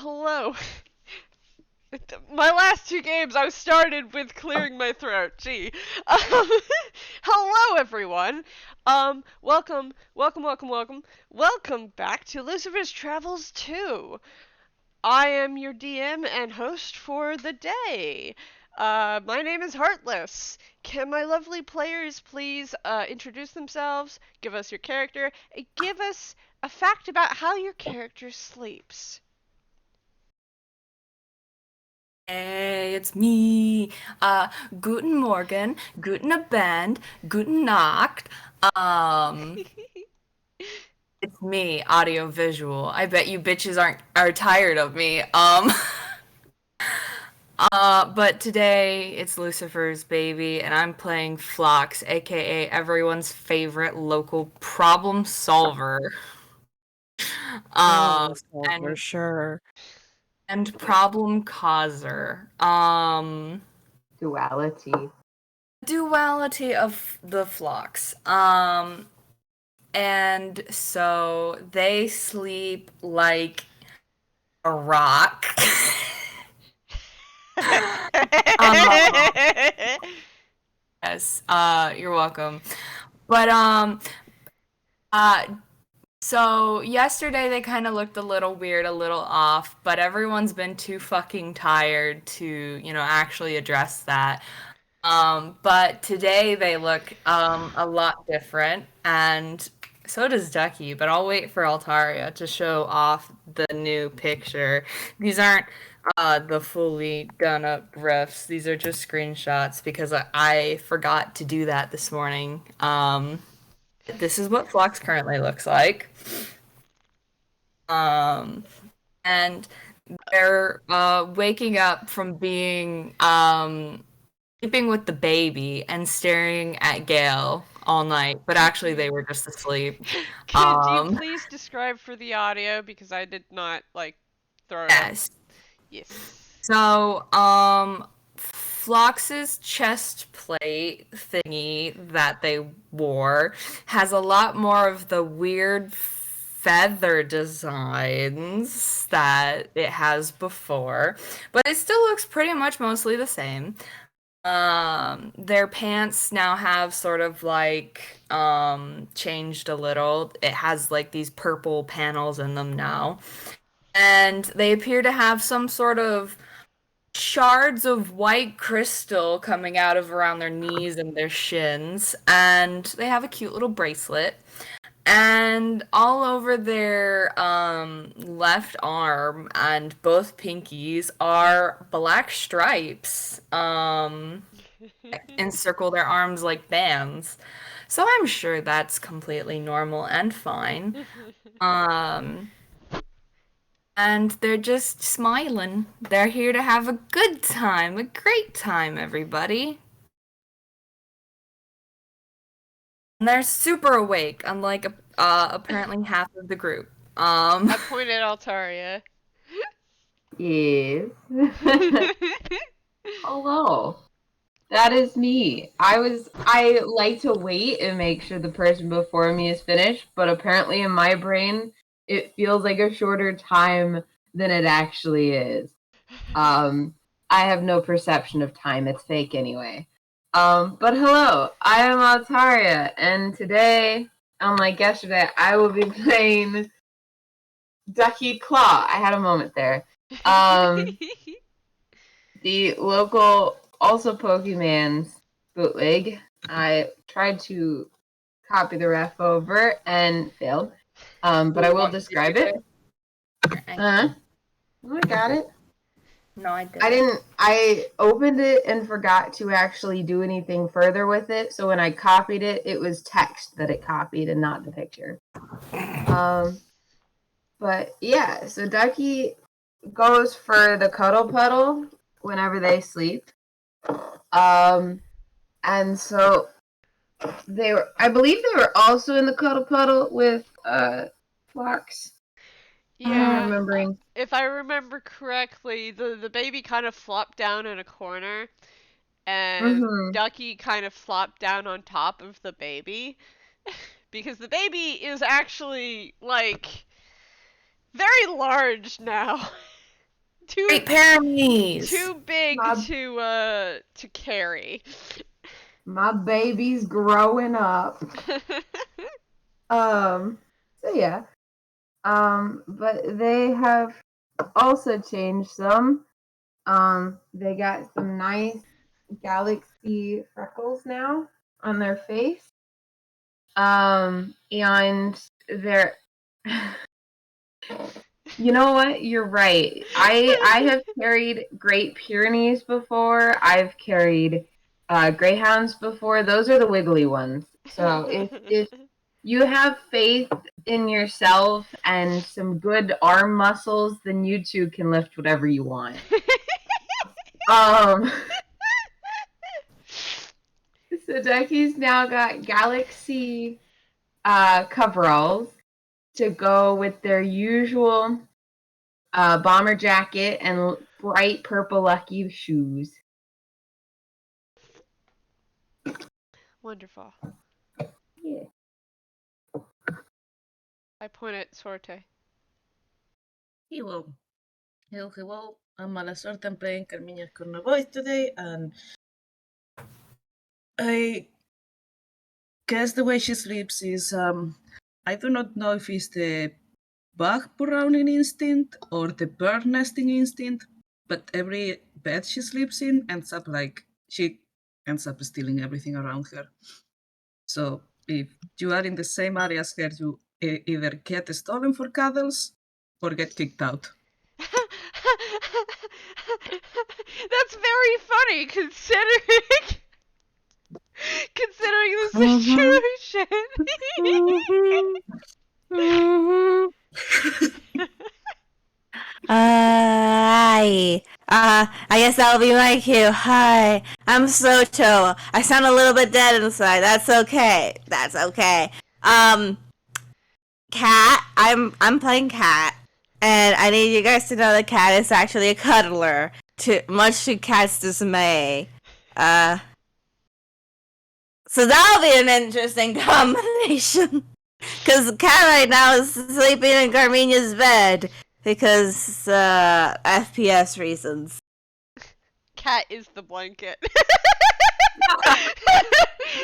hello. My last two games, I started with clearing my throat. Gee. Hello, everyone. Welcome back to Lucifer's Travels 2. I am your DM and host for the day. My name is Heartless. Can my lovely players please introduce themselves, give us your character, and give us a fact about how your character sleeps? Hey, it's me. Guten Morgen, guten Abend, guten Nacht. Um, it's me, AudioVizual. I bet you bitches are tired of me. But today it's Lucifer's baby, and I'm playing Phlox, aka everyone's favorite local problem solver. Problem Um, solver, and sure. problem causer. Duality. Duality of the Phlox. And so they sleep like a rock. Um, yes, you're welcome. But uh so yesterday they kind of looked a little weird, a little off, but everyone's been too fucking tired to, actually address that. But today they look a lot different, and so does Ducky, but I'll wait for Altaria to show off the new picture. These aren't the fully done up refs. These are just screenshots because I forgot to do that this morning. This is what Phlox currently looks like. And they're waking up from being sleeping with the baby and staring at Gale all night, but actually they were just asleep. Could you please describe for the audio, because I did not, throw it up? Yes. Yes. So, Phlox's chest plate thingy that they wore has a lot more of the weird feather designs that it has before, but it still looks pretty much mostly the same. Their pants now have sort of changed a little. It has like these purple panels in them now. And they appear to have some sort of shards of white crystal coming out of around their knees and their shins. And they have a cute little bracelet. And all over their left arm and both pinkies are black stripes encircle their arms like bands. So I'm sure that's completely normal and fine. And they're just smiling. They're here to have a good time, a great time, everybody. And they're super awake, unlike apparently half of the group. I pointed at Altaria. Yes. Hello. That is me. I like to wait and make sure the person before me is finished, but apparently in my brain it feels like a shorter time than it actually is. I have no perception of time. It's fake anyway. But hello, I am Altaria, and today, unlike yesterday, I will be playing Ducky Claw. I had a moment there. The local, also Pokemon's bootleg. I tried to copy the ref over and failed. But I will describe it. I got it. No, I didn't. I opened it and forgot to actually do anything further with it. So when I copied it, it was text that it copied and not the picture. But yeah, so Ducky goes for the cuddle puddle whenever they sleep. And so I believe they were also in the cuddle puddle with Phlox. Yeah. Remembering. If I remember correctly, the baby kind of flopped down in a corner, and Ducky kind of flopped down on top of the baby. Because the baby is actually, very large now. Great paramies. too big My- to carry. My baby's growing up. So yeah. But they have also changed some. They got some nice galaxy freckles now on their face. And they're you know what? You're right. I have carried Great Pyrenees before. I've carried Greyhounds before. Those are the wiggly ones. So if you have faith in yourself and some good arm muscles, then you too can lift whatever you want. So Ducky's now got galaxy coveralls to go with their usual bomber jacket and bright purple lucky shoes. Wonderful. Yeah. I point at Sorte. Hello. Hello. I'm MalaSorte. I'm playing Carmiña Escornabois today, and I guess the way she sleeps is, I do not know if it's the bug browning instinct or the bird nesting instinct, but every bed she sleeps in she ends up stealing everything around her. So if you are in the same area as her, you either get stolen for cuddles or get kicked out. That's very funny considering the situation. Hi. I guess that'll be my cue. Hi, I'm Sotoro. I sound a little bit dead inside. That's okay. That's okay. Cat. I'm playing Cat, and I need you guys to know that Cat is actually a cuddler. Much to Cat's dismay. So that'll be an interesting combination. Because Cat right now is sleeping in Carmiña's bed. Because, FPS reasons. Cat is the blanket.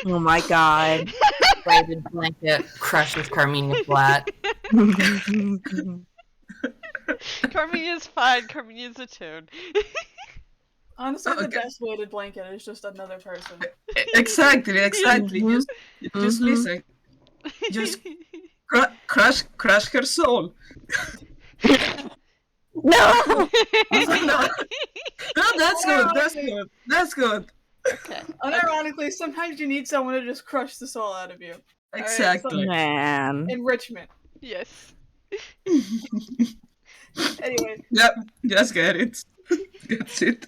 Oh my god. Braided blanket crushes Carmiña flat. Carmiña's fine. Carmiña's a tune. Honestly, the Okay. best weighted blanket is just another person. Exactly. Mhm. Just listen. Just crush her soul. No! No, that's good. Okay. Unironically, sometimes you need someone to just crush the soul out of you. Exactly. Man. Enrichment. Yes. Anyway, Yep, just get it. That's it.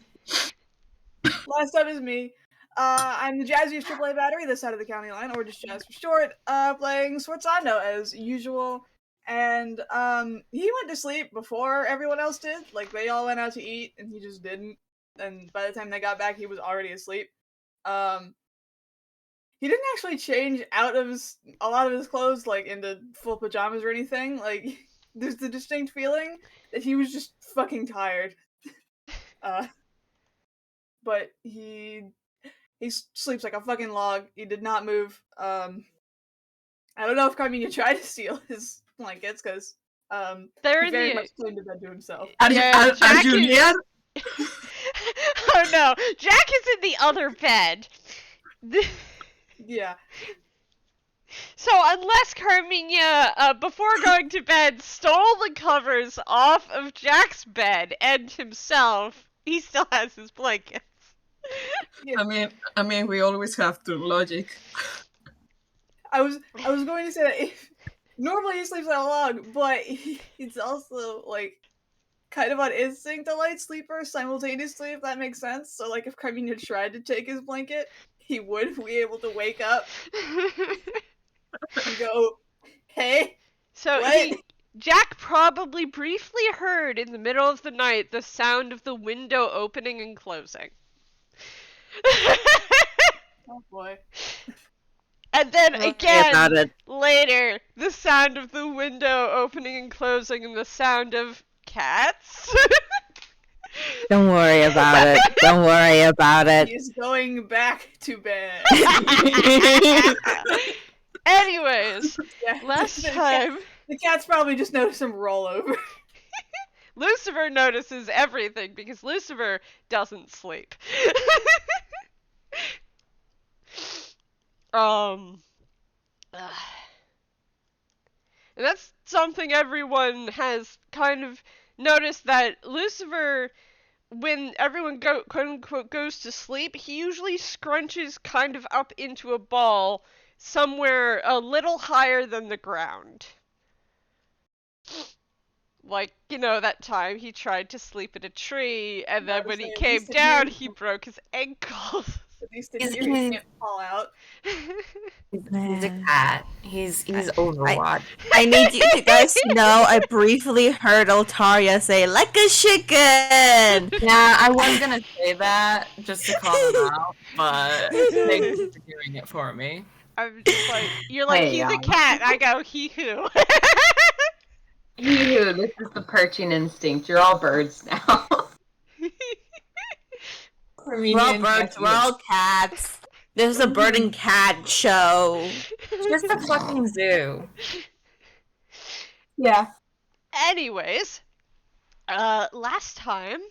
last up is me. I'm the Jazzy's AAA battery, this side of the county line, or just Jazz for short, playing Sforzando as usual. And he went to sleep before everyone else did. Like, they all went out to eat, and he just didn't. And by the time they got back, he was already asleep. He didn't actually change out of a lot of his clothes, like, into full pajamas or anything. Like, there's the distinct feeling that he was just fucking tired. But he sleeps like a fucking log. He did not move. I don't know if Carmiña tried to steal his blankets, because They're he in very the. much claimed to bed to himself. Are Yeah, you Jack is- here? Oh no, Jack is in the other bed. Yeah. So unless Carmiña, before going to bed, stole the covers off of Jack's bed and himself, he still has his blankets. I mean, we always have to logic. I was going to say that normally he sleeps like a log, but he's also like kind of on instinct a light sleeper simultaneously, if that makes sense. So like if Carmiña tried to take his blanket, he would be able to wake up and go, "Hey." So What? Jack probably briefly heard in the middle of the night the sound of the window opening and closing. Oh boy. And then About again, it. later, the sound of the window opening and closing and the sound of cats. Don't worry about it. Don't worry about it. He's going back to bed. Anyways, Yeah, last time the cat's probably just noticed some rollover. Lucifer notices everything because Lucifer doesn't sleep. And that's something everyone has kind of noticed, that Lucifer, when everyone quote unquote goes to sleep, he usually scrunches kind of up into a ball somewhere a little higher than the ground. Like, that time he tried to sleep in a tree, and then when he came down, he broke his ankles. At least in here he can't fall out. He's a cat. He's Overwatch. I need you guys to know I briefly heard Altaria say, like a chicken! Yeah, I was gonna say that just to call him out, but thanks for doing it for me. I'm just like, you're like, Hey, he's a y'all. cat. I go, he who. Ew, this is the perching instinct. You're all birds now. We're all birds, we're all cats. This is a bird and cat show. It's just a fucking zoo. Yeah. Anyways, last time,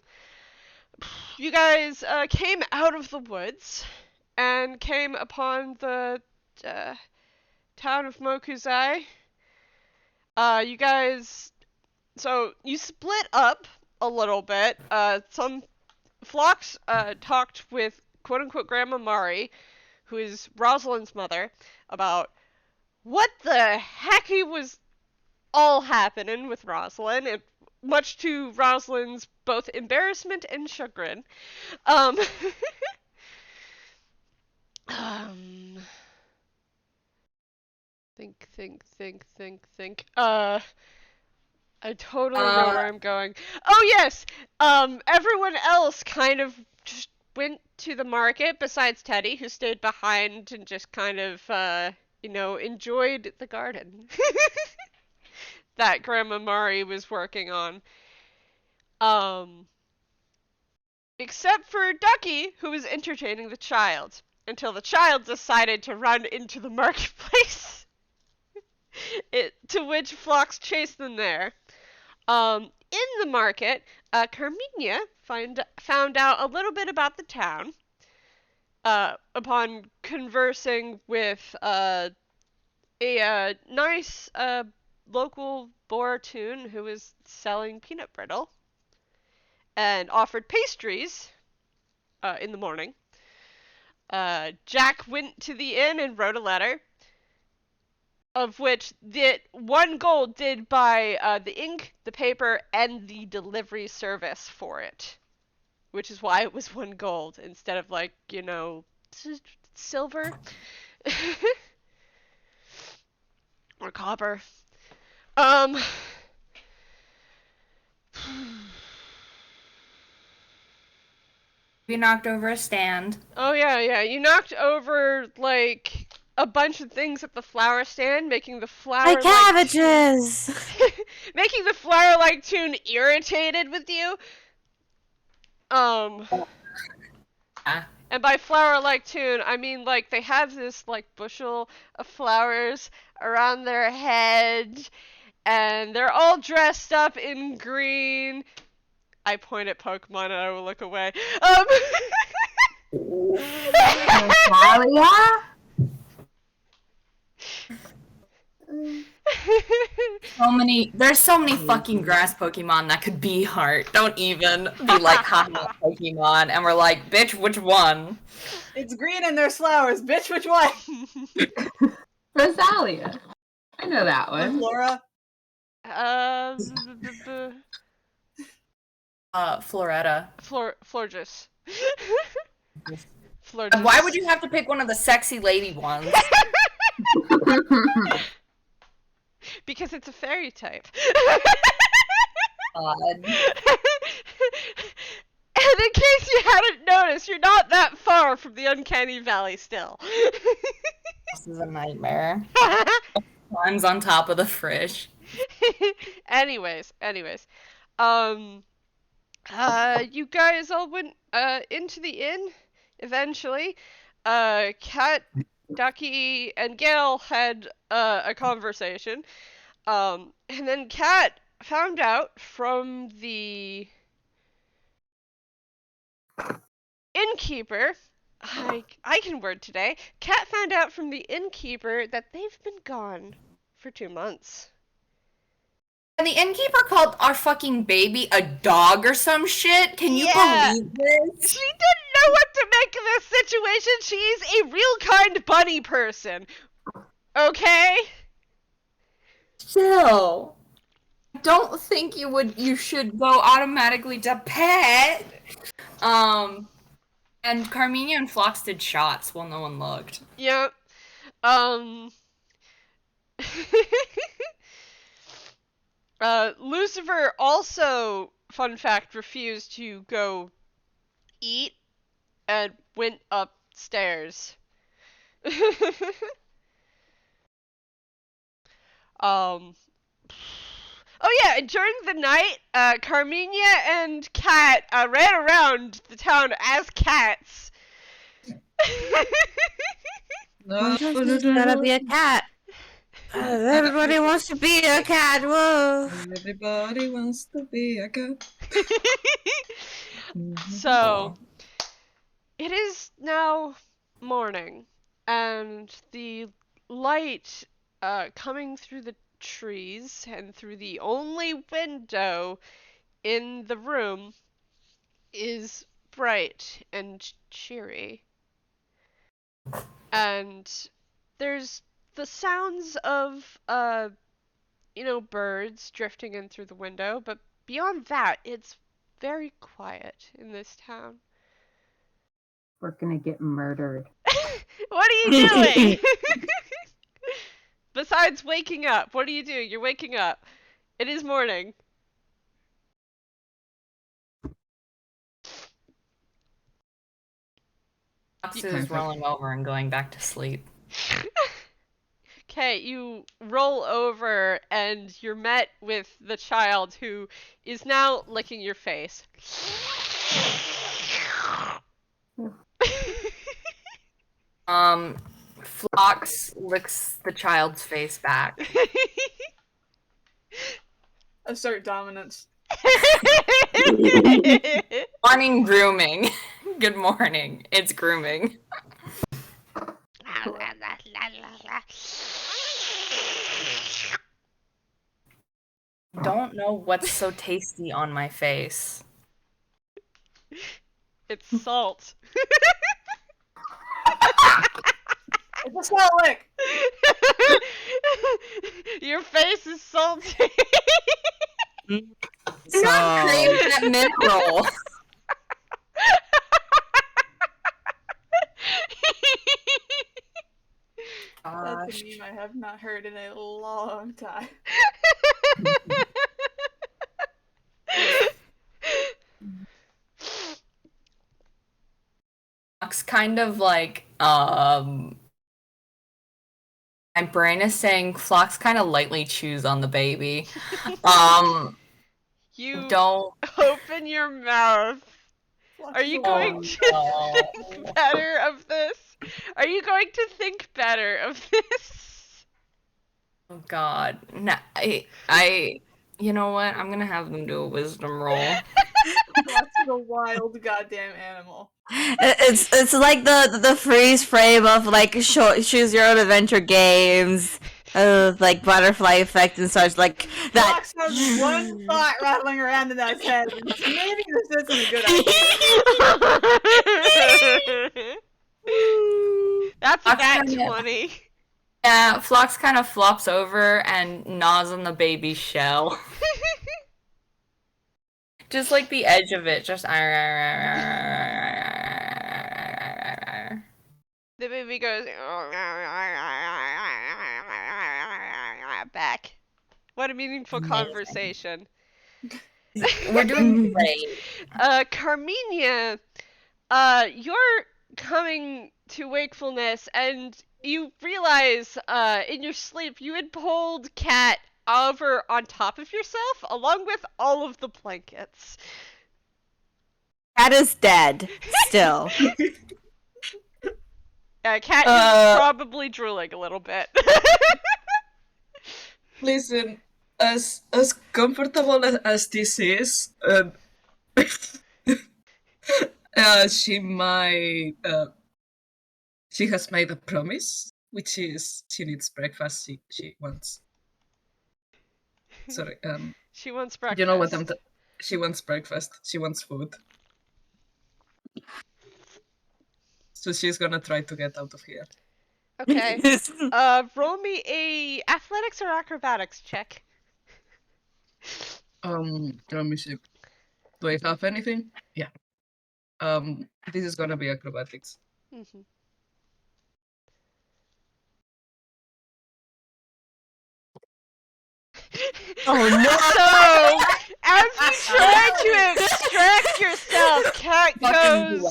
you guys came out of the woods and came upon the town of Mokuzai. You guys, so you split up a little bit. Some Phlox talked with quote-unquote Grandma Mari, who is Rosalind's mother, about what the heck was all happening with Rosalind, and much to Rosalind's both embarrassment and chagrin. Think. I totally know where I'm going. Oh yes! Everyone else kind of just went to the market, besides Teddy, who stayed behind and just kind of, enjoyed the garden that Grandma Mari was working on. Except for Ducky, who was entertaining the child, until the child decided to run into the marketplace. To which Phlox chased them there. In the market, Carmiña found out a little bit about the town upon conversing with a nice local Boratoon who was selling peanut brittle, and offered pastries in the morning. Jack went to the inn and wrote a letter, of which the 1 gold did buy the ink, the paper, and the delivery service for it. Which is why it was 1 gold instead of, silver. Or copper. We knocked over a stand. Oh yeah. You knocked over, a bunch of things at the flower stand, making the flower My cabbages! making the flower-like tune irritated with you. And by flower-like tune, I mean, they have this, bushel of flowers around their head, and they're all dressed up in green. I point at Pokemon and I will look away. Altaria? There's so many fucking grass Pokemon that could be Heart. Don't even be like, haha, Pokemon. And we're like, bitch, which one? It's green and there's flowers. Bitch, which one? Rosalia. I know that one. Flora. Floretta. Florges. Why would you have to pick one of the sexy lady ones? Because it's a fairy type. God. And in case you hadn't noticed, you're not that far from the Uncanny Valley still. This is a nightmare. Climbs on top of the fridge. Anyways. You guys all went into the inn eventually. Kat, Ducky, and Gail had a conversation. And then Kat found out from the innkeeper. I can word today. Kat found out from the innkeeper that they've been gone for 2 months. And the innkeeper called our fucking baby a dog or some shit? Can you believe this? She didn't know what to make of this situation. She's a real kind bunny person. Okay? Still, I don't think you should go automatically to pet. And Carmiña and Phlox did shots while no one looked. Yeah. Lucifer also, fun fact, refused to go eat and went upstairs. Oh yeah, and during the night, Carmiña and Kat ran around the town as cats. There's gotta be a cat. Everybody wants to be a cat. Whoa. Everybody wants to be a cat. So, it is now morning, and the light coming through the trees and through the only window in the room is bright and cheery. And there's the sounds of, birds drifting in through the window, but beyond that, it's very quiet in this town. We're gonna get murdered. What are you doing? Besides waking up, what do you do? You're waking up. It is morning. Phlox is rolling over and going back to sleep. Okay, you roll over and you're met with the child who is now licking your face. Phlox licks the child's face back. Assert dominance. Morning grooming. Good morning. It's grooming. Don't know what's so tasty on my face. It's salt. It's a salt lick. Your face is salty. Do not crave that mineral. That's a meme I have not heard in a long time. Phlox kind of like, my brain is saying Phlox kind of lightly chews on the baby. You don't open your mouth. Are you going to think better of this? Are you going to think better of this? Oh God, no, I, you know what? I'm gonna have them do a wisdom roll. That's a wild goddamn animal. It's like the freeze frame of like choose your own adventure games, like butterfly effect and such like that. Phlox has one thought rattling around in that head. Maybe this isn't a good idea. That's a nat Phlox 20. Yeah, Phlox kind of flops over and gnaws on the baby's shell. Just like the edge of it, just. The baby goes back. What a meaningful conversation. We're doing great. Carmiña, you're coming to wakefulness and you realize in your sleep you had pulled Kat over on top of yourself along with all of the blankets. Cat is dead. Still. Cat is probably drooling a little bit. Listen, as comfortable as this is, she might. She has made a promise, which is she needs breakfast. She wants. Sorry. She wants breakfast. You know what she wants breakfast. She wants food. So she's gonna try to get out of here. Okay. Roll me a athletics or acrobatics check. Let me see. Do I have anything? Yeah. This is gonna be acrobatics. Mm-hmm. Oh no! So, as you try to extract yourself, Cat goes.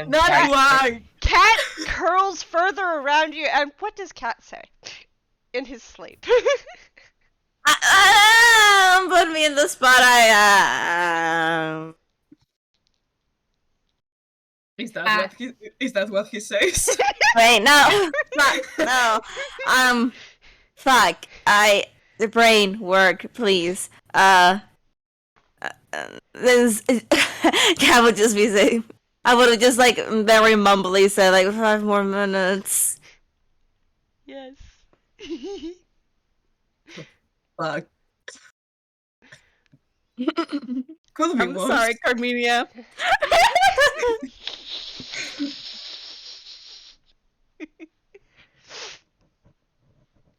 Not why. Cat curls further around you, and what does Cat say in his sleep? Put me in the spot. Is that what he says? Wait, no, no. Fuck. The brain work, please. This Cat would just be saying. I would have just like very mumbly said like 5 more minutes. Yes. Fuck. Could be I'm worse. sorry, Carmiña.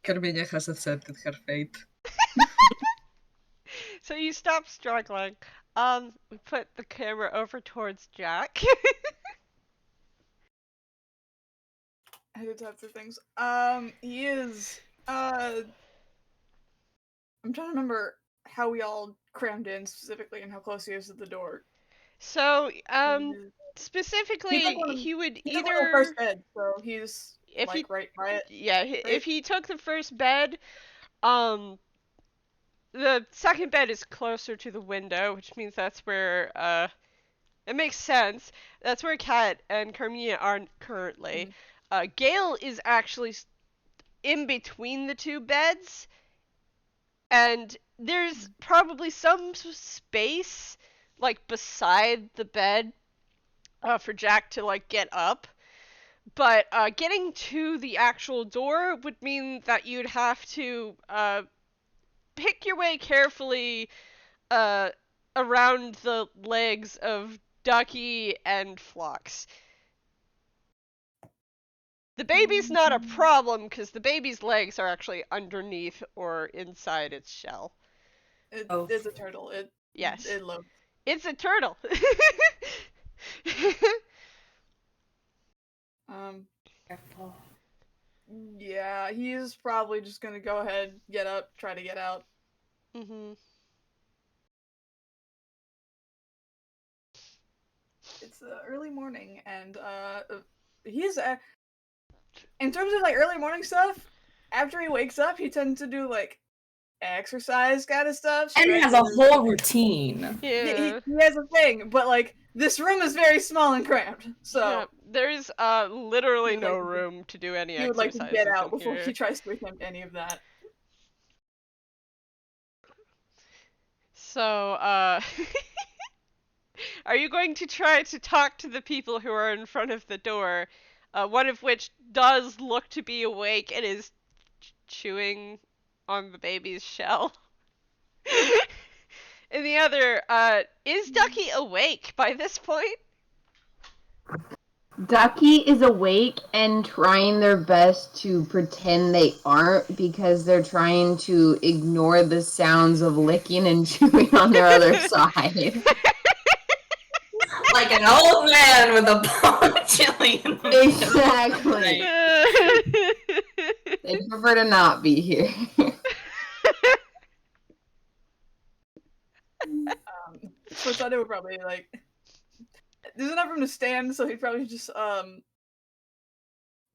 Carmiña has accepted her fate. So you stop struggling. We put the camera over towards Jack. I did type for things. He is. I'm trying to remember how we all crammed in specifically and how close he is to the door. So, specifically, he would He took either the first bed, so he's if like he right by it. yeah, if he took the first bed, the second bed is closer to the window, which means that's where it makes sense. That's where Kat and Carmiña are currently. Gale is actually in between the two beds, and there's probably some space like beside the bed for Jack to like get up. But getting to the actual door would mean that you'd have to pick your way carefully around the legs of Ducky and Phlox. The baby's not a problem because the baby's legs are actually underneath or inside its shell. It's a turtle. Yes. It loves. It's a turtle. Careful. Yeah, he's probably just gonna go ahead, get up, try to get out. Mm-hmm. It's early morning, and he's in terms of like early morning stuff. After he wakes up, he tends to do like exercise kind of stuff. And has a whole routine. Yeah. He has a thing, but like this room is very small and cramped, so Yeah, there's literally He would no like to- room to do any he would like exercises to get out in before here. he tries to attempt any of that. So, are you going to try to talk to the people who are in front of the door? One of which does look to be awake and is chewing on the baby's shell. And the other, is Ducky awake by this point? Ducky is awake and trying their best to pretend they aren't because they're trying to ignore the sounds of licking and chewing on their other side. Like an old man with a bone chili in the Exactly. They prefer to not be here. Sforzando would probably like. There's enough room to stand, so he'd probably just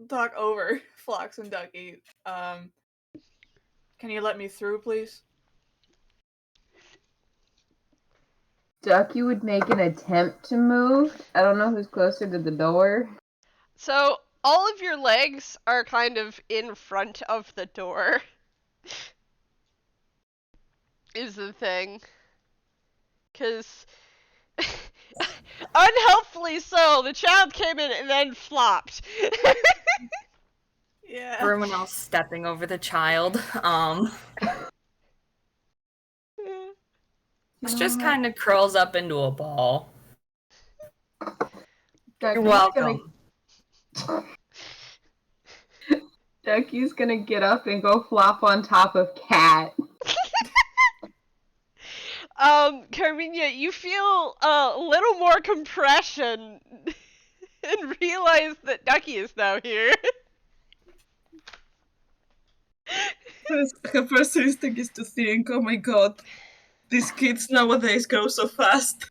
talk over Phlox and Ducky. Can you let me through, please? Ducky would make an attempt to move. I don't know who's closer to the door. So all of your legs are kind of in front of the door. Is the thing. 'Cause unhelpfully so, the child came in and then flopped. Yeah. Everyone else stepping over the child. This just kind of curls up into a ball. You're welcome. Ducky's gonna get up and go flop on top of Cat. Carmiña, you feel a little more compression and realize that Ducky is now here. Her first instinct is to think, oh my god, these kids nowadays grow so fast.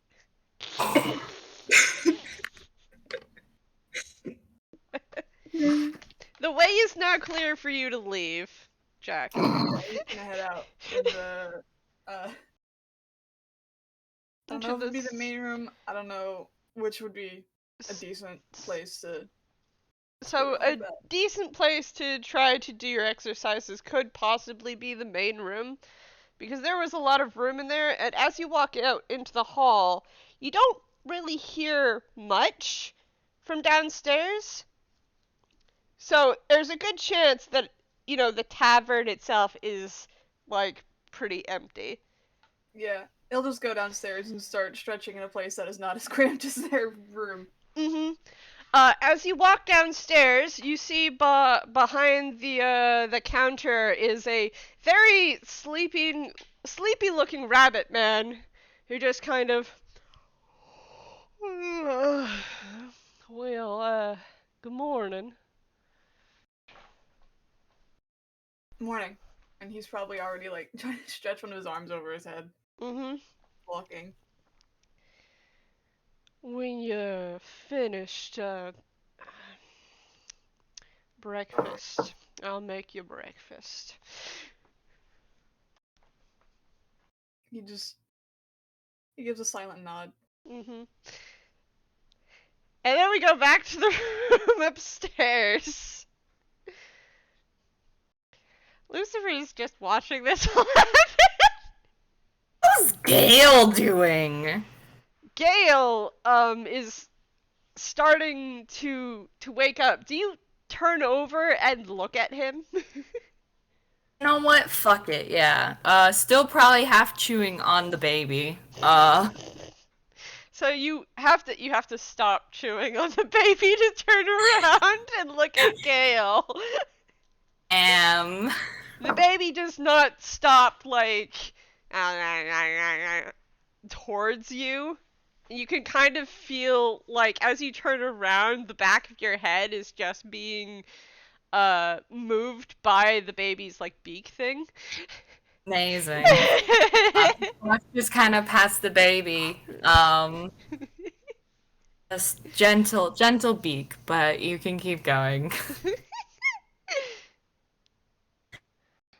The way is now clear for you to leave, Jack. I'm gonna head out in the I don't know if it'd be the main room. I don't know which would be a decent place to. So a decent place to try to do your exercises could possibly be the main room, because there was a lot of room in there, and as you walk out into the hall, you don't really hear much from downstairs. So there's a good chance that, you know, the tavern itself is, like, pretty empty. Yeah, they'll just go downstairs and start stretching in a place that is not as cramped as their room. Mm-hmm. As you walk downstairs, you see behind the counter is a very sleepy-looking rabbit man who just kind of. Well, good morning. Morning. And he's probably already, like, trying to stretch one of his arms over his head. Mm-hmm. Walking. When you're finished, breakfast. I'll make you breakfast. He gives a silent nod. Mm-hmm. And then we go back to the room upstairs. Lucifer is just watching this all happen. What's Gale doing? Gale, is starting to wake up. Do you turn over and look at him? You know what? Fuck it, yeah. Still probably half chewing on the baby. So you have to stop chewing on the baby to turn around and look at Gale. The baby does not stop, like, towards you. You can kind of feel, like, as you turn around, the back of your head is just being moved by the baby's, like, beak thing. Amazing. Let's just kind of pass the baby. Just gentle beak, but you can keep going.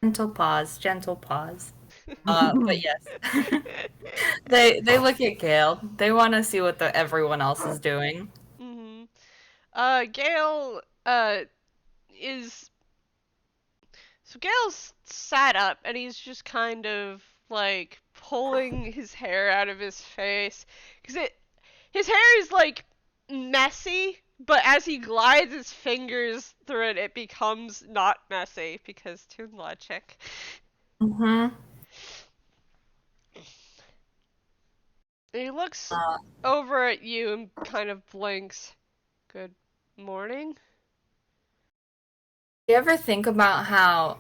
Gentle pause. But yes. They look at Gale. They want to see what everyone else is doing. Mm-hmm. Gale, So Gale's sat up, and he's just kind of, like, pulling his hair out of his face. Because his hair is, like, messy, but as he glides his fingers through it, it becomes not messy, because Toon logic. Mm-hmm. And he looks over at you and kind of blinks. Good morning? Do you ever think about how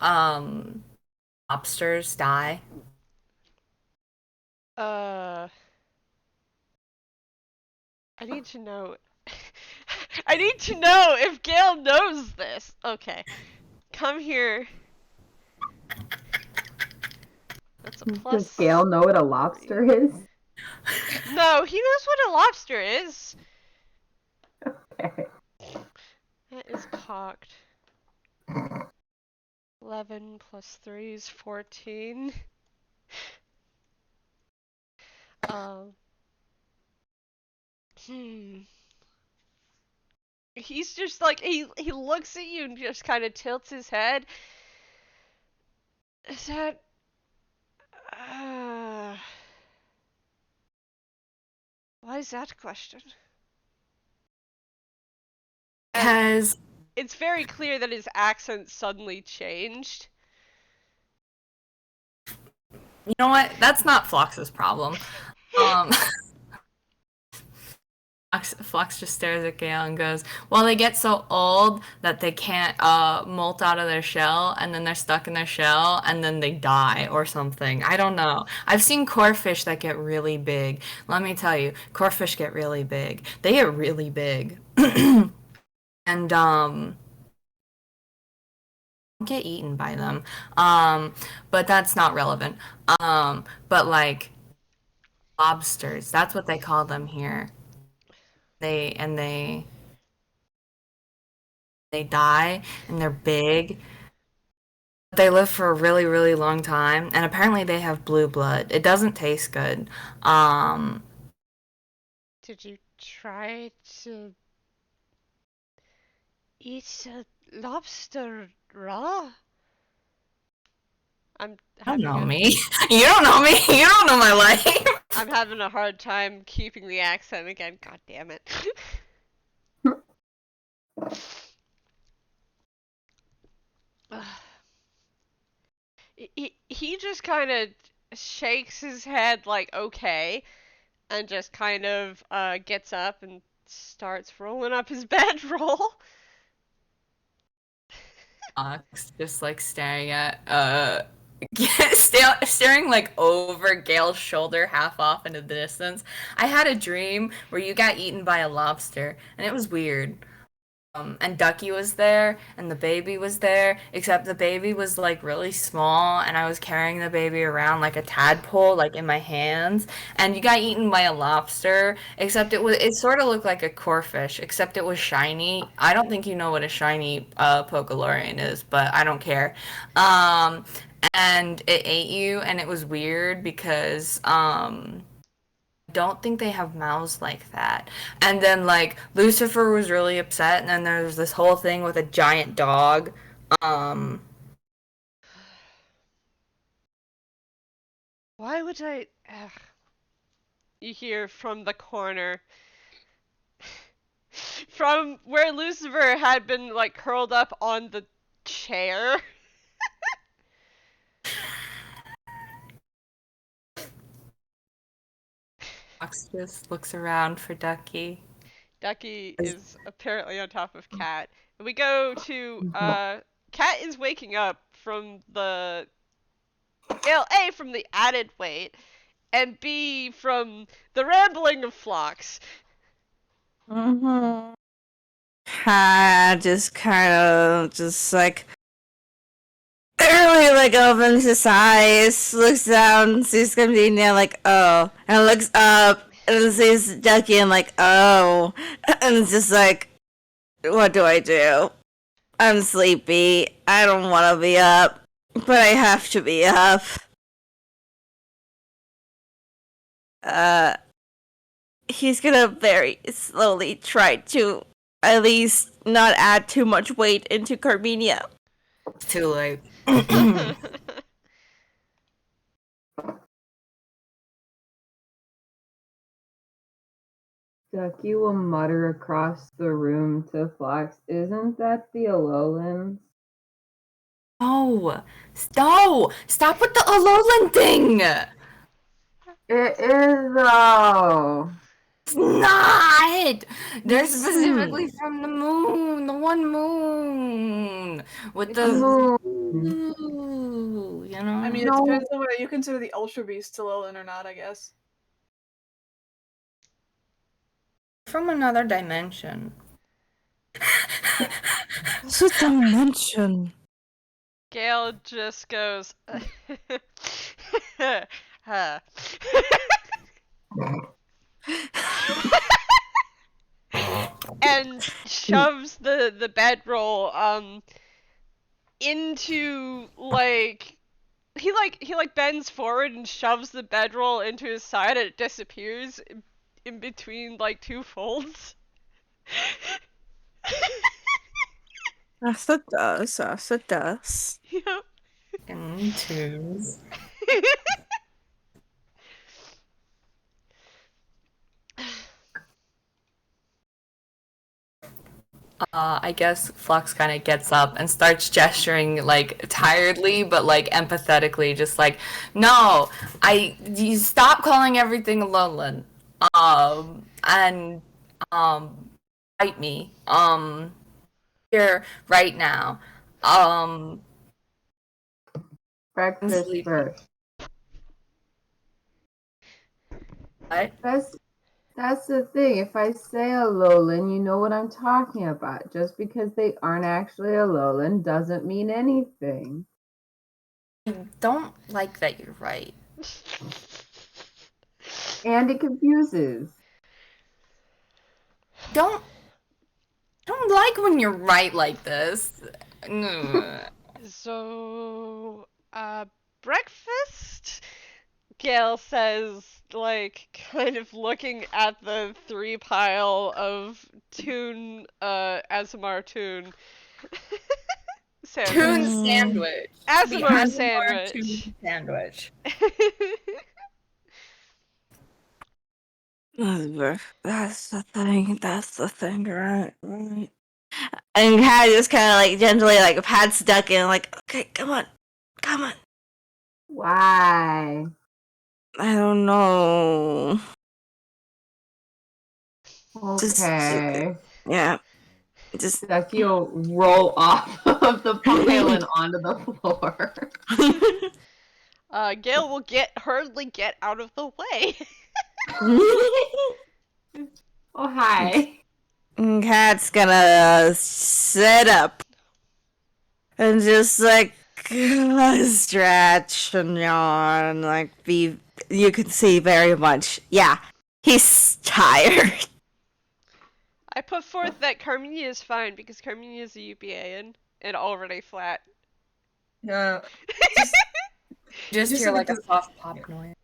lobsters die? I need to know. I need to know if Gale knows this. Okay. Come here. That's a plus. Does Gale know what a lobster is? No, he knows what a lobster is. Okay. That is cocked. 11 plus 3 is 14. He's just like, he looks at you and just kind of tilts his head. Is that... why is that a question? Because It's very clear that his accent suddenly changed. you know what? That's not Phlox's problem. Phlox just stares at Gale and goes, well, they get so old that they can't molt out of their shell, and then they're stuck in their shell, and then they die or something. I don't know. I've seen corefish that get really big. Let me tell you, corefish get really big. They get really big. And get eaten by them. But that's not relevant. But like lobsters, that's what they call them here. They die and they're big. They live for a really, really long time, and apparently they have blue blood. It doesn't taste good. Did you try to eat a lobster raw? You don't know me. You don't know me. You don't know my life. I'm having a hard time keeping the accent again. God damn it. He just kind of shakes his head like, okay, and just kind of gets up and starts rolling up his bedroll. Just like staring at staring like over Gale's shoulder, half off into the distance. I had a dream where you got eaten by a lobster, and it was weird. And Ducky was there, and the baby was there, except the baby was like really small, and I was carrying the baby around like a tadpole, like in my hands. And you got eaten by a lobster, except it sort of looked like a corefish, except it was shiny. I don't think you know what a shiny Pocalorian is, but I don't care. And it ate you, and it was weird because don't think they have mouths like that. And then like Lucifer was really upset, and then there's this whole thing with a giant dog. Why would I... You hear from the corner. From where Lucifer had been like curled up on the chair. Fox just looks around for Ducky. Ducky is apparently on top of Cat. And we go to, Cat is waking up from the, A, from the added weight, and B, from the rambling of Phlox. Just kind of, just like, barely like opens his eyes, looks down, sees Katrina, like, oh, and looks up and sees Ducky and like, oh, and it's just like, what do I do? I'm sleepy. I don't want to be up, but I have to be up. He's gonna very slowly try to at least not add too much weight into Carmiña. It's too late. Ducky will mutter across the room to Phlox, isn't that the Alolans? Oh, no! Stop with the Alolan thing! It is though. It's not! They're specifically from the moon, the one moon. With the blue, you know? I mean, it depends on whether you consider the Ultra Beast Alolan or not, I guess. From another dimension. What's a dimension? Gale just goes, and shoves the bedroll into like he bends forward and shoves the bedroll into his side and it disappears in between like two folds. Yes, it does. Yes, it does. Yep. And twos. I guess Phlox kind of gets up and starts gesturing like tiredly, but like empathetically, just like, no, you stop calling everything Alolan, and fight me, here right now, I'm Breakfast sleepy. first. What? That's the thing. If I say Alolan, you know what I'm talking about. Just because they aren't actually Alolan doesn't mean anything. I don't like that you're right. And it confuses. Don't like when you're right like this. Ugh. So, breakfast? Gail says, like, kind of looking at the 3 pile of Toon, Asimar Toon. Sandwich. Toon sandwich. Asimar The sandwich. Toon sandwich. That's the thing. That's the thing. Right. Right. And Kat just kind of like gently like pats Ducky and like, okay, come on. Why? I don't know. Okay. Yeah. Just. Ducky will roll off of the pile and onto the floor. Gail will hurriedly get out of the way. Oh, hi. And Kat's gonna sit up and just like stretch and yawn, like you can see very much. Yeah, he's tired. I put forth that Carmiña is fine because Carmiña is a UPA and already flat. Yeah. Just Just hear a like a little- soft pop noise.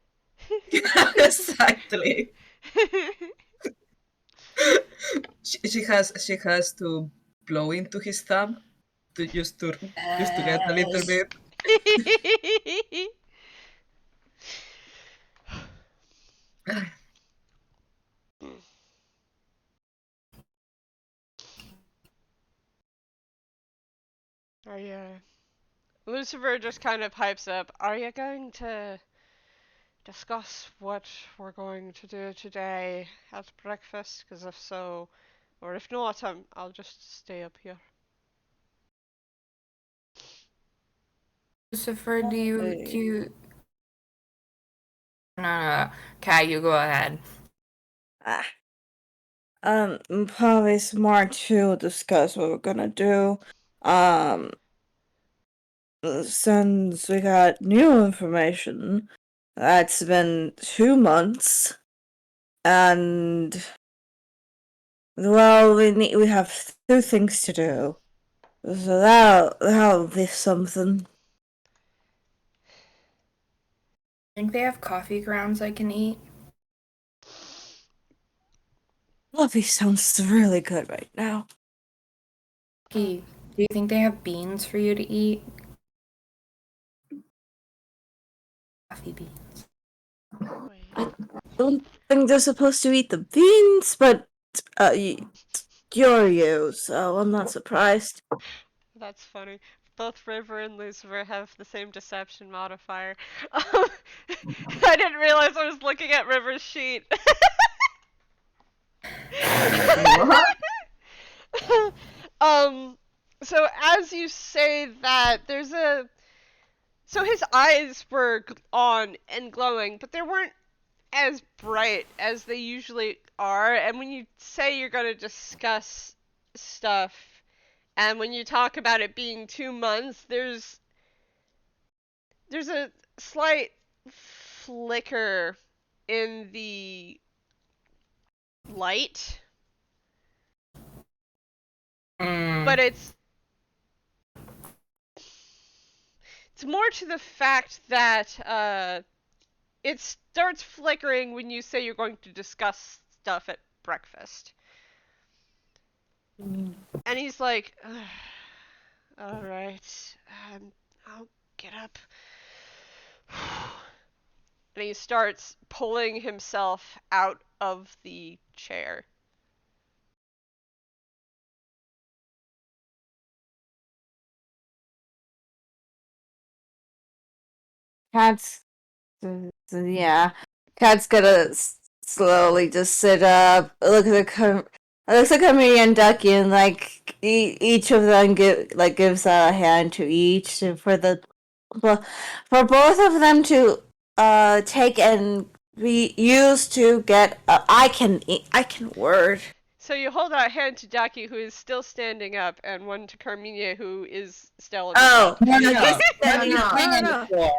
Exactly. She has to blow into his thumb to just to get a little bit. Are you? Lucifer just kind of hypes up. Are you going to discuss what we're going to do today at breakfast? Because if so, or if not, I'll just stay up here. Lucifer, do you... No. Kat, you go ahead. Probably smart to discuss what we're gonna do. Since we got new information, that's been 2 months, and well, we have 2 things to do. So that'll be something. Think they have coffee grounds I can eat? Fluffy sounds really good right now. Do you think they have beans for you to eat? Coffee beans. Wait. Don't think they're supposed to eat the beans, but you're you, so I'm not surprised. That's funny. Both River and Lucifer have the same deception modifier. I didn't realize I was looking at River's sheet. So as you say that, so his eyes were on and glowing, but they weren't as bright as they usually are. And when you say you're going to discuss stuff, and when you talk about it being 2 months, there's a slight flicker in the light, but it's more to the fact that it starts flickering when you say you're going to discuss stuff at breakfast. And he's like, all right, I'll get up. And he starts pulling himself out of the chair. Cat's, yeah. Cat's gonna slowly just sit up, looks at Carmiña and Ducky, and like each of them gives a hand to each for for both of them to take and be used to get. I can word. So you hold out a hand to Ducky, who is still standing up, and one to Carmiña, who is still in the Oh, bed. No. no.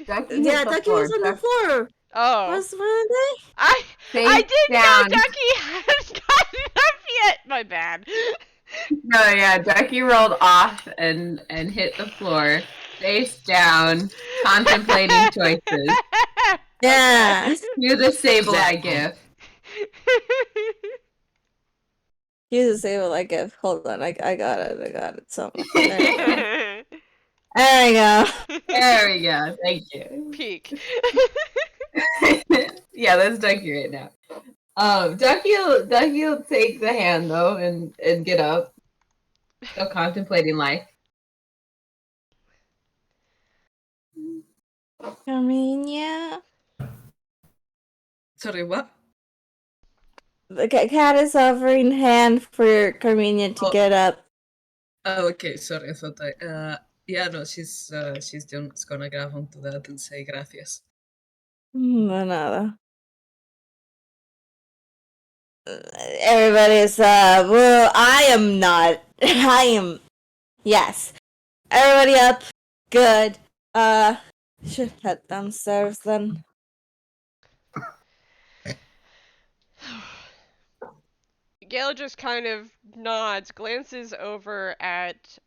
Ducky Yeah, hit the Ducky floor. was on the floor. Oh. Were they? I Face didn't down. know Ducky hadn't gotten up yet. My bad. No, yeah, Ducky rolled off and hit the floor, face down, contemplating choices. Yeah. You disable that gif. Use a save like if. Hold on, I got it. So there we go. There we go. Thank you. Peak. Yeah, that's Ducky right now. Ducky'll take the hand though and get up. Still contemplating life. Carmiña. Sorry, what? The cat is offering hand for Carmiña to get up. Oh, okay. Sorry, I thought yeah, no, she's just gonna grab onto that and say gracias. No nada. Everybody's well, I am not. I am. Yes. Everybody up. Good. Should head downstairs then. Gale just kind of nods, glances over at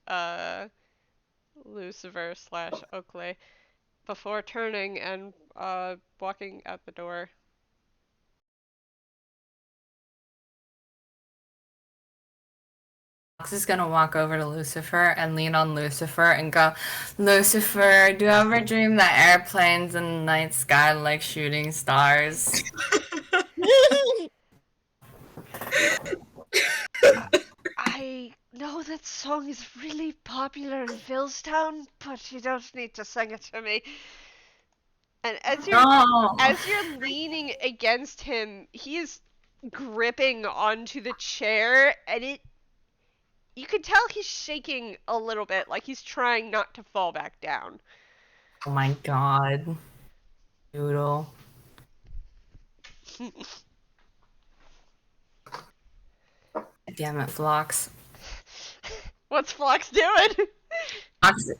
Luciver / Oakley before turning and walking out the door. Phlox is gonna walk over to Lucifer and lean on Lucifer and go, Lucifer, do you ever dream that airplanes in the night sky look like shooting stars? I know that song is really popular in Philstown, but you don't need to sing it to me. And as you're leaning against him, he is gripping onto the chair, and you can tell he's shaking a little bit, like he's trying not to fall back down. Oh my god. Doodle. Damn it, Phlox. What's Phlox doing?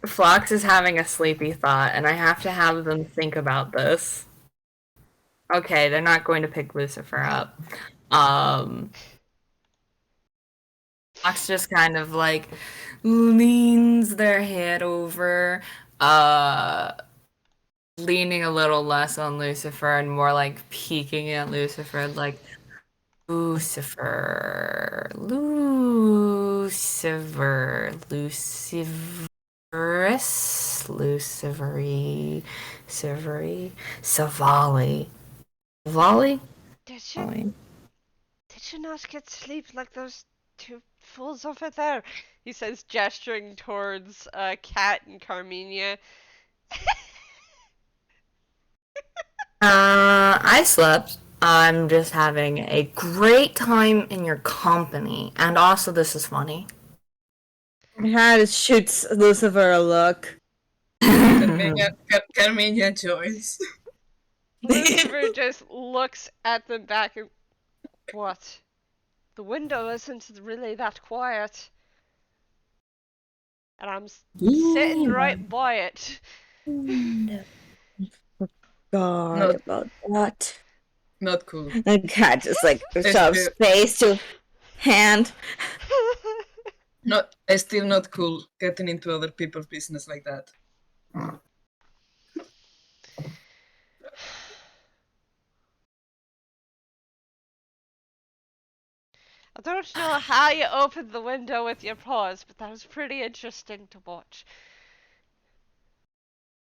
Phlox is having a sleepy thought, and I have to have them think about this. Okay, they're not going to pick Lucifer up. Phlox just kind of like leans their head over, leaning a little less on Lucifer and more like peeking at Lucifer, like, Lucifery, Savali. Savali? Did you not get sleep like those two fools over there? He says, gesturing towards Kat and Carmiña. I slept. I'm just having a great time in your company. And also, this is funny. Cat shoots Lucifer a look. Carmiña joins. Lucifer just looks at them back and... What? The window isn't really that quiet. And I'm sitting right by it. God, about that. Not cool. The cat just like shoves face to hand. Still not cool getting into other people's business like that. I don't know how you opened the window with your paws, but that was pretty interesting to watch.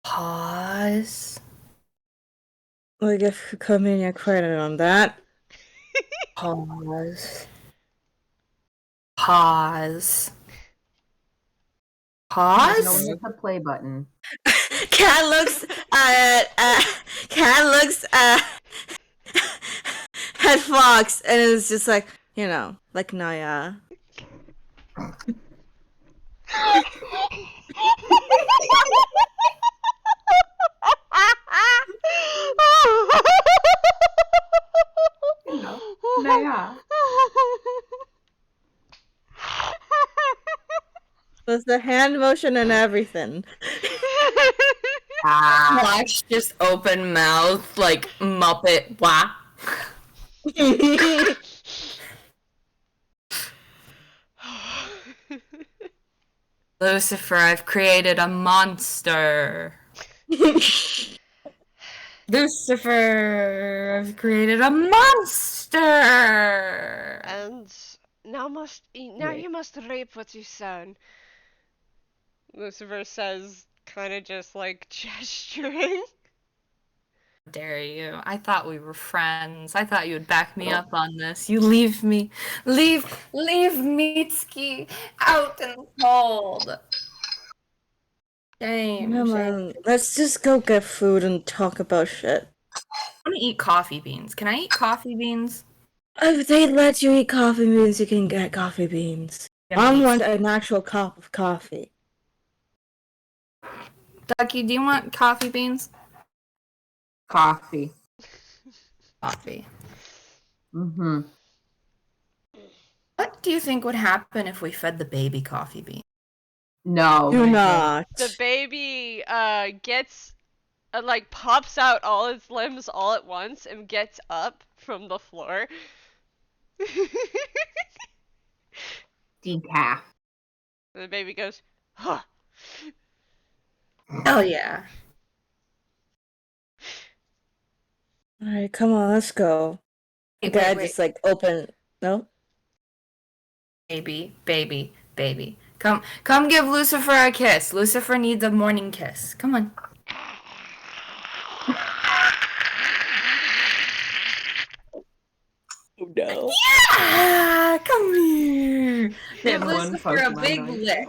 Pause. We'll give Carmiña credit on that. Pause. Pause. No, Pause? hit the play button. Cat looks at Phlox and is just like, like Naya. Yeah. With the hand motion and everything. Phlox just open mouth like Muppet. Wah. Lucifer, I've created a monster. Lucifer, I've created a monster. And now you must rape what you son. Lucifer says, kind of just like gesturing. How dare you? I thought we were friends. I thought you would back me up on this. You leave me. Leave Mitski out in the cold. Shame. Come on, let's just go get food and talk about shit. I want to eat coffee beans. Can I eat coffee beans? If they let you eat coffee beans, you can get coffee beans. I want an actual cup of coffee. Ducky, do you want coffee beans? Coffee. Coffee. Mm-hmm. What do you think would happen if we fed the baby coffee beans? No. Do not. The baby gets pops out all its limbs all at once and gets up from the floor. Decaf. The baby goes, huh. Oh yeah. Alright, come on, let's go. Wait, Dad wait. just like open. No? Baby. Come give Lucifer a kiss. Lucifer needs a morning kiss. Come on. No. Yeah! Come here. Give One Lucifer a Pokemon big noise. lick.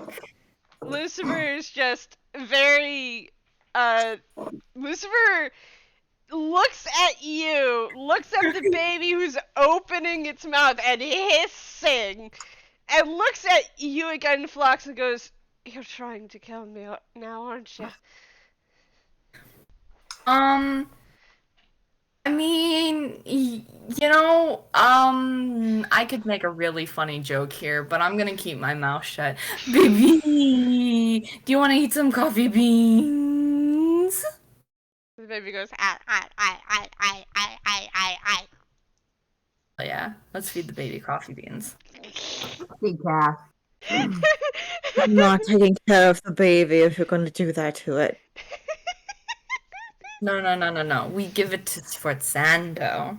Lucifer is just very, Lucifer looks at you, looks at the baby who's opening its mouth and hissing, and looks at you again, Phlox, and goes, "You're trying to kill me now, aren't you?" I mean, I could make a really funny joke here, but I'm gonna keep my mouth shut. Baby, do you want to eat some coffee beans? The baby goes, Oh yeah, let's feed the baby coffee beans. Decaf. I'm not taking care of the baby if you're going to do that to it. No. We give it to Sforzando.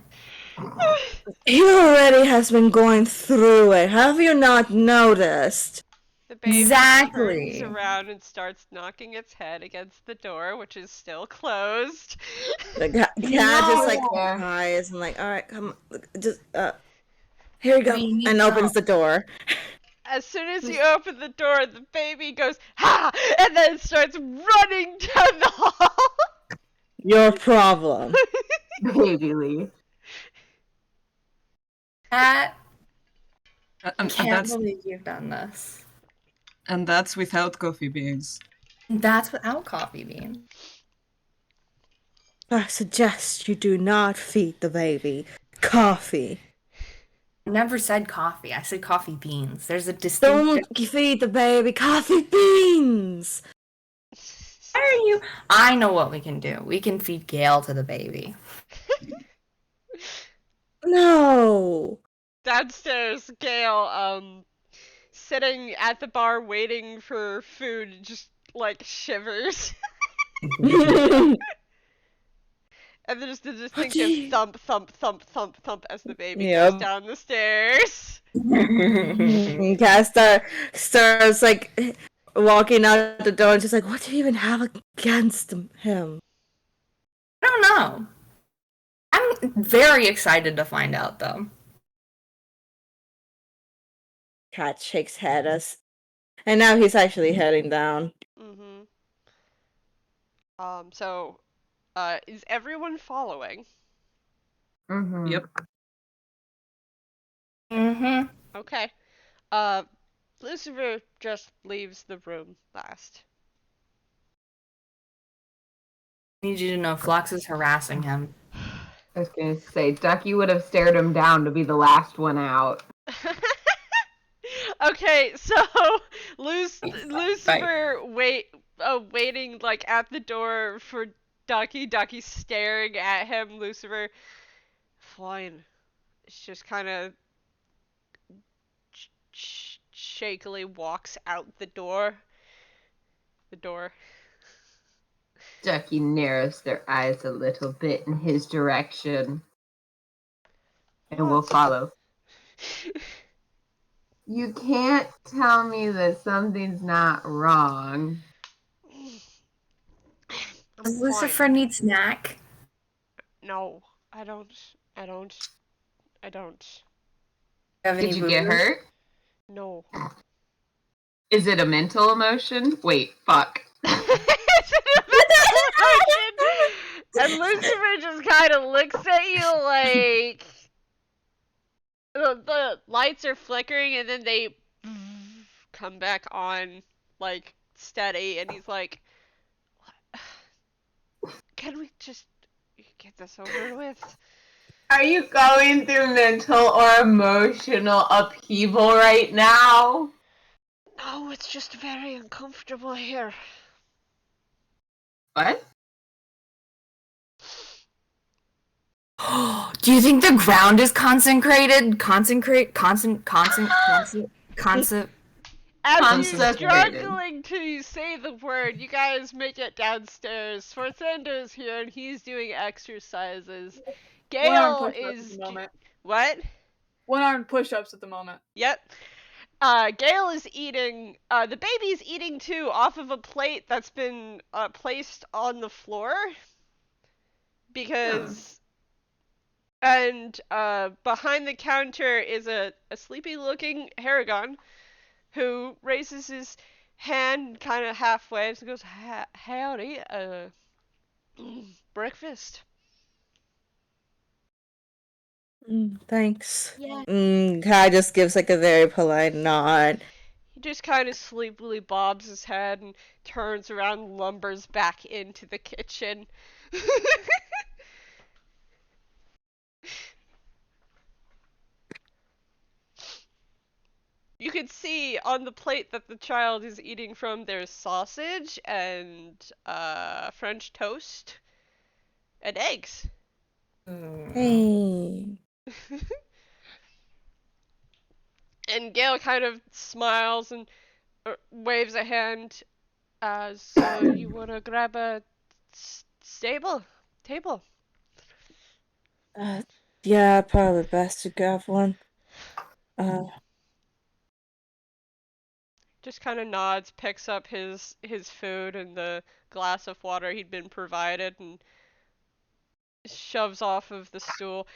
He already has been going through it. Have you not noticed? The baby Exactly. turns around and starts knocking its head against the door, which is still closed. The cat just like cries and like, all right, come, just here you go, We and need opens the door. As soon as you open the door, the baby goes, "Ha!" and then starts running down the hall. Your problem. Baby Lee. Cat, And can't that's believe you've done this. and that's without coffee beans. That's without coffee beans. I suggest you do not feed the baby coffee. I never said coffee. I said coffee beans. There's a distinct. Don't feed the baby coffee beans. Why are you? I know what we can do. We can feed Gale to the baby. No. Downstairs, Gale, sitting at the bar waiting for food, just like shivers. And there's the distinctive thump, thump, thump, thump, thump as the baby Yep. goes down the stairs. And Cat starts like walking out the door and just like, what do you even have against him? I don't know. I'm very excited to find out, though. Cat shakes head as, and now he's actually heading down. Mm-hmm. So, is everyone following? Mm-hmm. Yep. Mm-hmm. Okay. Lucifer just leaves the room last. Need you to know Phlox is harassing him. I was gonna say, Ducky would have stared him down to be the last one out. Okay, so Lucifer waiting like at the door for Ducky. Ducky staring at him. Lucifer, fine. It's just kind of shakily walks out the door. The door. Ducky narrows their eyes a little bit in his direction, and will follow. You can't tell me that something's not wrong. I'm Does fine. Lucifer need snack? No, I don't. I don't. I don't. Have any Did you get boo-boos? hurt? No. Is it a mental emotion? Wait, fuck. It's an emotion. And Lucifer just kind of looks at you like the lights are flickering and then they come back on like steady, and he's like, "Can we just get this over with?" Are you going through mental or emotional upheaval right now? No, it's just very uncomfortable here. What? Do you think the ground is consecrated? As you're Consecrated. struggling to say the word, you guys make it downstairs. Sforzando is here and he's doing exercises. One-arm Gale push-ups is at the moment. what? One-arm push-ups at the moment. Yep. Gale is eating. The baby's eating too, off of a plate that's been placed on the floor. Because. And behind the counter is a sleepy-looking Haragon, who raises his hand kind of halfway and goes, "Howdy, breakfast." Thanks. Yeah. Cat just gives like a very polite nod. He just kind of sleepily bobs his head and turns around and lumbers back into the kitchen. You can see on the plate that the child is eating from, there's sausage and French toast and eggs. Hey. And Gale kind of smiles and waves a hand. So you wanna grab a table? Yeah, probably best to grab one. Just kind of nods, picks up his food and the glass of water he'd been provided, and shoves off of the stool.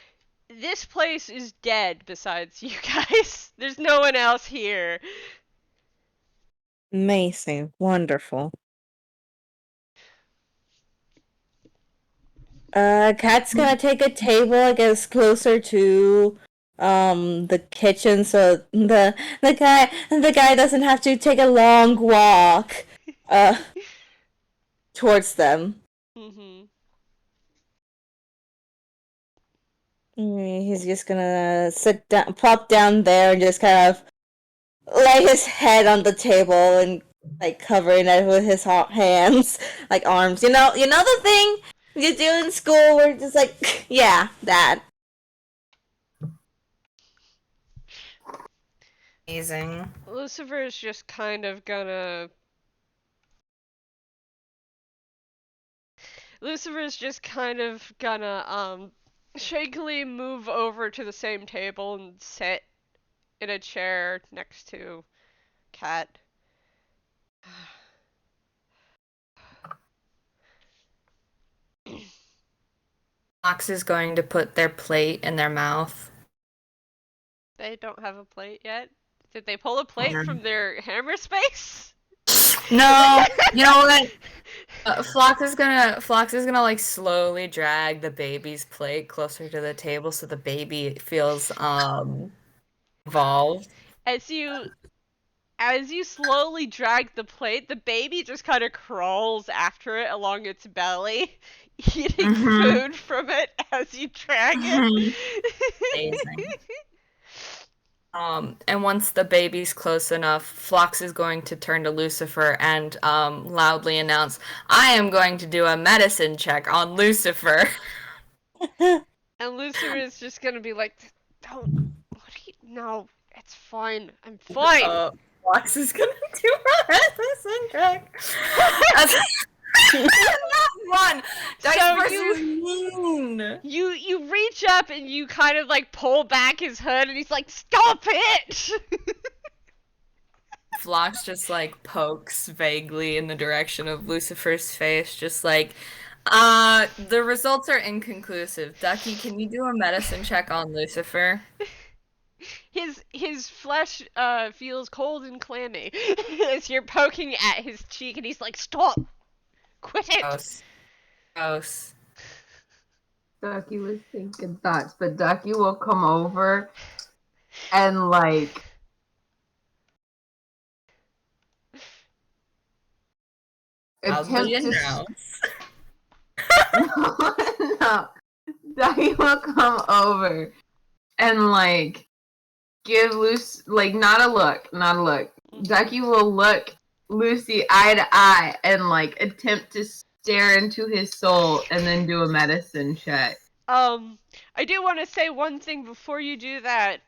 This place is dead besides you guys. There's no one else here. Amazing. Wonderful. Cat's gonna take a table, I guess, closer to the kitchen so the guy doesn't have to take a long walk towards them. Mhm. He's just gonna sit down, plop down there, and just kind of lay his head on the table and like covering it with his hands, like arms. You know the thing you do in school where it's just like, yeah, that. Amazing. Lucifer is just kind of gonna. Shakily move over to the same table and sit in a chair next to Cat. Phlox is going to put their plate in their mouth. They don't have a plate yet. Did they pull a plate Yeah. from their hammer space? No, you know what? Phlox is gonna like slowly drag the baby's plate closer to the table so the baby feels involved. As you slowly drag the plate, the baby just kind of crawls after it along its belly, eating food from it as you drag it. Amazing. And once the baby's close enough, Phlox is going to turn to Lucifer and loudly announce, "I am going to do a medicine check on Lucifer." And Lucifer is just gonna be like, "Don't, what are you? No, it's fine. I'm fine." Phlox is gonna do a medicine check. Not one. So mean. You reach up and you kind of like pull back his hood, and he's like, "Stop it!" Phlox just like pokes vaguely in the direction of Lucifer's face, just like, the results are inconclusive. Ducky, can you do a medicine check on Lucifer? His flesh feels cold and clammy as you're poking at his cheek, and he's like, "Stop! Quit it!" Gross. Ducky was thinking thoughts, but Ducky will come over and like attempt to no. Ducky will come over and like give not a look. Ducky will look Lucy eye to eye and like attempt to stare into his soul and then do a medicine check. I do want to say one thing before you do that.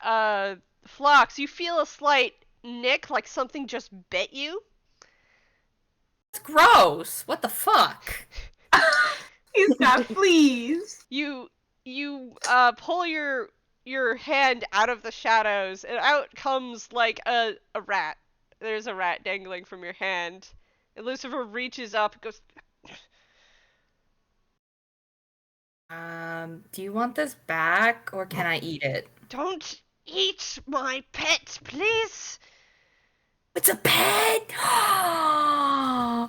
Phlox, you feel a slight nick, like something just bit you. It's gross. What the fuck? He's got fleas. You pull your hand out of the shadows, and out comes like a rat. There's a rat dangling from your hand. And Lucifer reaches up and goes, Do you want this back, or can I eat it? "Don't eat my pet, please." It's a pet!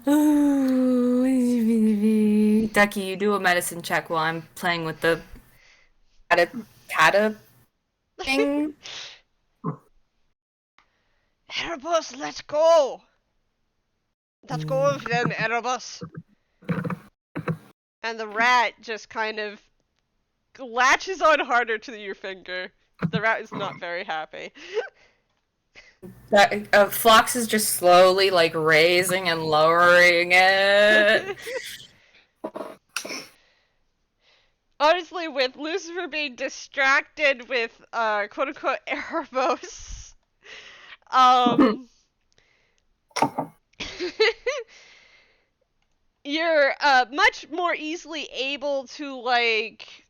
Ooh. Ducky, you do a medicine check while I'm playing with the cata thing. "Erebus, let go! Let go of them, Erebus." And the rat just kind of latches on harder to your finger. The rat is not very happy. Phlox is just slowly, like, raising and lowering it. Honestly, with Lucifer being distracted with, quote-unquote, Erebos, you're, much more easily able to, like,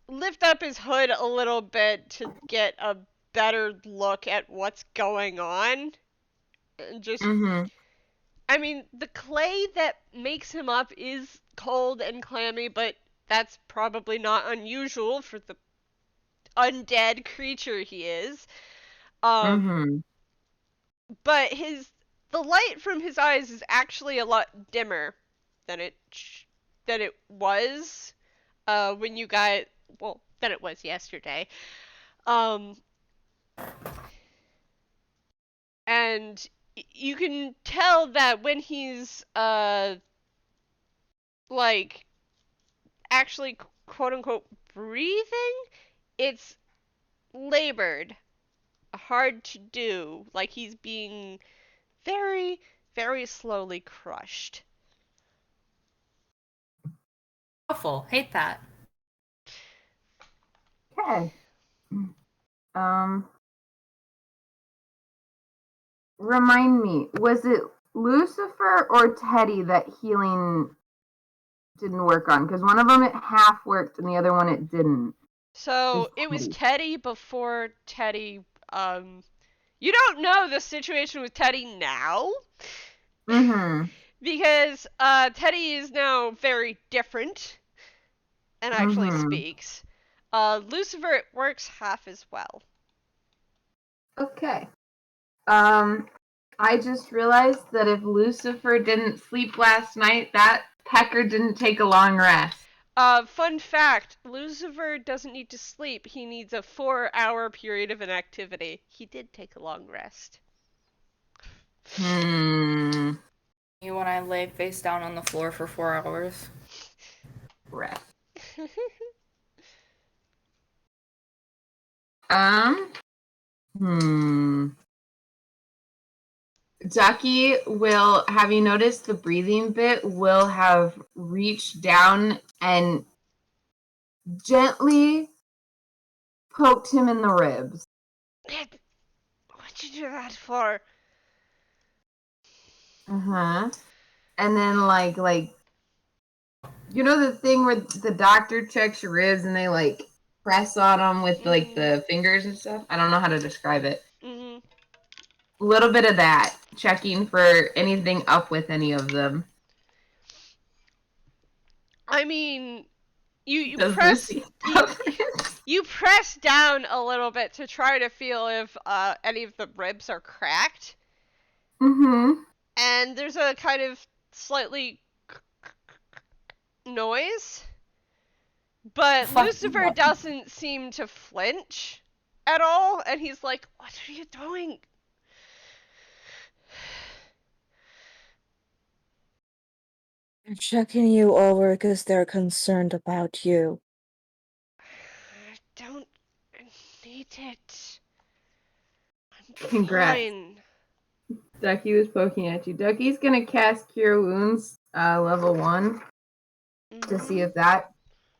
lift up his hood a little bit to get a better look at what's going on. And just, I mean, the clay that makes him up is cold and clammy, but that's probably not unusual for the undead creature he is. But the light from his eyes is actually a lot dimmer than it was when you got, well, than it was yesterday. And you can tell that when he's like actually quote unquote breathing, it's labored, hard to do, like he's being very, very slowly crushed. Awful. Hate that. Okay. Remind me, was it Lucifer or Teddy that healing didn't work on? Because one of them it half worked and the other one it didn't. So it was Teddy before Teddy You don't know the situation with Teddy now, Mm-hmm. because Teddy is now very different and actually speaks. Lucifer, it works half as well. Okay. I just realized that if Lucifer didn't sleep last night, that pecker didn't take a long rest. Fun fact, Lucifer doesn't need to sleep. He needs a 4-hour period of inactivity. He did take a long rest. Hmm. You when I lay face down on the floor for 4 hours. Rest. Ducky will, have you noticed the breathing bit, will have reached down and gently poked him in the ribs. What'd you do that for? Uh-huh. And then like you know the thing where the doctor checks your ribs and they like press on them with like the fingers and stuff? I don't know how to describe it. Mm-hmm. A little bit of that, checking for anything up with any of them. I mean, you Does press Lucy you press down a little bit to try to feel if any of the ribs are cracked. Mm-hmm. And there's a kind of slightly noise. But Lucifer doesn't seem to flinch at all, and he's like, "What are you doing?" They're checking you over because they're concerned about you. I don't need it. I'm Congrats. fine. Ducky was poking at you. Ducky's gonna cast Cure Wounds, level 1, to see if that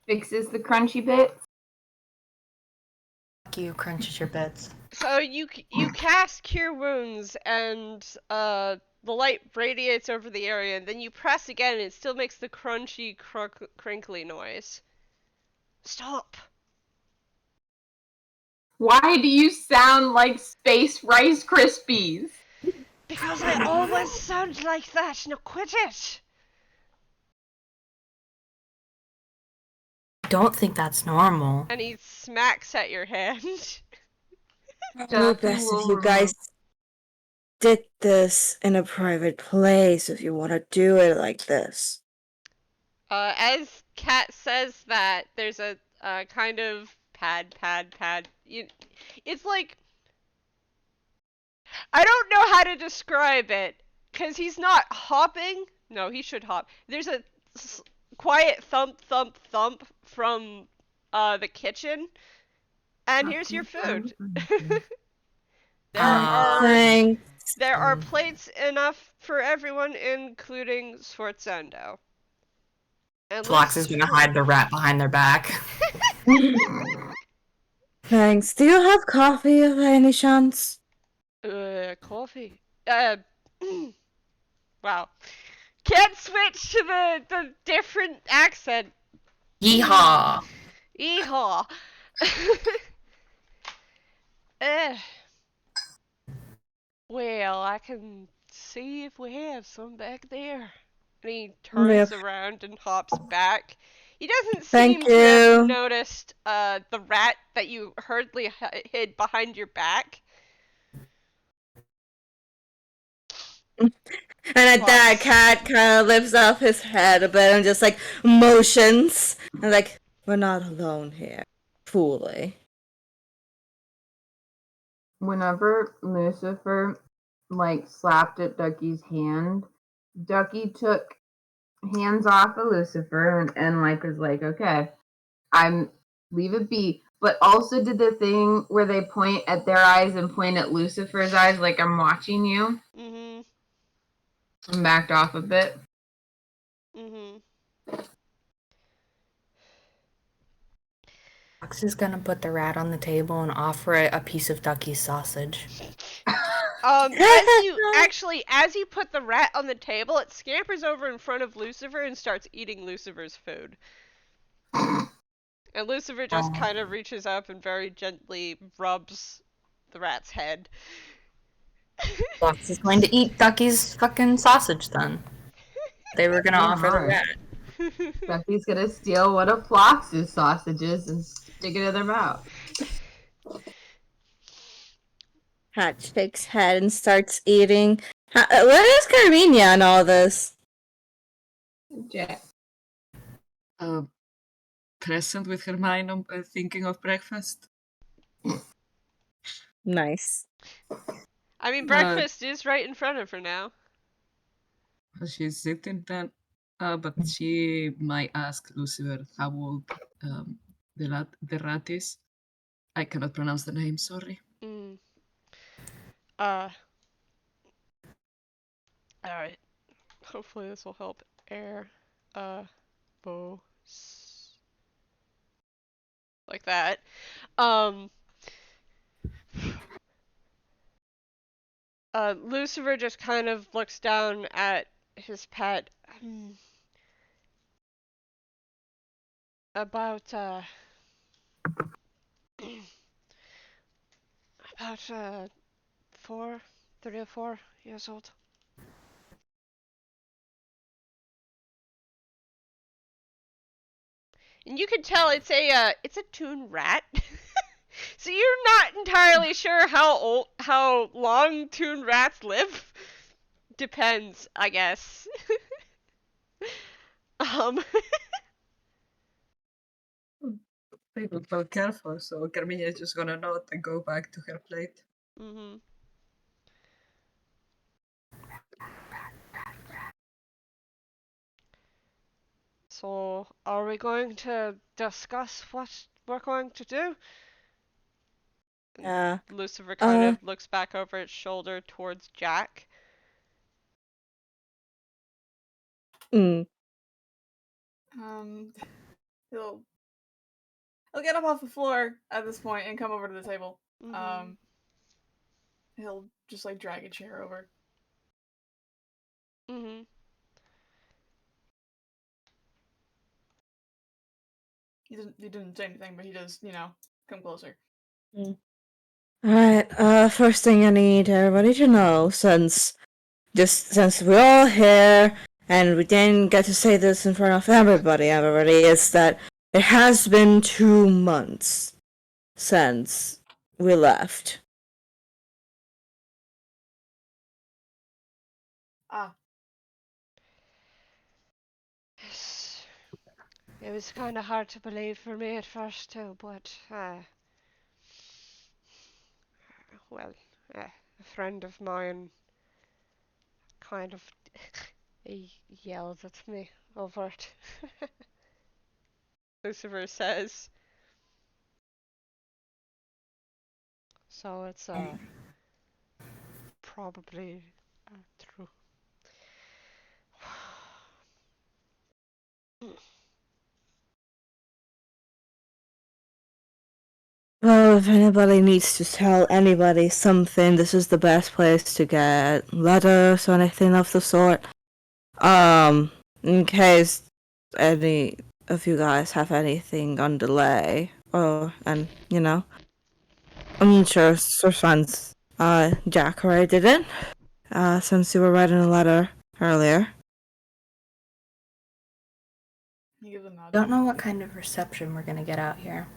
fixes the crunchy bit. You crunches your bits. So you cast Cure Wounds, and the light radiates over the area, and then you press again, and it still makes the crunchy, crinkly noise. Stop. Why do you sound like Space Rice Krispies? Because I always sound like that. Now quit it. I don't think that's normal. And he smacks at your hand. Probably best if you guys did this in a private place if you want to do it like this. As Kat says that, there's a kind of pad. It's like, I don't know how to describe it, because he's not hopping. No, he should hop. There's a quiet thump from the kitchen, and here's your food. Thanks. There are plates enough for everyone, including Sforzando. And Phlox is gonna hide the rat behind their back. Thanks. Do you have coffee by any chance? Coffee. Wow. Can't switch to the different accent. Yeehaw! Yeehaw. Well, I can see if we have some back there. And he turns around and hops back. He doesn't seem to have noticed the rat that you hurriedly hid behind your back. And at that, Cat kind of lifts up his head a bit and just like motions. And like, we're not alone here. Fully. Whenever Lucifer like slapped at Ducky's hand, Ducky took hands off of Lucifer and like was like, okay, I'm leave it be. But also did the thing where they point at their eyes and point at Lucifer's eyes like I'm watching you. Mm-hmm. And backed off a bit. Mm-hmm. Phlox is gonna put the rat on the table and offer it a piece of Ducky's sausage. As you put the rat on the table, it scampers over in front of Lucifer and starts eating Lucifer's food. And Lucifer just kind of reaches up and very gently rubs the rat's head. Phlox is going to eat Ducky's fucking sausage then. They were gonna They offer the are. rat. Ducky's gonna steal one of Phlox's sausages and stick it in their mouth. Hatch shakes head and starts eating. Where is Carmiña in all this? Jack. Present with her mind on thinking of breakfast. Nice. I mean, breakfast is right in front of her now. She's sitting then, but she might ask Lucifer how old the rat is. I cannot pronounce the name, sorry. Alright. Hopefully this will help. Like that. Lucifer just kind of looks down at his pet. About 3 or 4 years old. And you can tell it's a toon rat. So you're not entirely sure how long toon rats live. Depends, I guess. They look well careful, so Carmiña is just gonna nod and go back to her plate. Mm-hmm. So, are we going to discuss what we're going to do? Yeah. Lucifer kind of looks back over its shoulder towards Jack. He'll get up off the floor at this point and come over to the table. He'll just like drag a chair over. He didn't say anything, but he does, come closer. Alright, first thing I need everybody to know, since we're all here and we didn't get to say this in front of everybody, is that it has been 2 months since we left. It was kind of hard to believe for me at first too, but well, a friend of mine kind of he yelled at me over it. Lucifer says. So it's probably true. Well, if anybody needs to tell anybody something, this is the best place to get letters or anything of the sort. In case any of you guys have anything on delay, I'm sure Sforzando, Jack already did it, since you were writing a letter earlier. Don't know what kind of reception we're gonna get out here.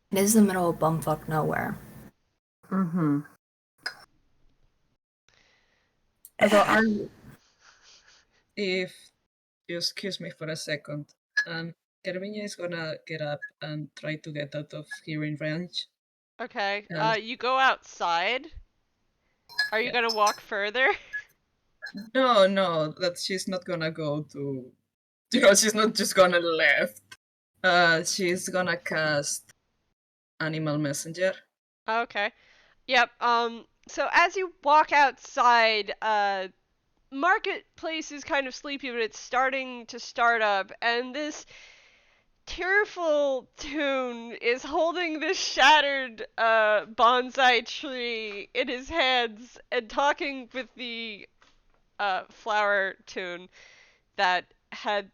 It is the middle of bumfuck nowhere. If you excuse me for a second, Carmiña is gonna get up and try to get out of hearing range. Okay, you go outside? Are you gonna walk further? No, that she's not gonna go to... she's not just gonna left. She's gonna cast Animal Messenger. Okay. Yep, so as you walk outside, Marketplace is kind of sleepy, but it's starting to start up, and this tearful toon is holding this shattered bonsai tree in his hands and talking with the flower toon that had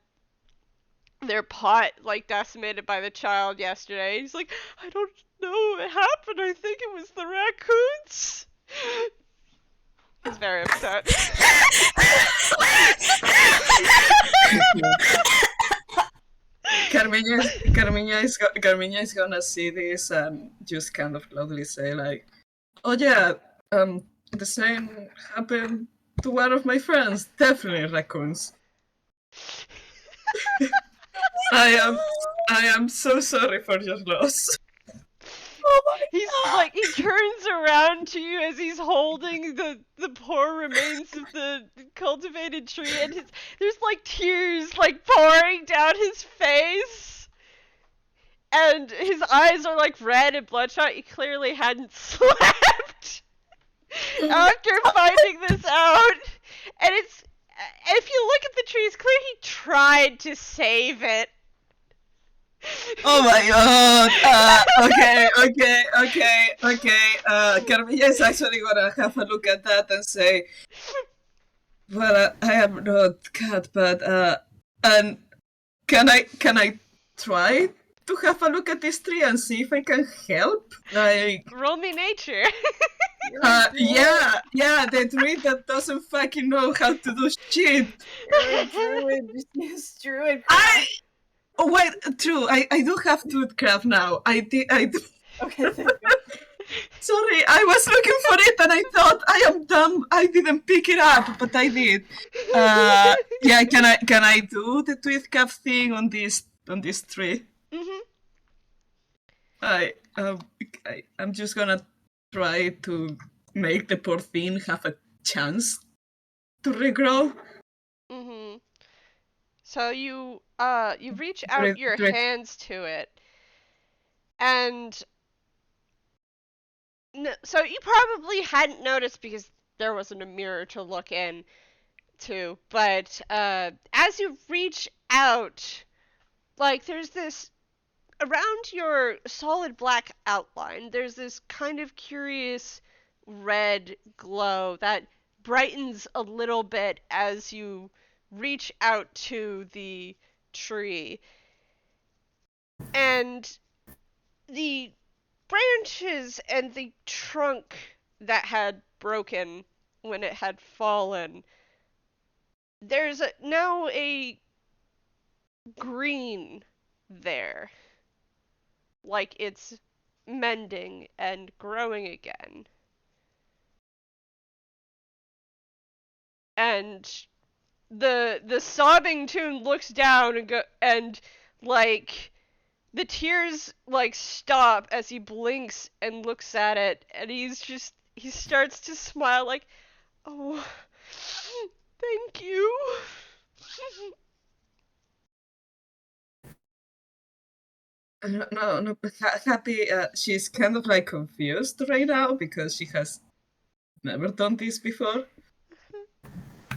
their pot like decimated by the child yesterday. He's like, I don't know what happened. I think it was the raccoons. He's very upset. Carmiña is gonna see this and just kind of loudly say like, "Oh yeah, the same happened to one of my friends. Definitely raccoons. I am so sorry for your loss." He's like, he turns around to you as he's holding the poor remains of the cultivated tree, and there's like tears like pouring down his face, and his eyes are like red and bloodshot. He clearly hadn't slept after finding this out, and if you look at the tree, it's clear he tried to save it. Oh my god! Okay. Carmiña is actually gonna have a look at that and say, "Well, I am not cat, but and can I try to have a look at this tree and see if I can help? Like, Roll me nature. yeah, the tree that doesn't fucking know how to do shit. Druid. Oh wait, true. I do have Toothcraft now. I do. Okay, thank you. Sorry, I was looking for it and I thought I am dumb. I didn't pick it up, but I did. Yeah, can I do the Toothcraft thing on this tree? Mhm. I'm just gonna try to make the poor thing have a chance to regrow. Mhm. So you reach out your Great. hands to it, and so you probably hadn't noticed because there wasn't a mirror to look in to, but as you reach out, like there's this around your solid black outline, there's this kind of curious red glow that brightens a little bit as you reach out to the tree. And the branches and the trunk that had broken when it had fallen, there's now a green there. Like it's mending and growing again. And the sobbing tune looks down and like the tears like stop as he blinks and looks at it, and he starts to smile like, oh, thank you. No, but Happy, she's kind of like confused right now because she has never done this before.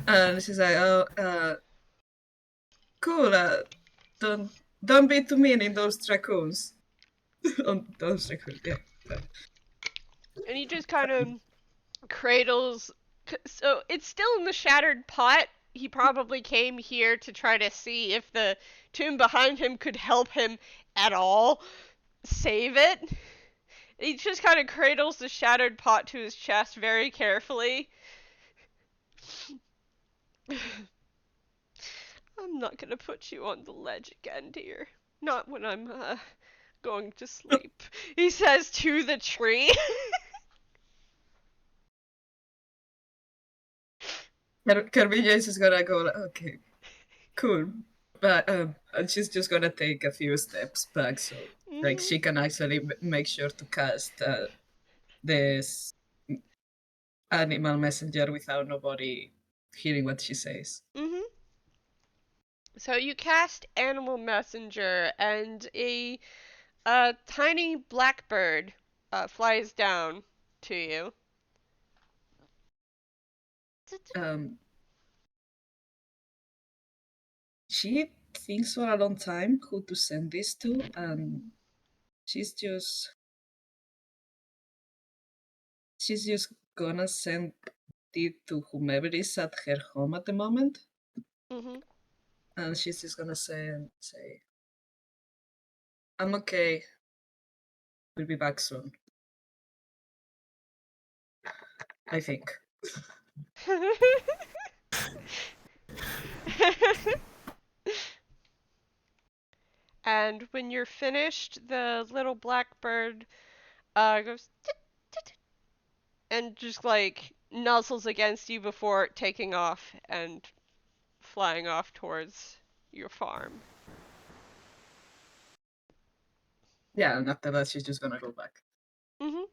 And she's like, oh, cool, don't be too mean in those raccoons. On those raccoons, yeah. And he just kind of cradles. So it's still in the shattered pot. He probably came here to try to see if the tomb behind him could help him at all save it. He just kind of cradles the shattered pot to his chest very carefully. I'm not gonna put you on the ledge again, dear. Not when I'm going to sleep, he says to the tree. Carmiña is just gonna go, okay, cool. But and she's just gonna take a few steps back so like she can actually make sure to cast this animal messenger without nobody hearing what she says. Mhm. So you cast Animal Messenger, and a tiny blackbird flies down to you. She thinks for a long time who to send this to, and she's just gonna send it to whomever is at her home at the moment. Mhm. And she's just gonna say, I'm okay. We'll be back soon. I think. And when you're finished, the little black bird goes "Tit, tit," and just like nuzzles against you before taking off and flying off towards your farm. Yeah, and after that she's just gonna go back. Mhm.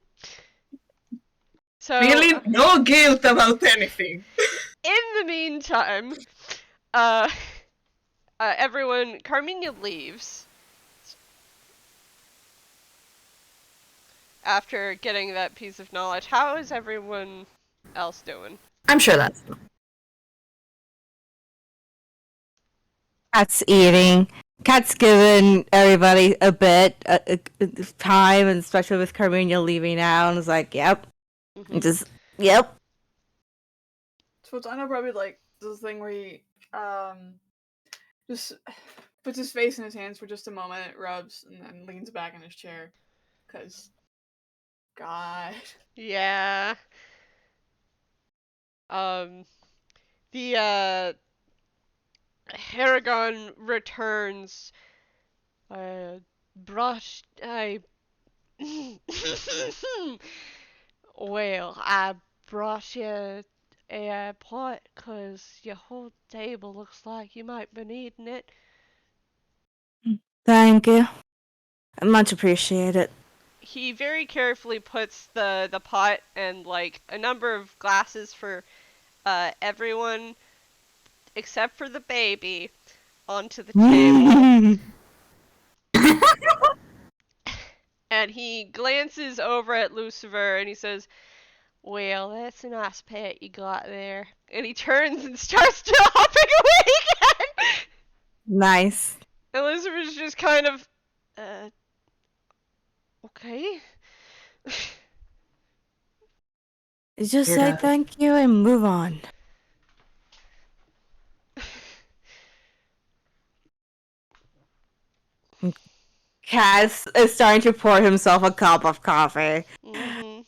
So Feeling no guilt about anything. in the meantime, everyone, Carmiña leaves after getting that piece of knowledge. How is everyone else doing? I'm sure that's Cat's eating. Cat's giving everybody a bit of time, and especially with Carmiña leaving now, and it's like, yep, Mhm. just yep. Sforzando probably like does the thing where he just puts his face in his hands for just a moment, rubs, and then leans back in his chair. Cause God. Yeah. The Haragon returns. Brush. Well, I brought you a pot 'cause your whole table looks like you might be needing it. Thank you, much appreciated. He very carefully puts the pot and like a number of glasses for everyone except for the baby onto the table. And he glances over at Luciver and he says, "Well, that's a nice pet you got there." And he turns and starts to hopping away again. Nice. And Lucifer's just kind of, okay. Just Weird say up. thank you and move on. Cass is starting to pour himself a cup of coffee. Mhm.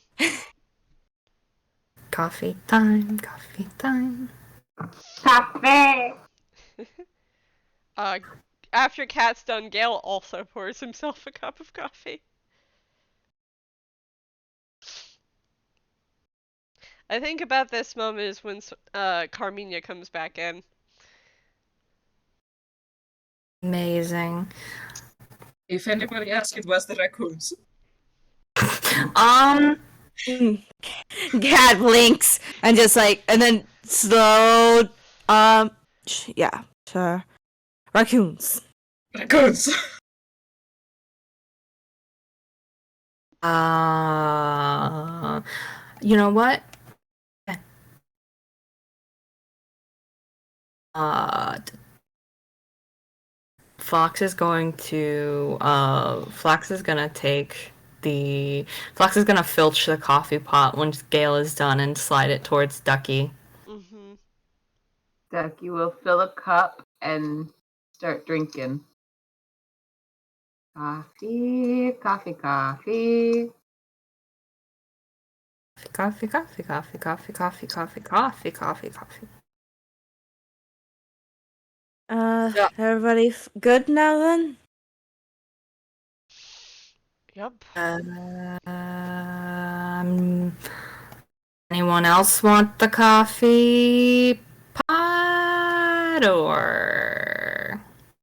Coffee time, coffee time. Cafe. After Cat's done, Gale also pours himself a cup of coffee. I think about this moment is when Carmiña comes back in. Amazing. If anybody asks, it was the raccoons. Cat blinks and just like, and then slow, yeah, sure. Raccoons. Raccoons! You know what? Phlox is gonna filch the coffee pot once Gale is done and slide it towards Ducky. Mhm. Ducky will fill a cup and start drinking. Coffee, coffee, coffee. Coffee, coffee, coffee, coffee, coffee, coffee, coffee, coffee, coffee. Yeah. Everybody good now then? Yep. Anyone else want the coffee pot or?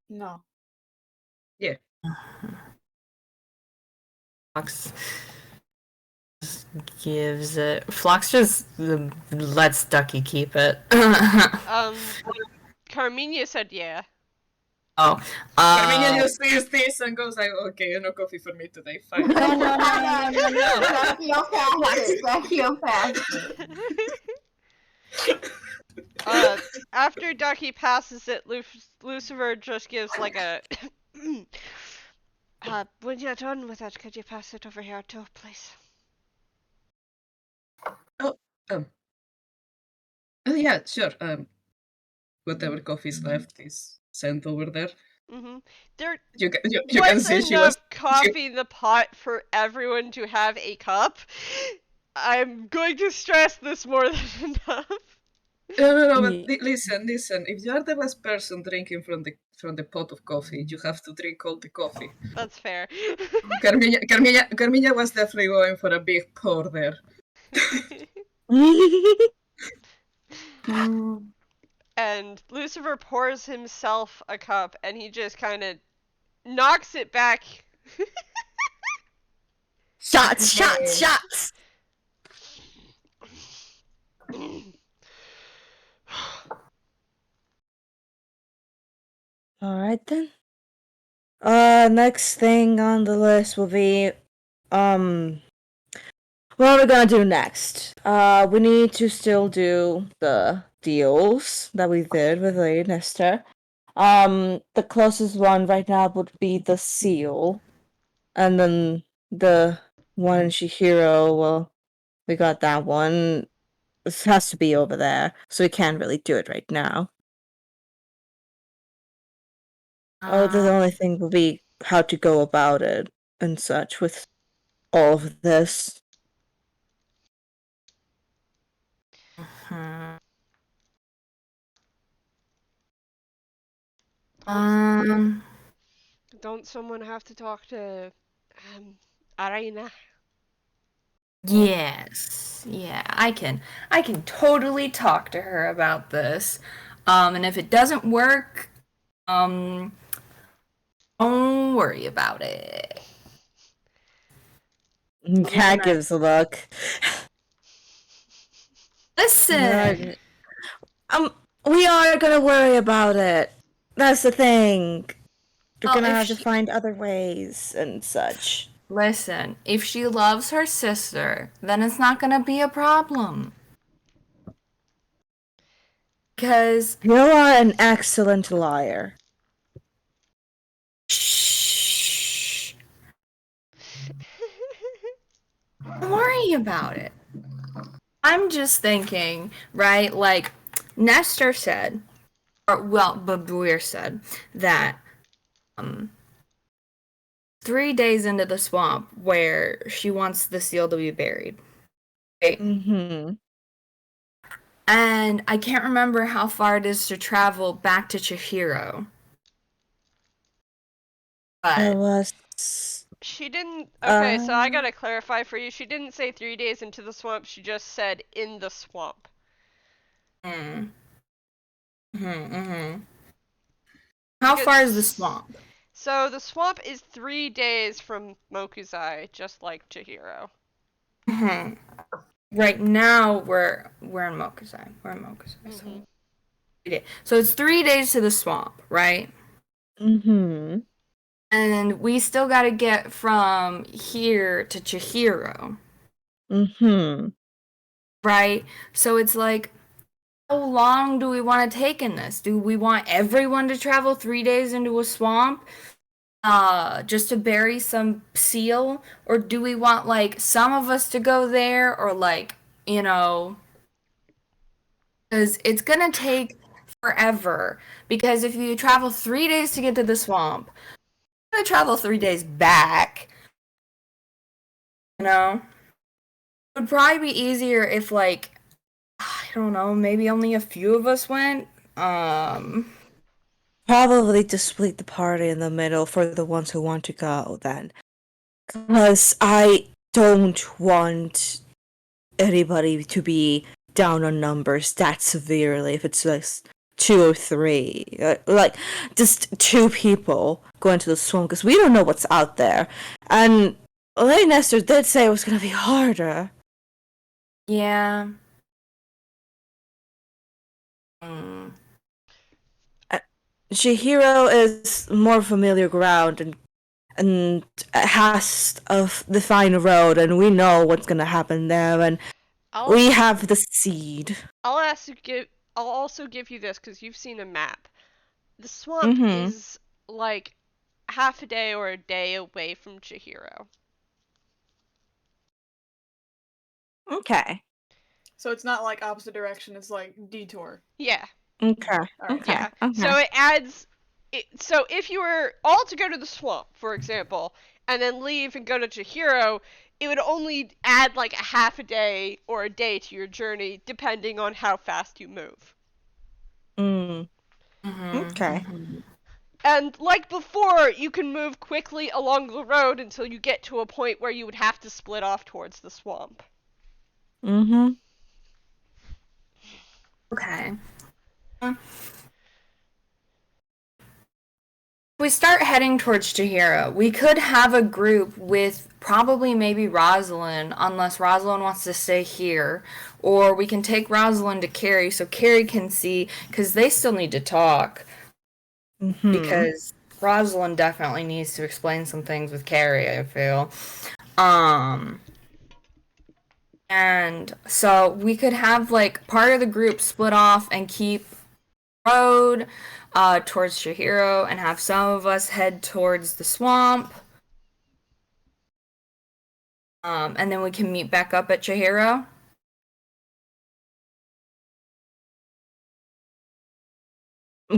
No. Yeah. Phlox just gives it. Phlox just lets Ducky keep it. Carmiña said yeah. Oh. Carmiña just sees this and goes like, okay, no coffee for me today, fine. No. Ducky will pass it. Ducky will pass it. After Ducky passes it, Lucifer just gives like a. When you're done with it, could you pass it over here too, please? Oh, yeah, sure. Whatever coffee's left is sent over there. Mm-hmm. There You can was see she enough was. coffee in the pot for everyone to have a cup. I'm going to stress this more than enough. No, but listen. If you are the last person drinking from the pot of coffee, you have to drink all the coffee. That's fair. Carmiña was definitely going for a big pour there. And Lucifer pours himself a cup, and he just kind of knocks it back. Shots! Alright then. Next thing on the list will be, what are we gonna do next? We need to still do the deals that we did with Lady Nesta. The closest one right now would be the seal. And then the one in Shihiro, well, we got that one. This has to be over there, so we can't really do it right now. The only thing will be how to go about it and such with all of this. Don't someone have to talk to Arena? Yes. Yeah, I can totally talk to her about this. And if it doesn't work, don't worry about it. Cat gives a look. Listen. We are gonna worry about it. That's the thing. We're Well, gonna if have to she- find other ways and such. Listen, if she loves her sister, then it's not gonna be a problem. Because You are an excellent liar. shh, don't worry about it. I'm just thinking, right? Like Nestor said, or well, Babuir said that 3 days into the swamp where she wants the seal to be buried. Right? Mm-hmm. And I can't remember how far it is to travel back to Chihiro. It But was. She didn't. Okay, so I gotta clarify for you. She didn't say 3 days into the swamp. She just said in the swamp. How Because- far is the swamp? So the swamp is 3 days from Mokuzai, just like Chihiro. Right now we're in Mokuzai. So it's 3 days to the swamp, right? Mm-hmm. And we still got to get from here to Chihiro, Mm-hmm. right? So it's like, how long do we want to take in this? Do we want everyone to travel 3 days into a swamp just to bury some seal? Or do we want, like, some of us to go there? Or, like, you know, because it's going to take forever. Because if you travel 3 days to get to the swamp, you're going to travel 3 days back. You know? It would probably be easier if, like, I don't know, maybe only a few of us went. Probably to split the party in the middle for the ones who want to go then. Because I don't want anybody to be down on numbers that severely if it's like 2 or 3. Like, just 2 people going to the swamp because we don't know what's out there. And Lady Nestor did say it was going to be harder. Yeah. Chihiro is more familiar ground and has a defined road, and we know what's gonna happen there, and we have the seed. I'll also give you this because you've seen a map. The swamp is like half a day or a day away from Chihiro. Okay. So it's not like opposite direction, it's like detour. Yeah. Okay. Alright. Okay. Yeah. Okay. So it adds so if you were all to go to the swamp, for example, and then leave and go to Chihiro, it would only add like a half a day or a day to your journey, depending on how fast you move. Mm. Mhm, Okay. mhm. And like before, you can move quickly along the road until you get to a point where you would have to split off towards the swamp. Mm-hmm. Okay. We start heading towards Chihiro. We could have a group with probably maybe Rosalind, unless Rosalind wants to stay here. Or we can take Rosalind to Carrie so Carrie can see, because they still need to talk. Mm-hmm. Because Rosalind definitely needs to explain some things with Carrie, I feel. And so we could have like part of the group split off and keep road towards Chihiro and have some of us head towards the swamp. And then we can meet back up at Chihiro.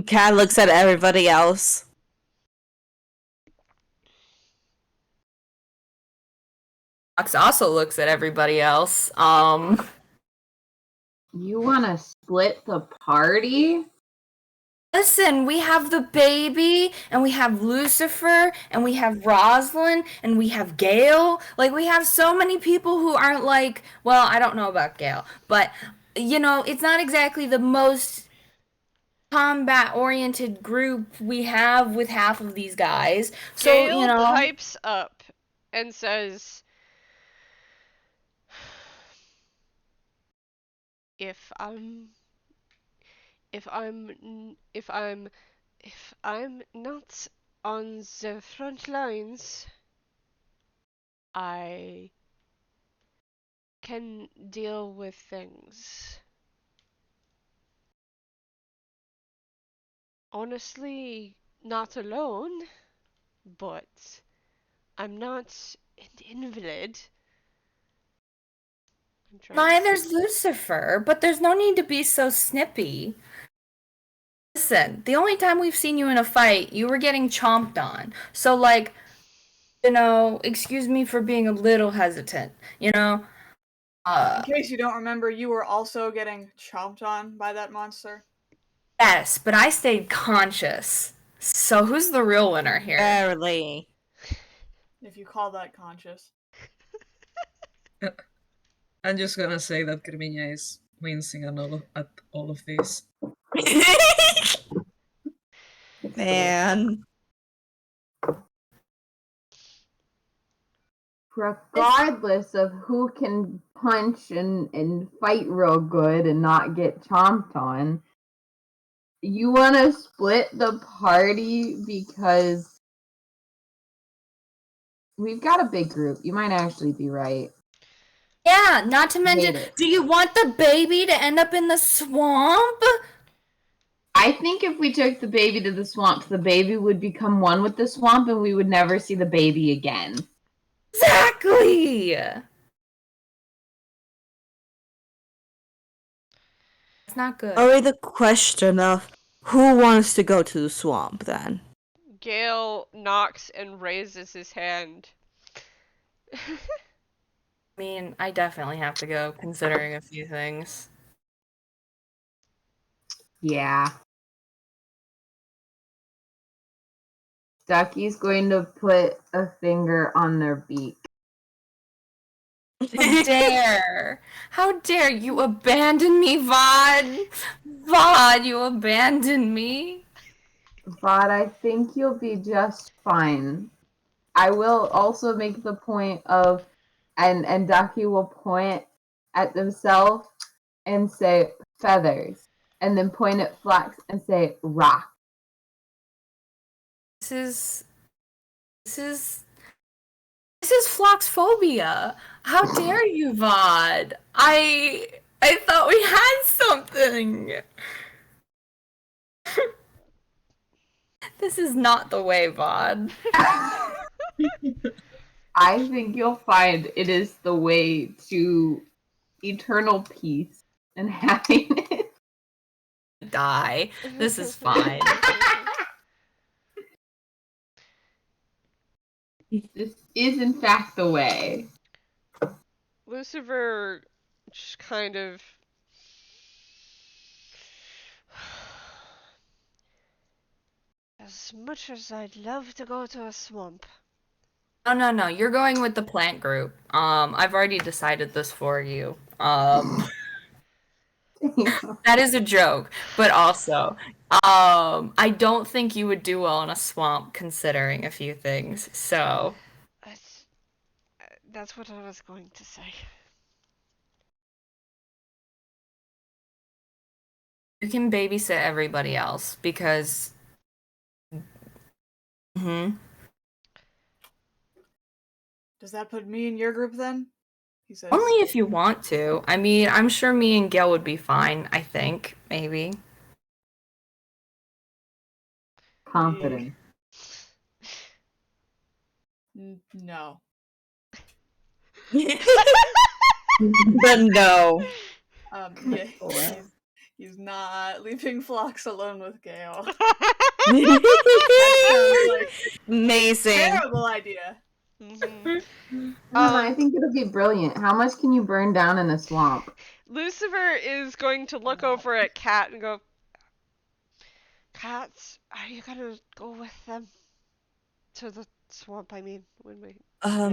Cat looks at everybody else. Phlox also looks at everybody else. You want to split the party? Listen, we have the baby, and we have Lucifer, and we have Rosalind, and we have Gale. Like, we have so many people who aren't like, well, I don't know about Gale, but, you know, it's not exactly the most combat-oriented group we have with half of these guys. So, Gale you know. pipes up and says, if I'm not on the front lines, I can deal with things. Honestly, not alone, but I'm not an invalid. Neither's Lucifer, but there's no need to be so snippy. Listen, the only time we've seen you in a fight, you were getting chomped on. So, like, you know, excuse me for being a little hesitant, you know? In case you don't remember, you were also getting chomped on by that monster. Yes, but I stayed conscious. So who's the real winner here? Barely. If you call that conscious. I'm just gonna say that Carmiña is wincing at all of this. Man. Regardless of who can punch and fight real good and not get chomped on, you want to split the party because we've got a big group. You might actually be right. Yeah, not to mention, Hate it. do you want the baby to end up in the swamp? I think if we took the baby to the swamp, the baby would become one with the swamp and we would never see the baby again. Exactly! It's not good. Only the question of who wants to go to the swamp then? Gale knocks and raises his hand. I mean, I definitely have to go, considering a few things. Yeah. Ducky's going to put a finger on their beak. How dare! How dare you abandon me, Vod! Vod, you abandoned me! But I think you'll be just fine. I will also make the point of, and Ducky will point at themselves and say feathers, and then point at Phlox and say rock. This is Phloxphobia. How dare you, Vod? I thought we had something. This is not the way, Vod. I think you'll find it is the way to eternal peace and happiness. Die. This is fine. This is in fact the way. Lucifer just kind of as much as I'd love to go to a swamp. No. You're going with the plant group. I've already decided this for you. That is a joke, but also, I don't think you would do well in a swamp considering a few things. So, That's what I was going to say. you can babysit everybody else because. Mhm. Does that put me in your group then? He says. Only if you want to. I mean, I'm sure me and Gail would be fine, I think, maybe. Confident. No. But no. Yeah, he's not leaving Phlox alone with Gale. Amazing. Terrible idea. I think it'll be brilliant. How much can you burn down in a swamp? Lucifer is going to look over at Kat and go, Kat, are you gonna go with them to the swamp? I mean, when we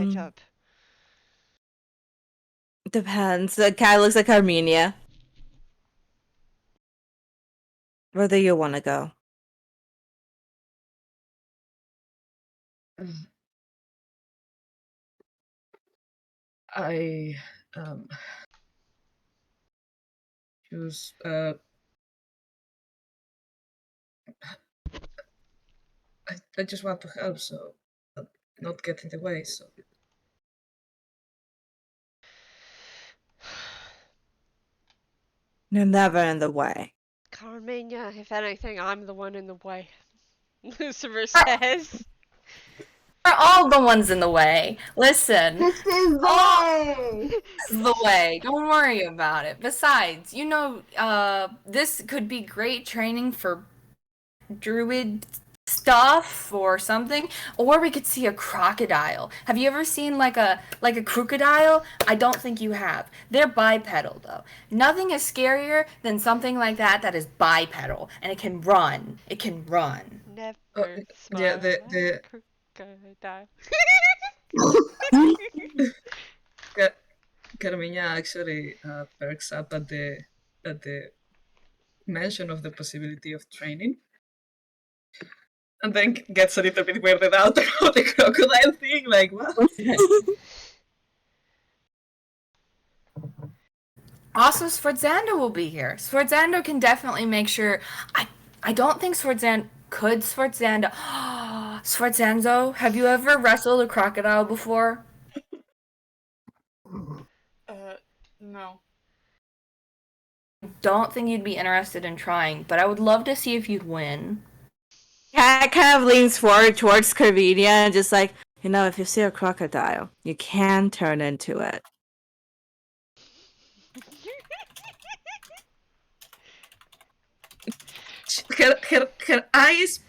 meet up. Depends. The cat looks like Carmiña. Where do you want to go? I choose I just want to help, so not get in the way. So You're never in the way. Carmiña, if anything, I'm the one in the way. Lucifer says. We're all the ones in the way. Listen. This is the way! This is the way. Don't worry about it. Besides, this could be great training for druid stuff or something, or we could see a crocodile. Have you ever seen like a crocodile? I don't think you have. They're bipedal though. Nothing is scarier than something like that is bipedal and it can run. Never smile yeah, at crocodile. Carmiña actually perks up at the mention of the possibility of training, and then gets a little bit weirded out about the crocodile thing. Like, what? Also, Sforzando will be here. Sforzando can definitely make sure. I don't think Sforzando. Sforzando, have you ever wrestled a crocodile before? No. Don't think you'd be interested in trying, but I would love to see if you'd win. Cat kind of leans forward towards Carmiña and just like, if you see a crocodile, you can turn into it. Her eyes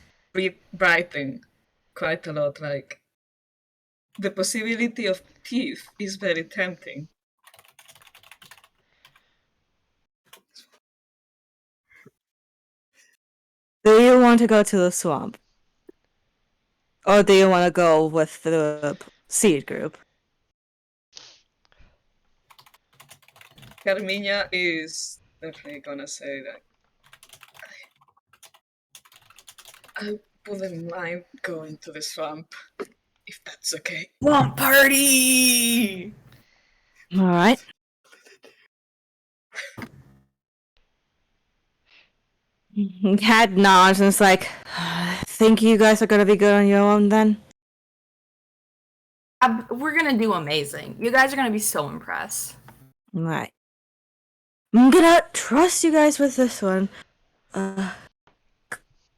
brighten quite a lot. Like, the possibility of teeth is very tempting. Do you want to go to the swamp? Or do you want to go with the seed group? Carmiña is definitely gonna say that I wouldn't mind going to the swamp, if that's okay. Swamp party! Alright. Cat nods and is like, think you guys are gonna be good on your own then? We're gonna do amazing. You guys are gonna be so impressed. Alright. I'm gonna trust you guys with this one.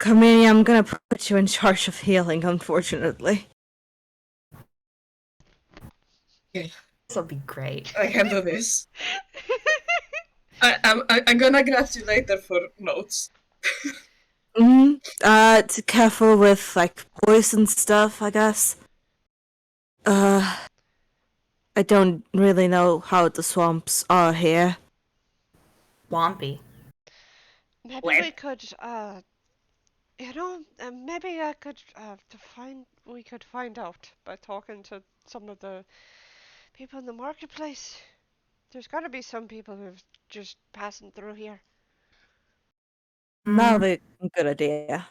Carmiña, I'm gonna put you in charge of healing, unfortunately. Okay. This will be great. I can do this. I'm gonna grab you later for notes. Careful with, like, poison stuff, I guess. I don't really know how the swamps are here. Swampy. Maybe we could, maybe I could, we could find out by talking to some of the people in the marketplace. There's gotta be some people who've just passing through here. Now a good idea.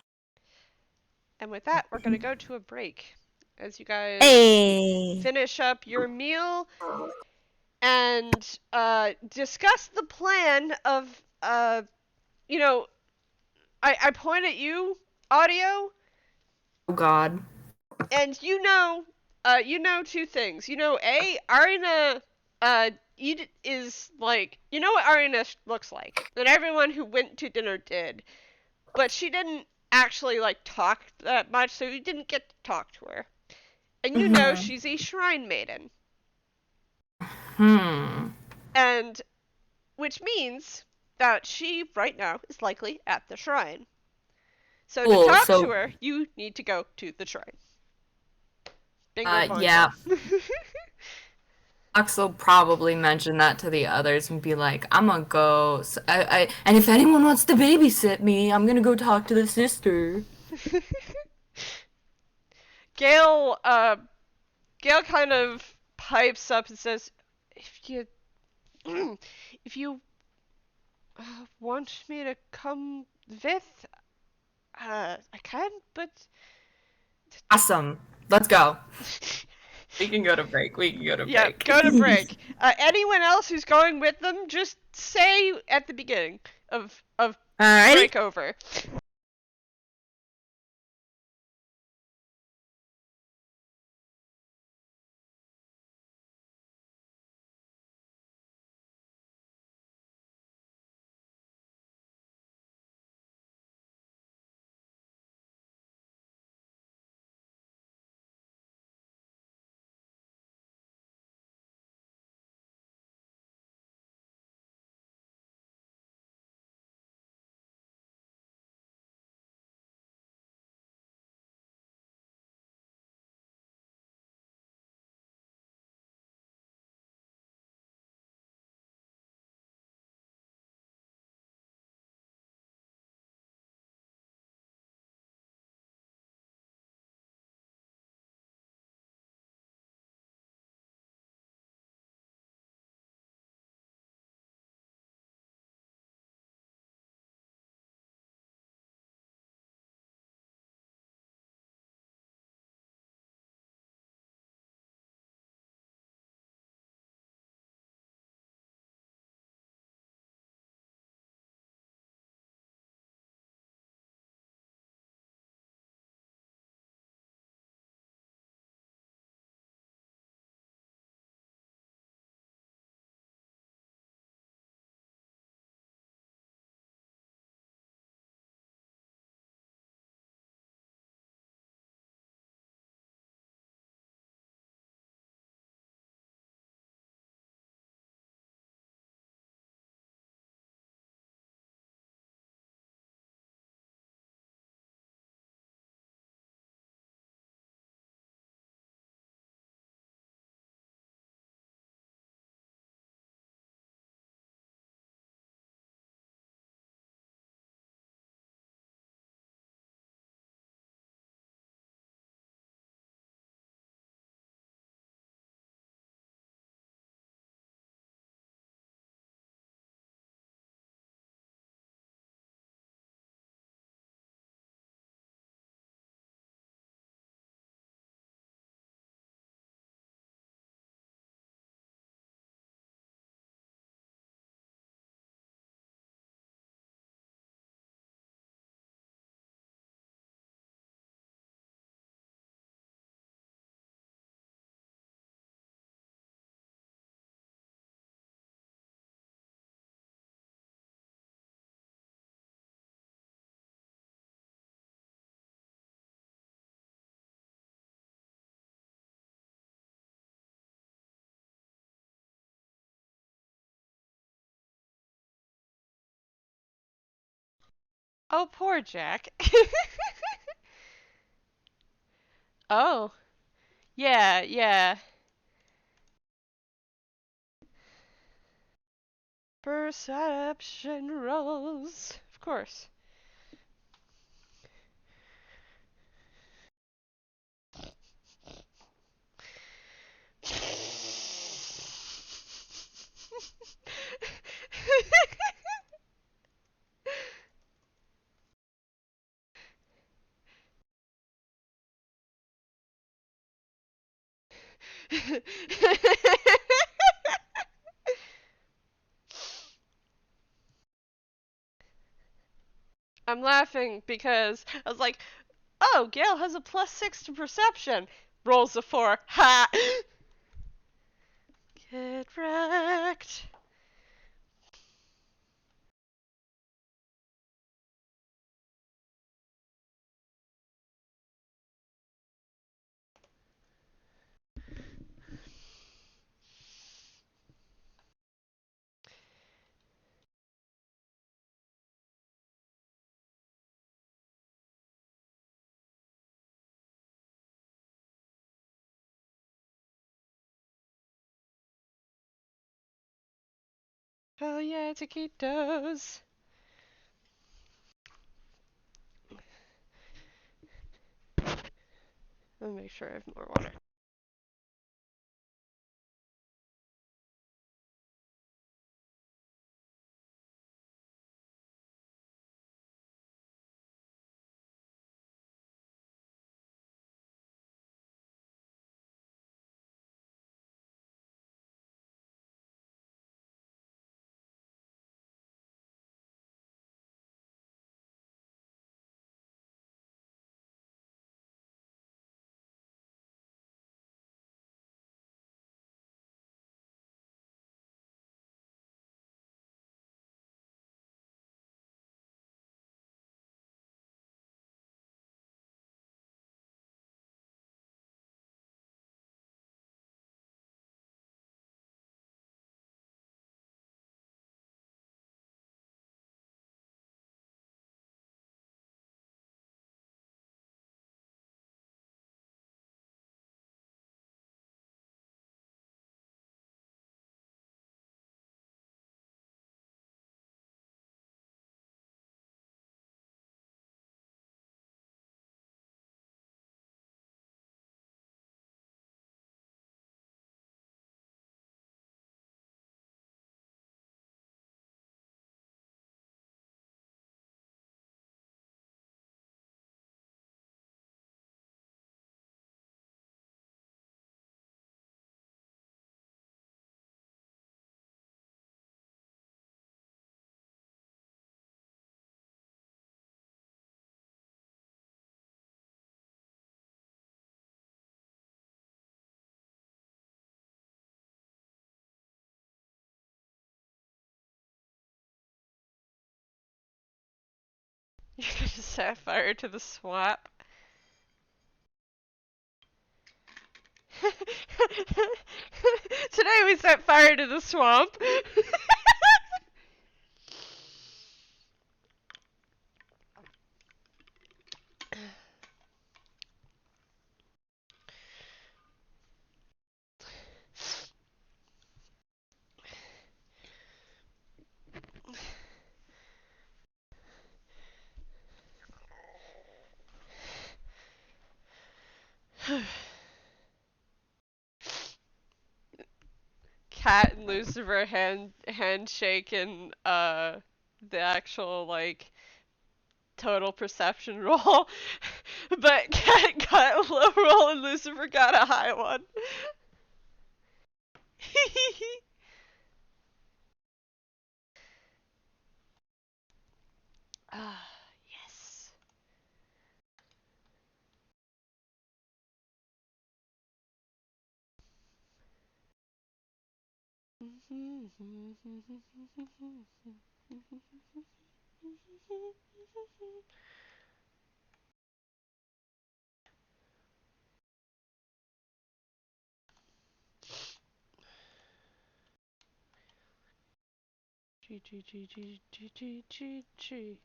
And with that, we're gonna go to a break as you guys Hey! finish up your meal and discuss the plan of you know, I point at you, audio, Oh God. and you know two things. You know, Arina is like, you know what Arina looks like, and everyone who went to dinner did, but she didn't actually like talk that much, so you didn't get to talk to her. And you know she's a shrine maiden. And which means that she right now is likely at the shrine. So to talk to her, you need to go to the shrine. Bingo Yeah. Phlox will probably mention that to the others and be like, I'm gonna go. And if anyone wants to babysit me, I'm gonna go talk to the sister. Gale kind of pipes up and says, if you want me to come with, I can, but Awesome. Let's go. We can go to break. Yeah, go to break. Anyone else who's going with them, just say at the beginning of Alrighty. break over. Oh, poor Jack. Oh, Yeah, yeah. Perception rolls. Of course. I'm laughing because I was like, oh, Gale has a +6 to perception. Rolls a 4. Ha! Get wrecked. Oh yeah, taquitos. Let me make sure I have more water. You're gonna set fire to the swamp. Today we set fire to the swamp. Cat and Lucifer handshaking the actual like total perception roll, but Cat got a low roll and Lucifer got a high one. Ah, yes. G G G G G G G G.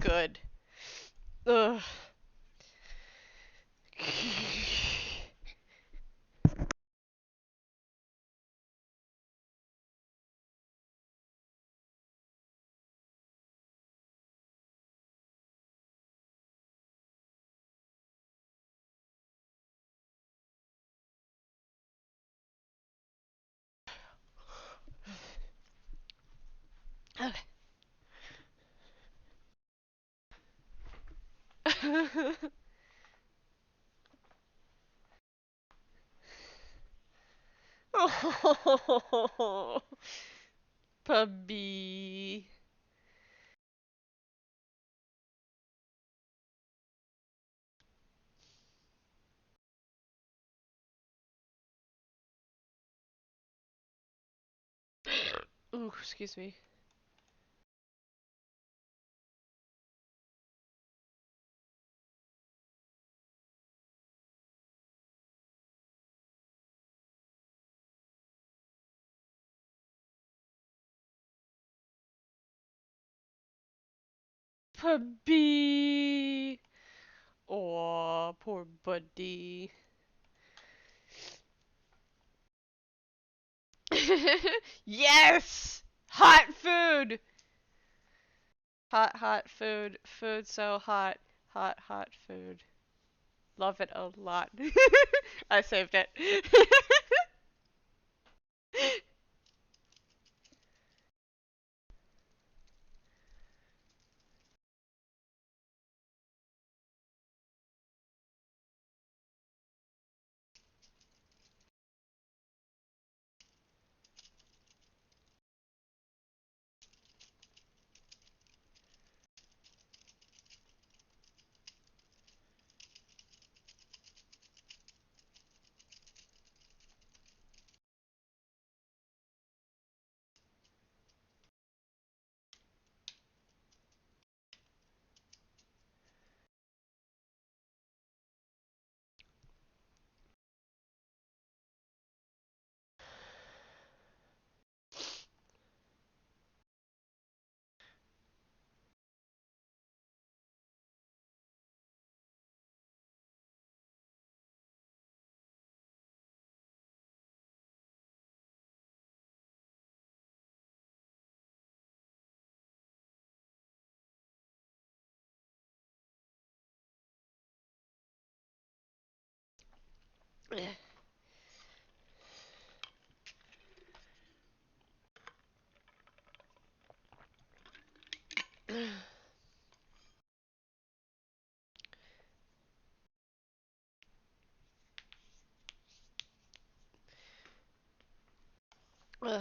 good. Ugh. Oh, puppy. Ooh, excuse me. Puppy. Oh, poor buddy. Yes! Hot food! Hot, hot food. Food so hot. Hot, hot food. Love it a lot. I saved it. Ugh.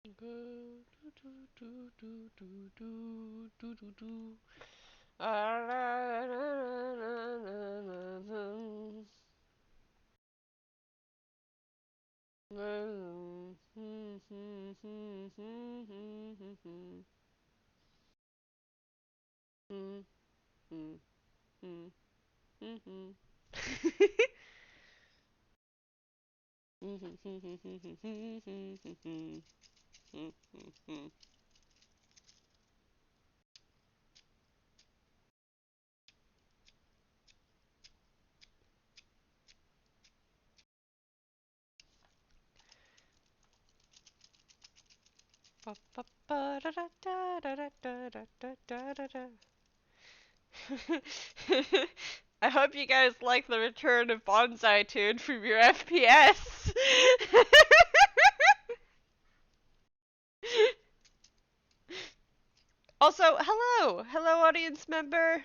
I hope you guys like the return of Bonsai Tune from your FPS. Also, hello! Hello, audience member!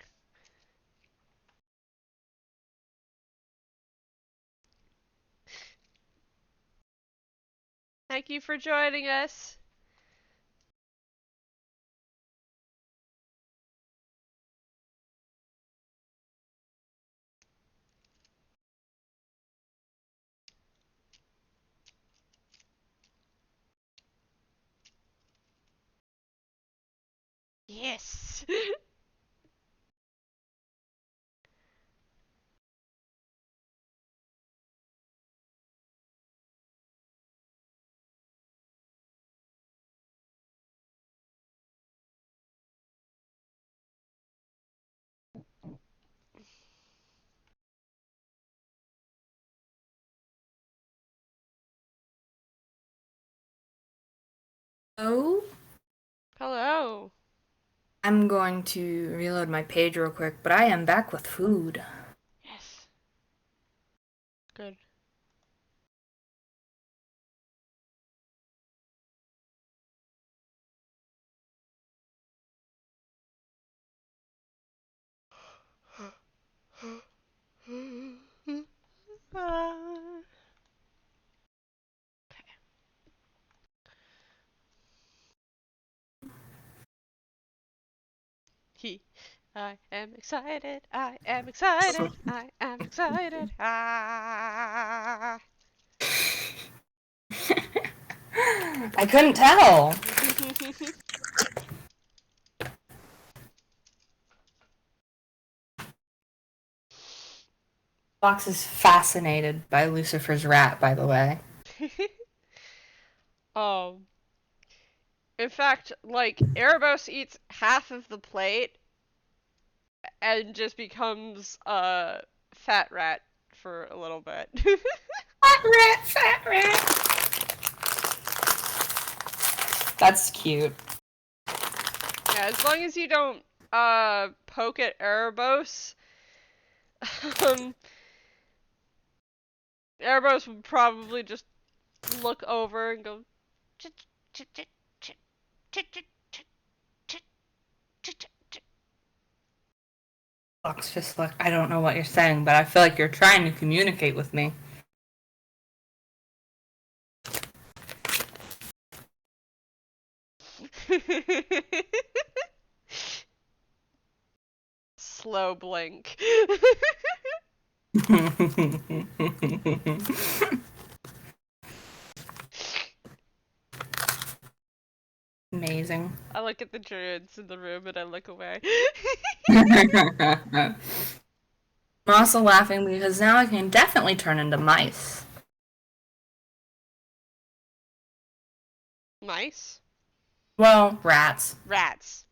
Thank you for joining us. Yes! Oh, Hello. I'm going to reload my page real quick, but I am back with food. Yes. Good. I am excited. I am excited. I am excited. Ah. I couldn't tell. Phlox is fascinated by Lucifer's rat, by the way. um. In fact, like Erebos eats half of the plate and just becomes a fat rat for a little bit. Fat rat, fat rat. That's cute. Yeah, as long as you don't poke at Erebos, Erebos would probably just look over and go chit chit chit chit chit chit chit chit chit chit. Phlox just like, I don't know what you're saying, but I feel like you're trying to communicate with me. Slow blink. Amazing. I look at the druids in the room and I look away. I'm also laughing because now I can definitely turn into mice. Mice? Well, rats. Rats.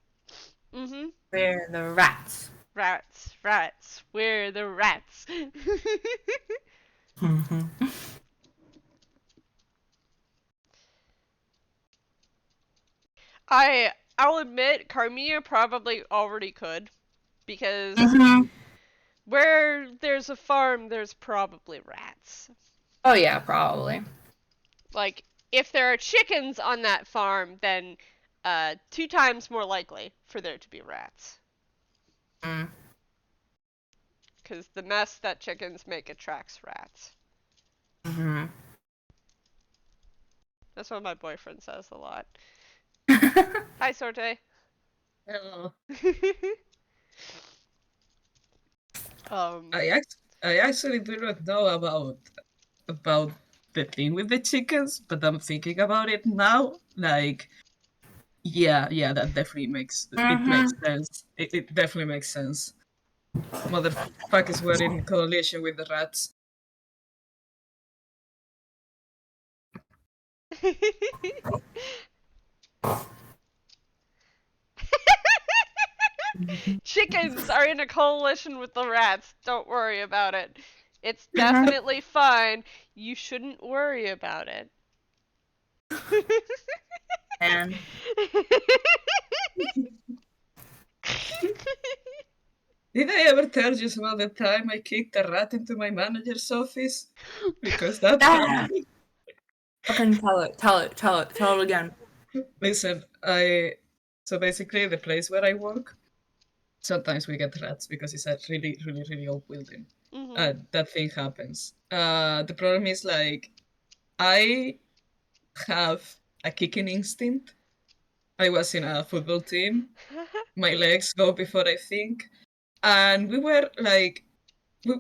Mm-hmm. We're the rats. Rats. Rats. We're the rats. I'll admit Carmiña probably already could. Because where there's a farm, there's probably rats. Oh yeah, probably. Like, if there are chickens on that farm, then 2 times more likely for there to be rats. Because the mess that chickens make attracts rats. That's what my boyfriend says a lot. Hi, Sorte. Hello. um, I actually do not know about the thing with the chickens, but I'm thinking about it now. Like, yeah, that definitely makes sense. It definitely makes sense. Motherfuckers were in coalition with the rats. Chickens are in a coalition with the rats. Don't worry about it. It's definitely fine. You shouldn't worry about it. And Did I ever tell you about the time I kicked a rat into my manager's office? Because that happened. fucking tell it again. Listen, so basically the place where I work, sometimes we get rats because it's a really old building. That thing happens. The problem is like I have a kicking instinct. I was in a football team. My legs go before I think. And we were like,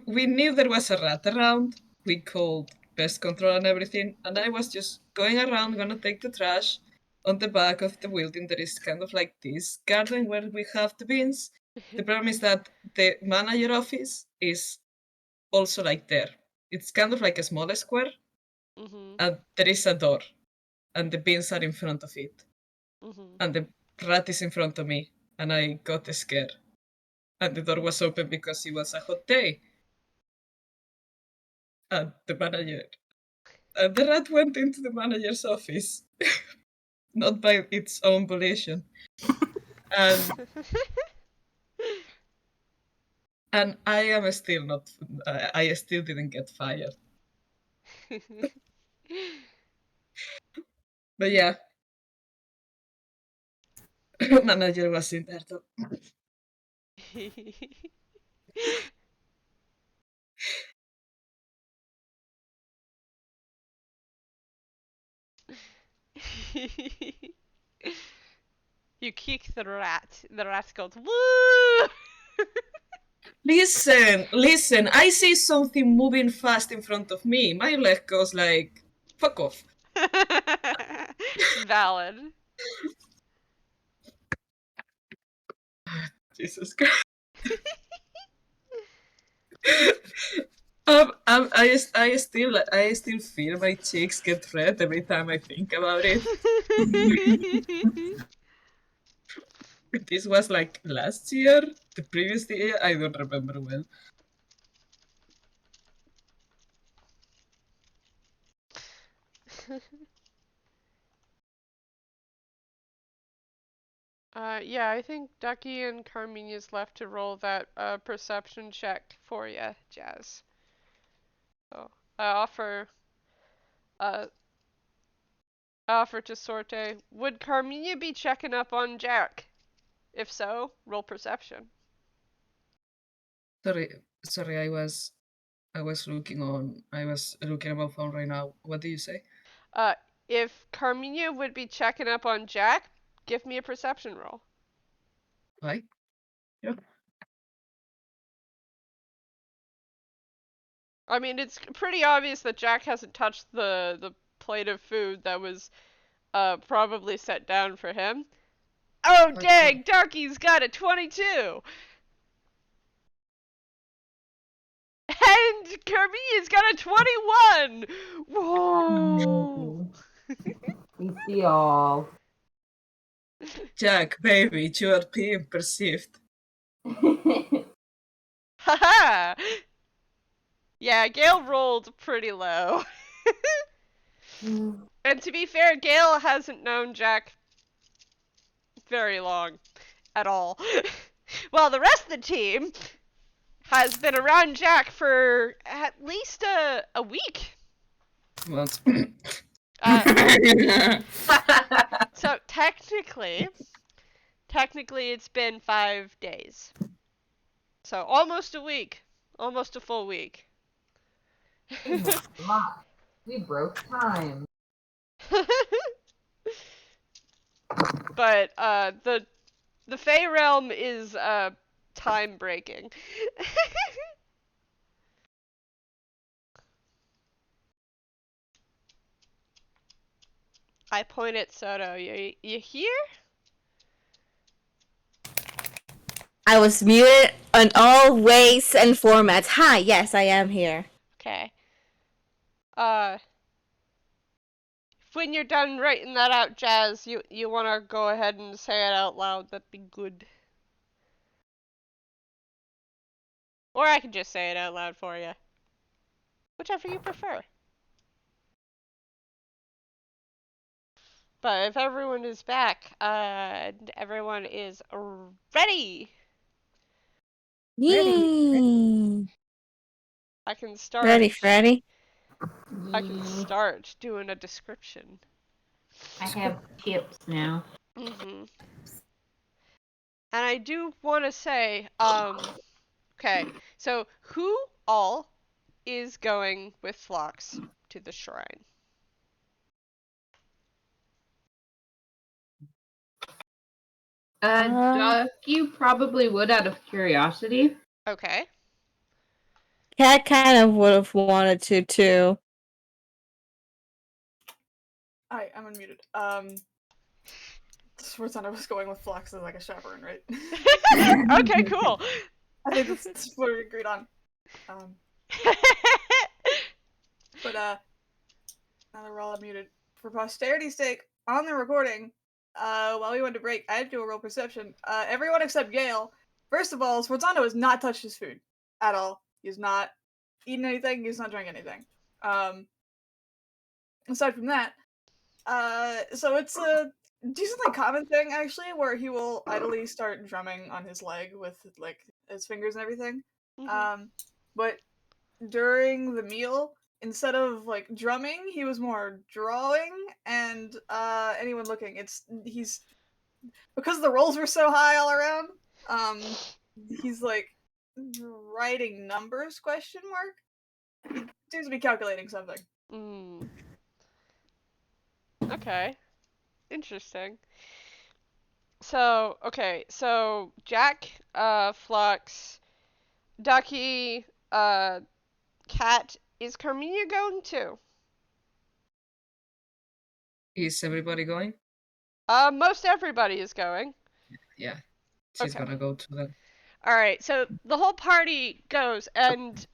we knew there was a rat around. We called pest control and everything. And I was just going around, gonna take the trash. On the back of the building, there is kind of like this garden where we have the bins. The problem is that the manager office is also like there. It's kind of like a small square, and there is a door, and the bins are in front of it. And the rat is in front of me, and I got scared. And the door was open because it was a hot day. And the rat went into the manager's office, not by its own volition. And I am still not. I still didn't get fired. But yeah, manager was in there too. You kick the rat. The rat goes, woo! Listen, I see something moving fast in front of me. My leg goes like, fuck off. Valid. Jesus Christ. I still feel my cheeks get red every time I think about it. This was like last year, the previous year, I don't remember well. Yeah, I think Ducky and Carmiña's left to roll that perception check for you, Jazz. So I offer to Sorte. Would Carmiña be checking up on Jack? If so, roll perception. Sorry, I was looking at my phone right now. What do you say? If Carmiña would be checking up on Jack, give me a perception roll. Why? Yeah. I mean, it's pretty obvious that Jack hasn't touched the plate of food that was probably set down for him. Oh dang, Ducky's got a 22! And Carmiña's got a 21! Whoa! We see all. Jack, baby, you are being perceived. Haha! Yeah, Gale rolled pretty low. And to be fair, Gale hasn't known Jack very long at all. Well, the rest of the team has been around Jack for at least a week. What? So technically it's been 5 days. So almost a week. Almost a full week. We broke time. But the Fey realm is time breaking. I point at Soto. You here? I was muted on all ways and formats. Hi, yes, I am here. Okay. When you're done writing that out, Jazz, you wanna go ahead and say it out loud? That'd be good. Or I can just say it out loud for you. Whichever you prefer. But if everyone is back, and everyone is ready, Yee. I can start. Ready, Freddy? I can start doing a description. I have tips now. And I do want to say, okay, so who all is going with Phlox to the shrine? Ducky probably would out of curiosity. Okay. Cat kind of would have wanted to, too. Hi, I'm unmuted. Sforzando was going with Phlox as like a chaperone, right? Okay, cool. I think that's what we agreed on. But now that we're all unmuted, for posterity's sake, on the recording, while we went to break, I had to do a roll perception. Everyone except Gale. First of all, Sforzando has not touched his food at all. He's not eaten anything. He's not drank anything. Aside from that, so it's a decently common thing actually, where he will idly start drumming on his leg with like his fingers and everything. But during the meal, instead of like drumming, he was more drawing, and anyone looking, he's because the rolls were so high all around. He's like writing numbers ? He seems to be calculating something. Okay. Interesting. So, okay, so Jack, Phlox, Ducky, Cat, is Carmiña going too? Is everybody going? Most everybody is going. Yeah, she's Okay. gonna go to that. Alright, so the whole party goes, and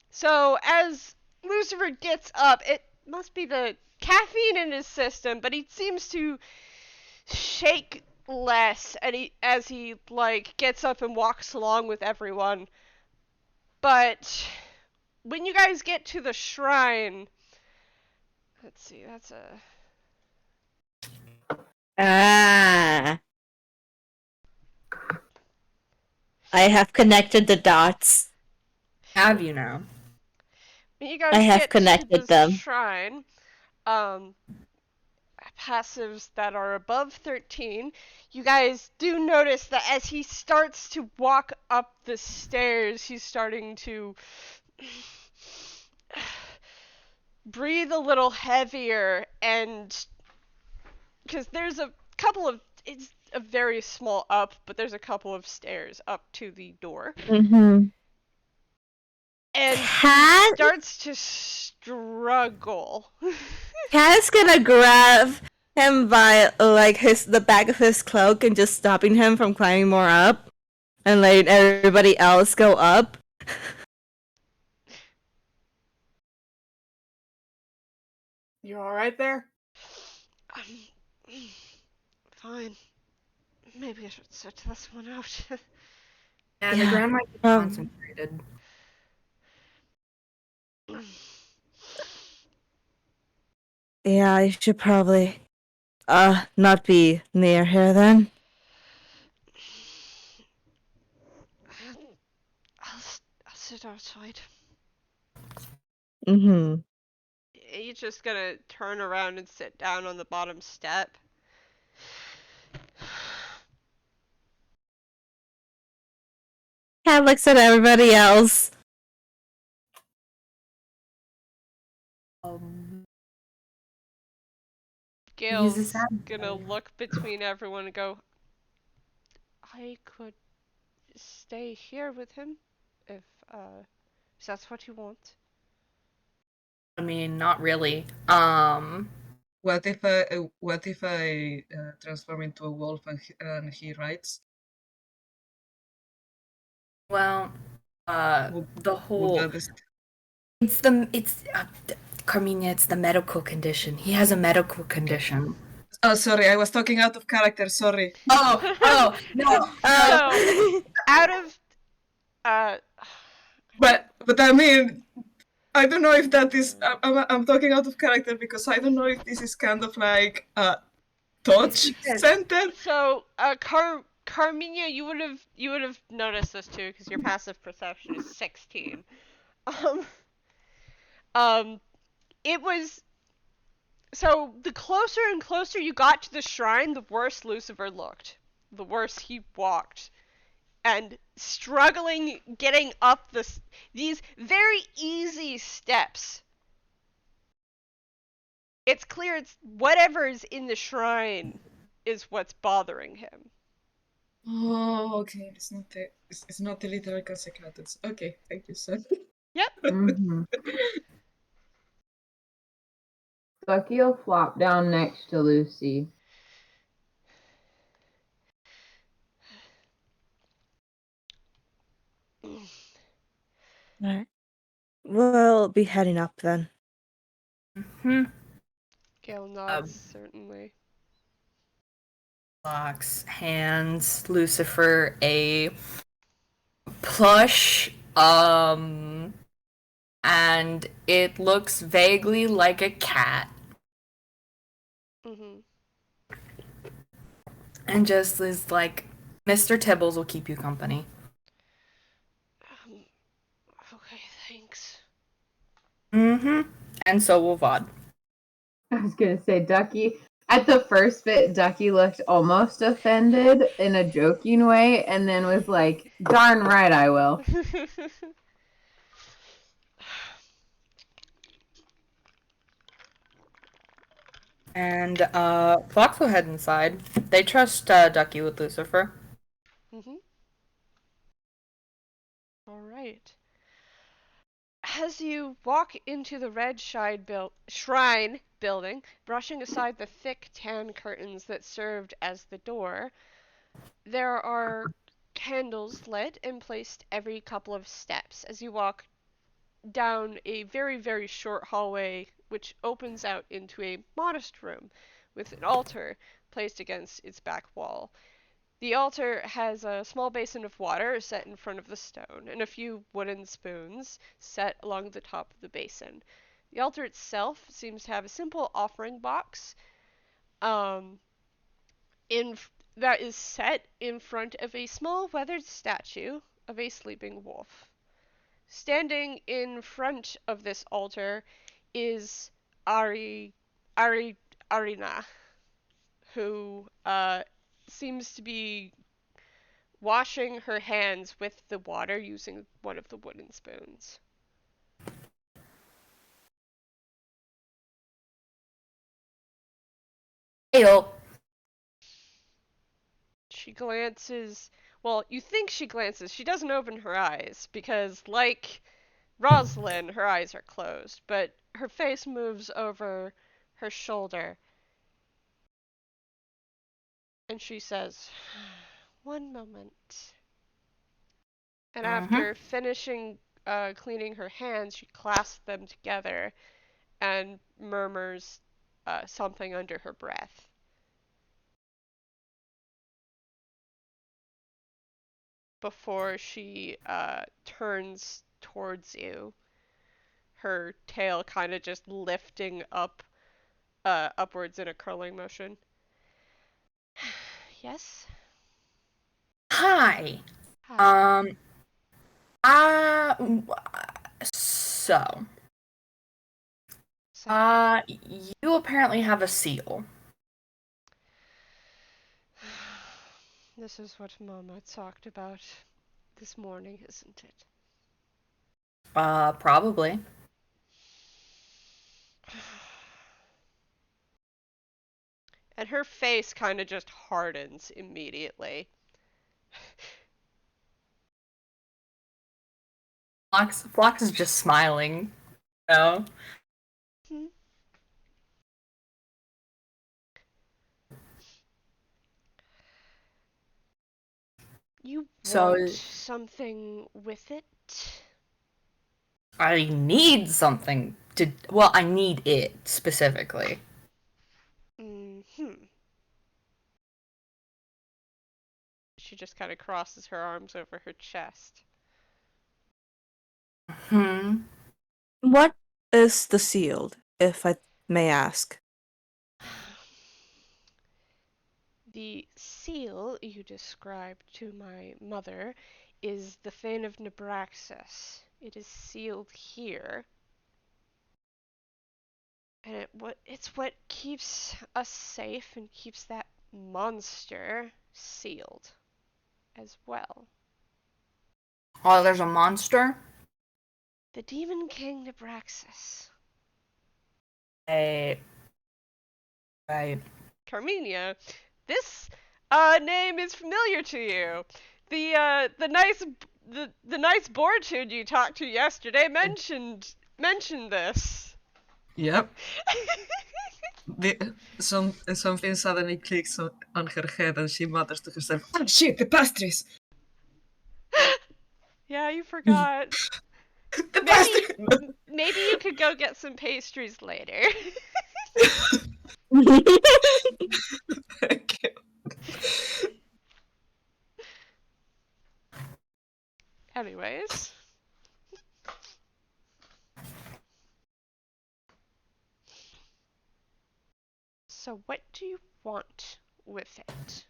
so as Lucifer gets up, it must be the caffeine in his system, but he seems to shake less and as he like gets up and walks along with everyone. But when you guys get to the shrine, let's see, that's a I have connected the dots. Have you now? when you guys I have get connected to the them. shrine, passives that are above 13, you guys do notice that as he starts to walk up the stairs, he's starting to breathe a little heavier, and because there's a couple of, it's a very small up, but there's a couple of stairs up to the door. And Cat? he starts to struggle. Cat is gonna grab him by like the back of his cloak and just stopping him from climbing more up and letting everybody else go up. You alright there? Fine. Maybe I should sit this one out. Yeah, the ground might be concentrated. Yeah, I should probably not be near here then. I'll sit outside. He's just gonna turn around and sit down on the bottom step. Cat looks at everybody else. Gail's sad gonna boy. look between everyone and go, I could stay here with him if that's what you want. I mean, not really. What if I transform into a wolf and he rides? Well, Would, the would whole that is- it's Carmiña, it's the medical condition. He has a medical condition. Oh, sorry, I was talking out of character. Sorry. Oh, no. So, out of But I mean, I don't know if that is. I'm talking out of character because I don't know if this is kind of like a touch center. So, Carmiña, you would have noticed this too because your passive perception is 16. Um, it was so the closer and closer you got to the shrine, the worse Lucifer looked, the worse he walked, and struggling getting up these very easy steps. It's clear it's whatever is in the shrine is what's bothering him. Oh, okay. It's not the literal consequences. Okay, thank you, sir. Yep. Mhm. Ducky will flop down next to Lucy. Alright. We'll be heading up then. Gale nods, certainly. Phlox hands Lucifer a plush, and it looks vaguely like a cat, Mm-hmm. and just is like, Mr. Tibbles will keep you company. Okay, thanks. And so will Vod. I was gonna say Ducky. At the first bit, Ducky looked almost offended in a joking way, and then was like, "Darn right, I will." And Phlox will head inside. They trust Ducky with Lucifer. Mm-hmm. All right. As you walk into the red shrine building, brushing aside the thick tan curtains that served as the door, there are candles lit and placed every couple of steps as you walk down a very, very short hallway which opens out into a modest room with an altar placed against its back wall. The altar has a small basin of water set in front of the stone and a few wooden spoons set along the top of the basin. The altar itself seems to have a simple offering box in that is set in front of a small weathered statue of a sleeping wolf. Standing in front of this altar is Ari Ari Arina, who seems to be washing her hands with the water using one of the wooden spoons. Hail. She glances. Well, you think she glances. She doesn't open her eyes because, like Rosalind, her eyes are closed, but her face moves over her shoulder and she says, "One moment." And after finishing cleaning her hands, she clasps them together and murmurs something under her breath. Before she turns towards you, her tail kind of just lifting upwards in a curling motion. Yes? Hi. Hi. Uh, so, So, you apparently have a seal. this is what Mama talked about this morning, isn't it? Probably. And her face kind of just hardens immediately. Phlox is just smiling. You know? You So- want something with it? I need something to. Well, I need it specifically. She just kind of crosses her arms over her chest. What is the sealed, if I may ask? The seal you described to my mother is the Fane of Nebraxis. It is sealed here. And it's what keeps us safe and keeps that monster sealed as well. Oh, there's a monster? The Demon King Nebraxis. Right. Carmiña, this name is familiar to you. The nice board tune you talked to yesterday mentioned this. Yep. Something suddenly clicks on her head and she mutters to herself, "Oh shit, the pastries! Yeah, you forgot. The pastries!" Maybe you could go get some pastries later. Thank you. Anyways. So what do you want with it?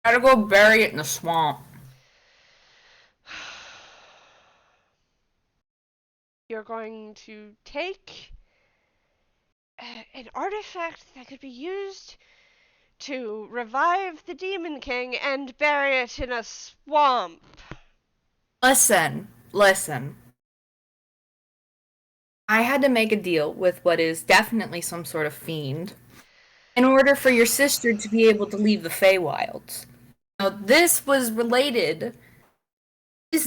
Gotta go bury it in the swamp. You're going to take an artifact that could be used to revive the Demon King and bury it in a swamp. Listen. I had to make a deal with what is definitely some sort of fiend in order for your sister to be able to leave the Feywilds. Now, this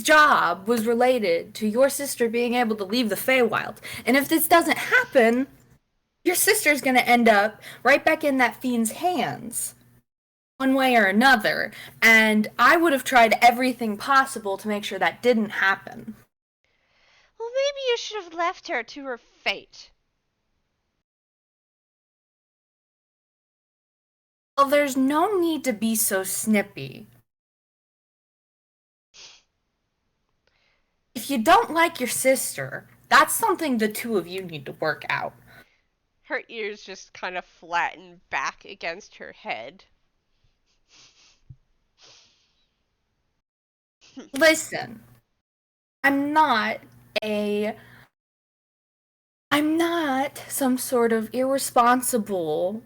job was related to your sister being able to leave the Feywild. And if this doesn't happen, your sister's gonna end up right back in that fiend's hands. One way or another. And I would have tried everything possible to make sure that didn't happen. Well, maybe you should have left her to her fate. Well, there's no need to be so snippy. If you don't like your sister, that's something the two of you need to work out. Her ears just kind of flatten back against her head. Listen, I'm not some sort of irresponsible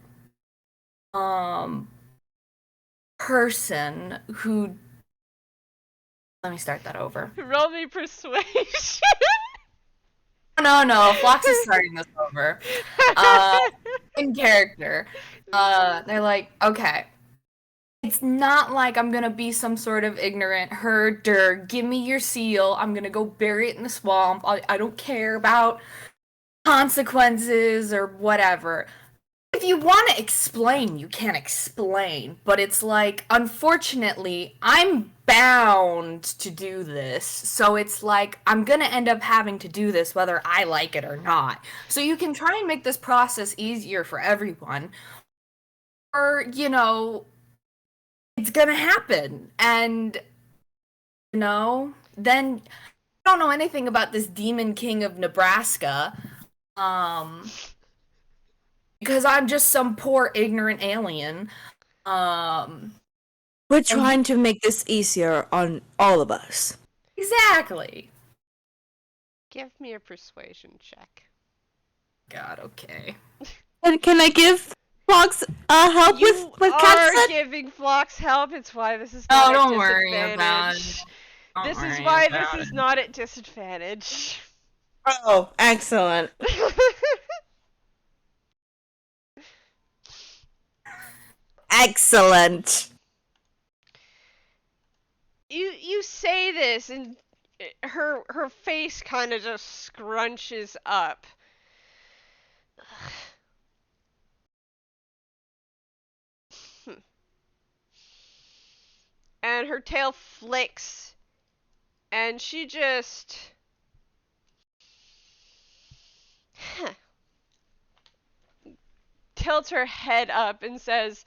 person who. Let me start that over. Roll me persuasion. No, Phlox is starting this over. In character. They're like, okay. It's not like I'm gonna be some sort of ignorant herder. Give me your seal. I'm gonna go bury it in the swamp. I don't care about consequences or whatever. If you want to explain, you can explain. But it's like, unfortunately, I'm bound to do this. So it's like, I'm gonna end up having to do this whether I like it or not. So you can try and make this process easier for everyone. Or, it's gonna happen. And, then I don't know anything about this Demon King of Nebraska. Because I'm just some poor ignorant alien. We're trying to make this easier on all of us. Exactly. Give me a persuasion check. God, okay. And can I give Phlox help You with are Catset? giving Phlox help. It's why this is Oh, not don't at worry about disadvantage. it. This is worry why about this is it. not at disadvantage. Oh, excellent. Excellent. You say this, and her face kind of just scrunches up. And her tail flicks, and she just tilts her head up and says,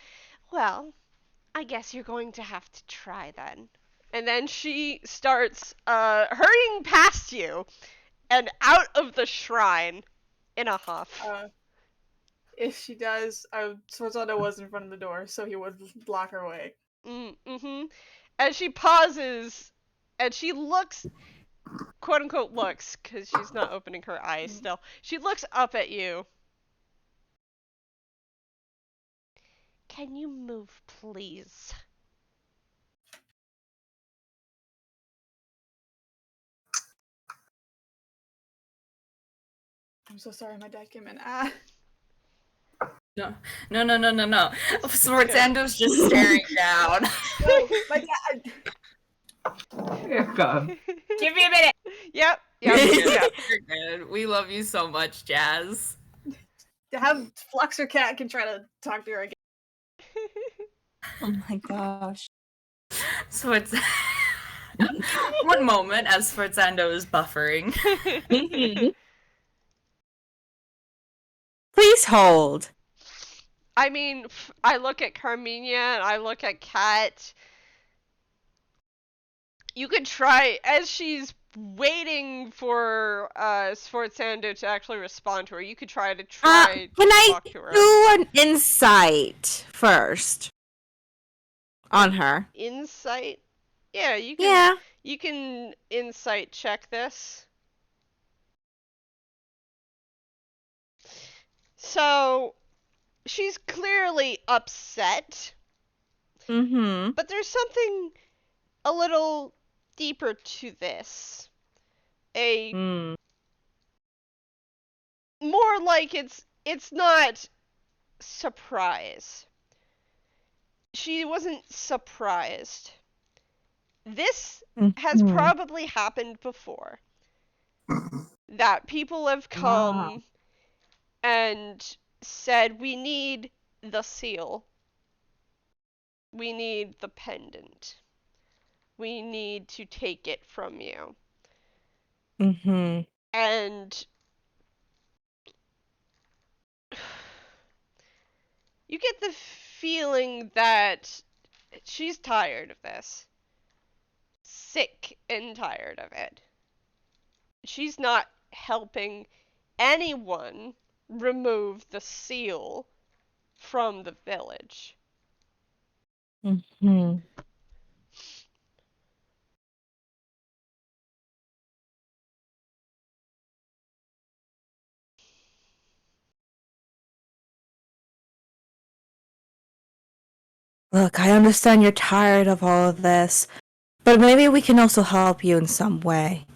"Well, I guess you're going to have to try then." And then she starts hurrying past you and out of the shrine in a huff. If she does, Sforzando was in front of the door, so he would block her way. Mm-hmm. And she pauses, and she looks, quote unquote looks, because she's not opening her eyes still. She looks up at you. Can you move, please? I'm so sorry, my dad came in. No. Sforzando's just staring down. No, my dad. Here comes. Give me a minute. Yep. You're good. We love you so much, Jazz. To have Phlox or Cat can try to talk to her again. Oh my gosh. So it's one moment as Sforzando is buffering. Please hold. I mean, I look at Carmiña and I look at Kat. You could try, as she's waiting for Sforzando to actually respond to her, you could try to Can I talk to her. do an insight first on her? Insight? Yeah, you can. Yeah. You can insight check this. So, she's clearly upset, Mm-hmm. but there's something a little deeper to this. Mm. More like it's not surprise. She wasn't surprised. This has Mhm. probably happened before. That people have come and said, we need the seal. We need the pendant. We need to take it from you. Mm-hmm. And you get the feeling that she's tired of this. Sick and tired of it. She's not helping anyone remove the seal from the village. Mm-hmm. Look, I understand you're tired of all of this, but maybe we can also help you in some way.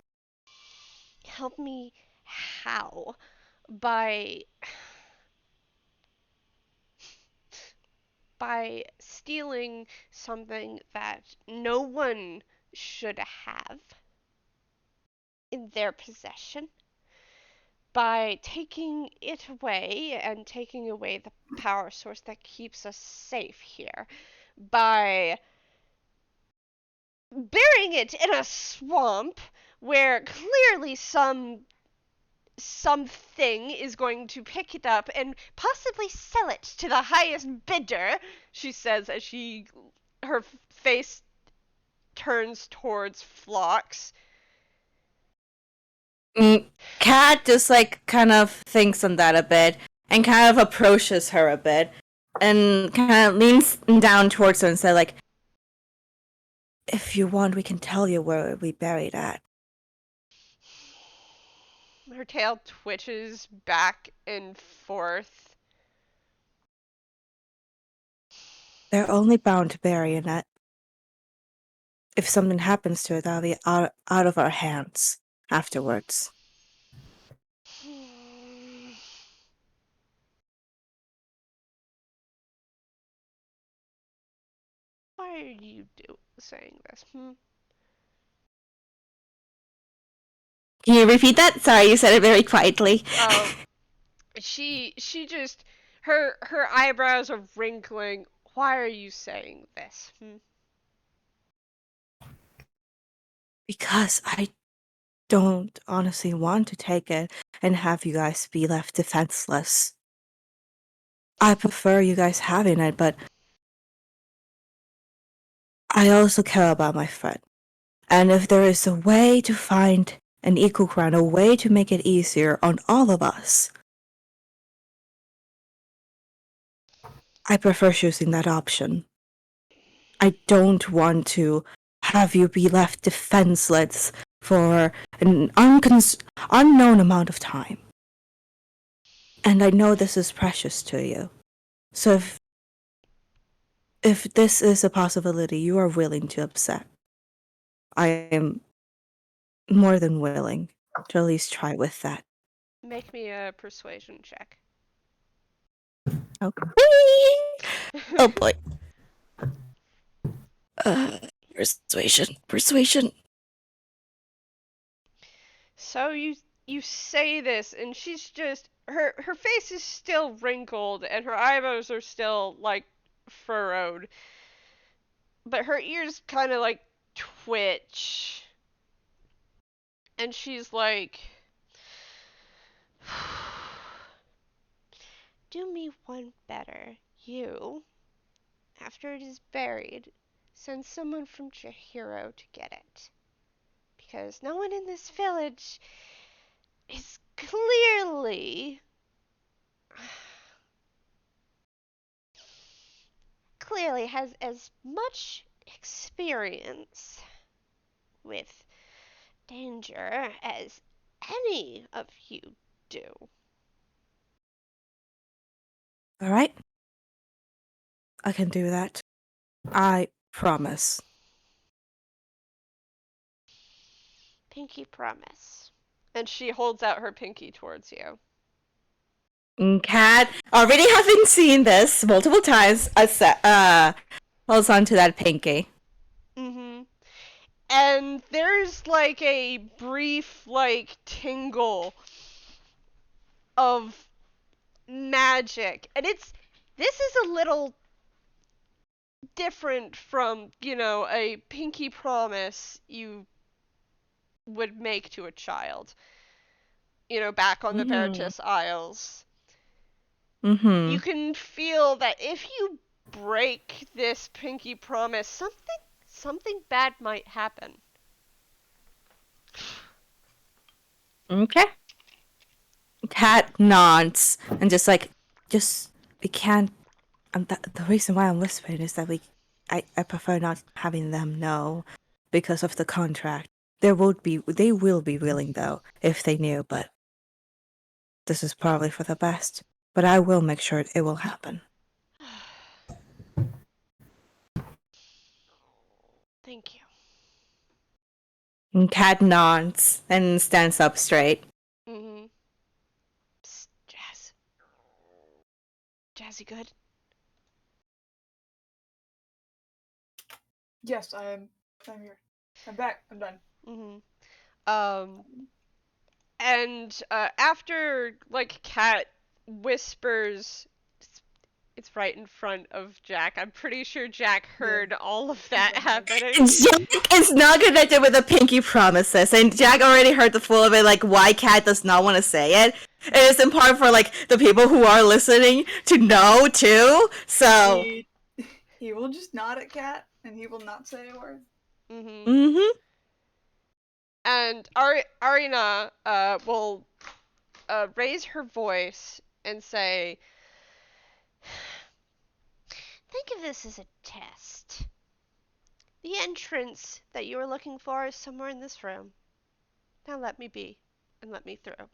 Help me how? By stealing something that no one should have in their possession. By taking it away and taking away the power source that keeps us safe here. By burying it in a swamp where clearly something is going to pick it up and possibly sell it to the highest bidder, she says as her face turns towards Phlox. Kat just kind of thinks on that a bit and kind of approaches her a bit and kind of leans down towards her and says if you want, we can tell you where we buried at. Her tail twitches back and forth. They're only bound to bury it. If something happens to it, that'll be out of our hands afterwards. why are you saying this? Can you repeat that? Sorry, you said it very quietly. She just her eyebrows are wrinkling. Why are you saying this? Because I don't honestly want to take it and have you guys be left defenseless. I prefer you guys having it, but I also care about my friend. And if there is a way to find an equal ground, a way to make it easier on all of us, I prefer choosing that option. I don't want to have you be left defenseless for an unknown amount of time. And I know this is precious to you. So if this is a possibility you are willing to accept, I am more than willing to at least try with that. Make me a persuasion check. Okay. Oh boy. Persuasion. So you say this, and she's just her face is still wrinkled, and her eyebrows are still like furrowed, but her ears kind of like twitch, and she's like, "Do me one better, you. After it is buried, send someone from Chihiro to get it. Because no one in this village is clearly has as much experience with danger as any of you do." Alright? I can do that. I promise. Pinky promise. And she holds out her pinky towards you. Cat, already having seen this multiple times, holds on to that pinky. And there's like a brief like tingle of magic. And this is a little different from, a pinky promise you would make to a child. Back on the Veritas Isles. You can feel that if you break this pinky promise, something bad might happen. Okay. Cat nods and we can't. The reason why I'm whispering is that I prefer not having them know because of the contract. They will be willing though if they knew, but this is probably for the best. But I will make sure it will happen. Thank you. And Cat nods and stands up straight. Psst, Jazzy good? Yes, I'm here. I'm back. I'm done. And after like Cat whispers, it's right in front of Jack. I'm pretty sure Jack heard all of that happening. Jack is not connected with the pinky promises, and Jack already heard the full of it, like why Cat does not want to say it. It is important for like the people who are listening to know too. So he will just nod at Cat, and he will not say a word. And Arina will raise her voice and say, "Think of this as a test. The entrance that you are looking for is somewhere in this room. Now let me be, and let me through."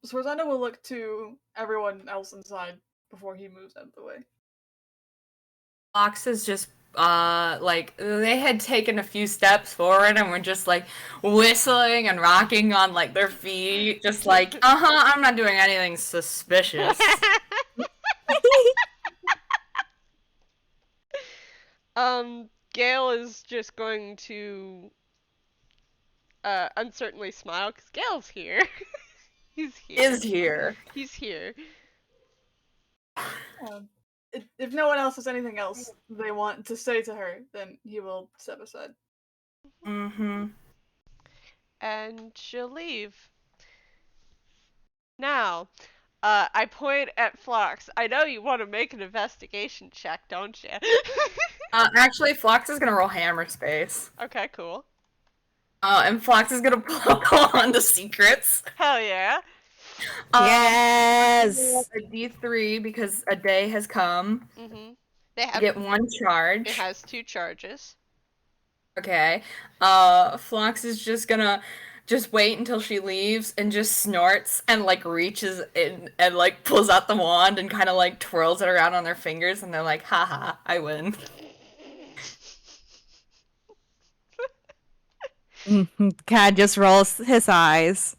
Sforzando will look to everyone else inside before he moves out of the way. Phlox is just like they had taken a few steps forward and were just like whistling and rocking on like their feet, just like I'm not doing anything suspicious. Gale is just going to uncertainly smile because Gale's here. He's here. Is here. He's here. If no one else has anything else they want to say to her, then he will step aside. Mm-hmm. And she'll leave. Now, I point at Phlox. I know you want to make an investigation check, don't you? Actually, Phlox is gonna roll hammer space. Okay, cool. And Phlox is gonna pull on the secrets. Hell yeah. Yes. A D3 because a day has come. Mm-hmm. You get 1 charge. It has 2 charges. Okay. Phlox is just gonna wait until she leaves and just snorts and like reaches in and like pulls out the wand and kind of like twirls it around on their fingers and they're like, haha, I win. Cat just rolls his eyes.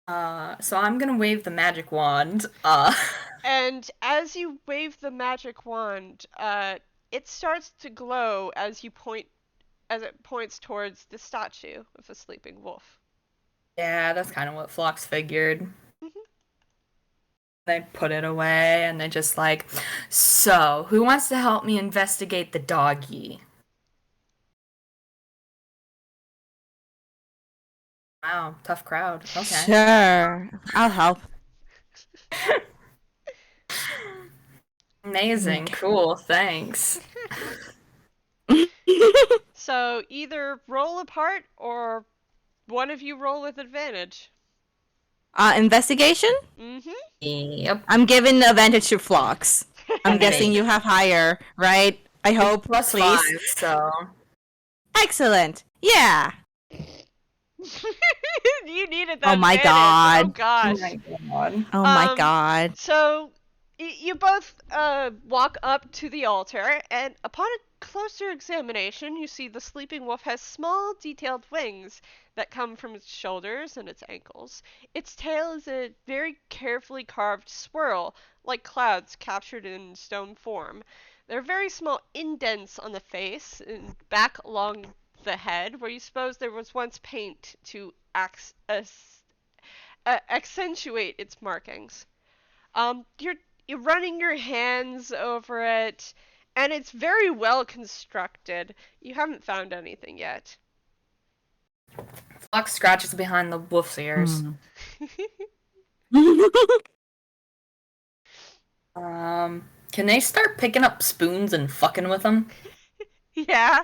So I'm gonna wave the magic wand. And as you wave the magic wand, it starts to glow as it points towards the statue of a sleeping wolf. Yeah, that's kind of what Phlox figured. They put it away and they just like, so who wants to help me investigate the doggy? Wow, tough crowd. Okay. Sure, I'll help. Amazing. Cool. Thanks. So either roll apart or one of you roll with advantage. Investigation? Mm-hmm. Yep. I'm giving the advantage to Phlox. I'm Okay. guessing you have higher, right? I hope, Plus please. 5, so. Excellent. Yeah. You needed that. Oh my advantage. god. Oh gosh. Oh my god. Oh my Um, god. So you both walk up to the altar, and upon a closer examination, you see the sleeping wolf has small, detailed wings that come from its shoulders and its ankles. Its tail is a very carefully carved swirl, like clouds captured in stone form. There are very small indents on the face and back along the head, where you suppose there was once paint to accentuate its markings. You're running your hands over it, and it's very well constructed. You haven't found anything yet. Phlox scratches behind the wolf's ears. Can they start picking up spoons and fucking with them? Yeah.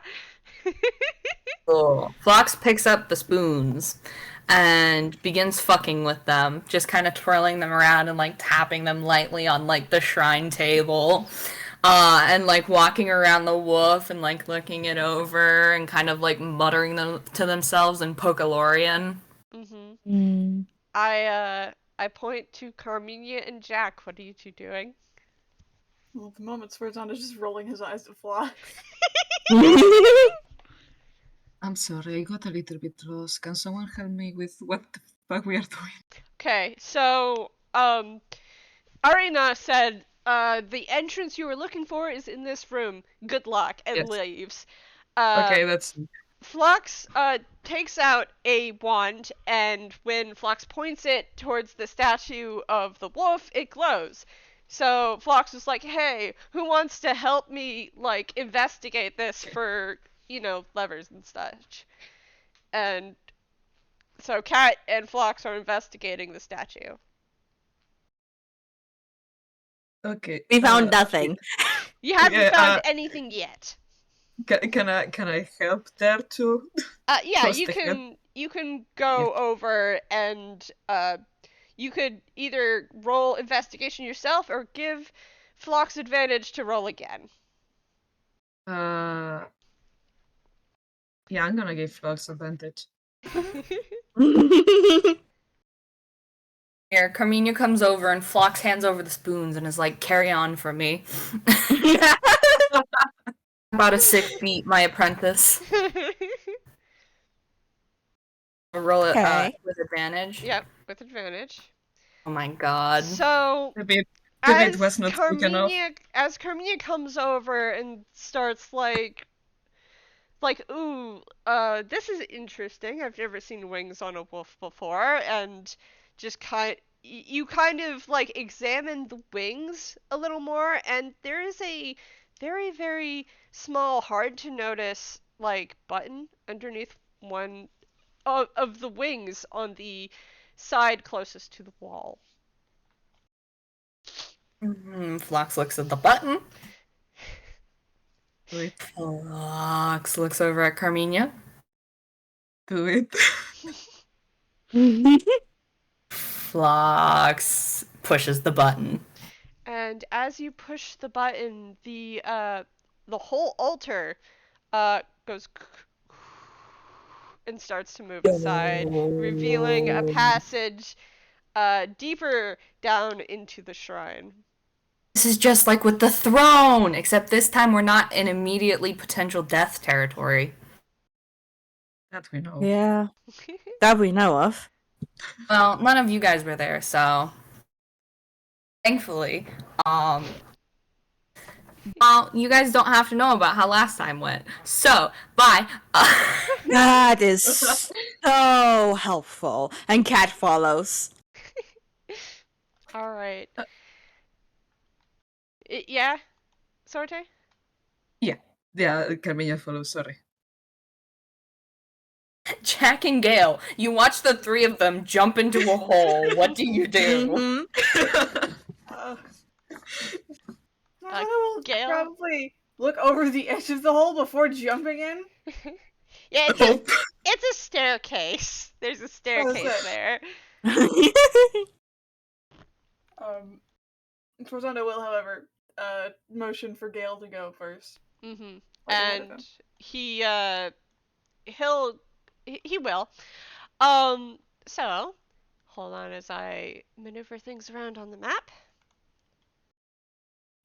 Cool. Phlox picks up the spoons and begins fucking with them, just kind of twirling them around and like tapping them lightly on like the shrine table. And like walking around the wolf and like looking it over and kind of like muttering them to themselves in Pocalorian. Mm-hmm. I point to Carmiña and Jack. What are you two doing? Well, at the moment, Sforzando is just rolling his eyes at Phlox. I'm sorry, I got a little bit lost. Can someone help me with what the fuck we are doing? Okay, so Arina said the entrance you were looking for is in this room. Good luck, and Yes. leaves. Okay, that's... Phlox takes out a wand, and when Phlox points it towards the statue of the wolf, it glows. So Phlox was like, "Hey, who wants to help me like investigate this for, levers and such?" And so Kat and Phlox are investigating the statue. Okay. We found nothing. You haven't Yeah, found anything yet. Can I help there too? Yeah, Close you to him. can go over and you could either roll investigation yourself or give Phlox advantage to roll again. Yeah, I'm gonna give Phlox advantage. Here, Carmiña comes over and Phlox hands over the spoons and is like, carry on for me. About a 6 feet, my apprentice. Roll it Okay. with advantage. Yep, with advantage. Oh my god. So The bit as was not quick enough. Carmiña comes over and starts like, ooh, this is interesting. I've never seen wings on a wolf before, and just you kind of like examine the wings a little more, and there is a very, very small, hard to notice like button underneath one of the wings on the side closest to the wall. Phlox looks at the button. Do it. Phlox looks over at Carmiña. Do it. Phlox pushes the button. And as you push the button, the whole altar goes and starts to move aside, revealing a passage deeper down into the shrine. This is just like with the throne, except this time we're not in immediately potential death territory. That we know. Yeah. That we know of. Well, none of you guys were there, so thankfully, you guys don't have to know about how last time went. So, bye. That is so helpful. And Cat follows. All right. Yeah, Sorte? Yeah, Carmiña follows, sorry. Jack and Gale, you watch the three of them jump into a hole. What do you do? I will Gale? probably look over the edge of the hole before jumping in. Yeah, it's a staircase. There's a staircase there. Sforzando will, however, motion for Gale to go first. Mm-hmm. Ahead of And him. he will. So hold on as I maneuver things around on the map.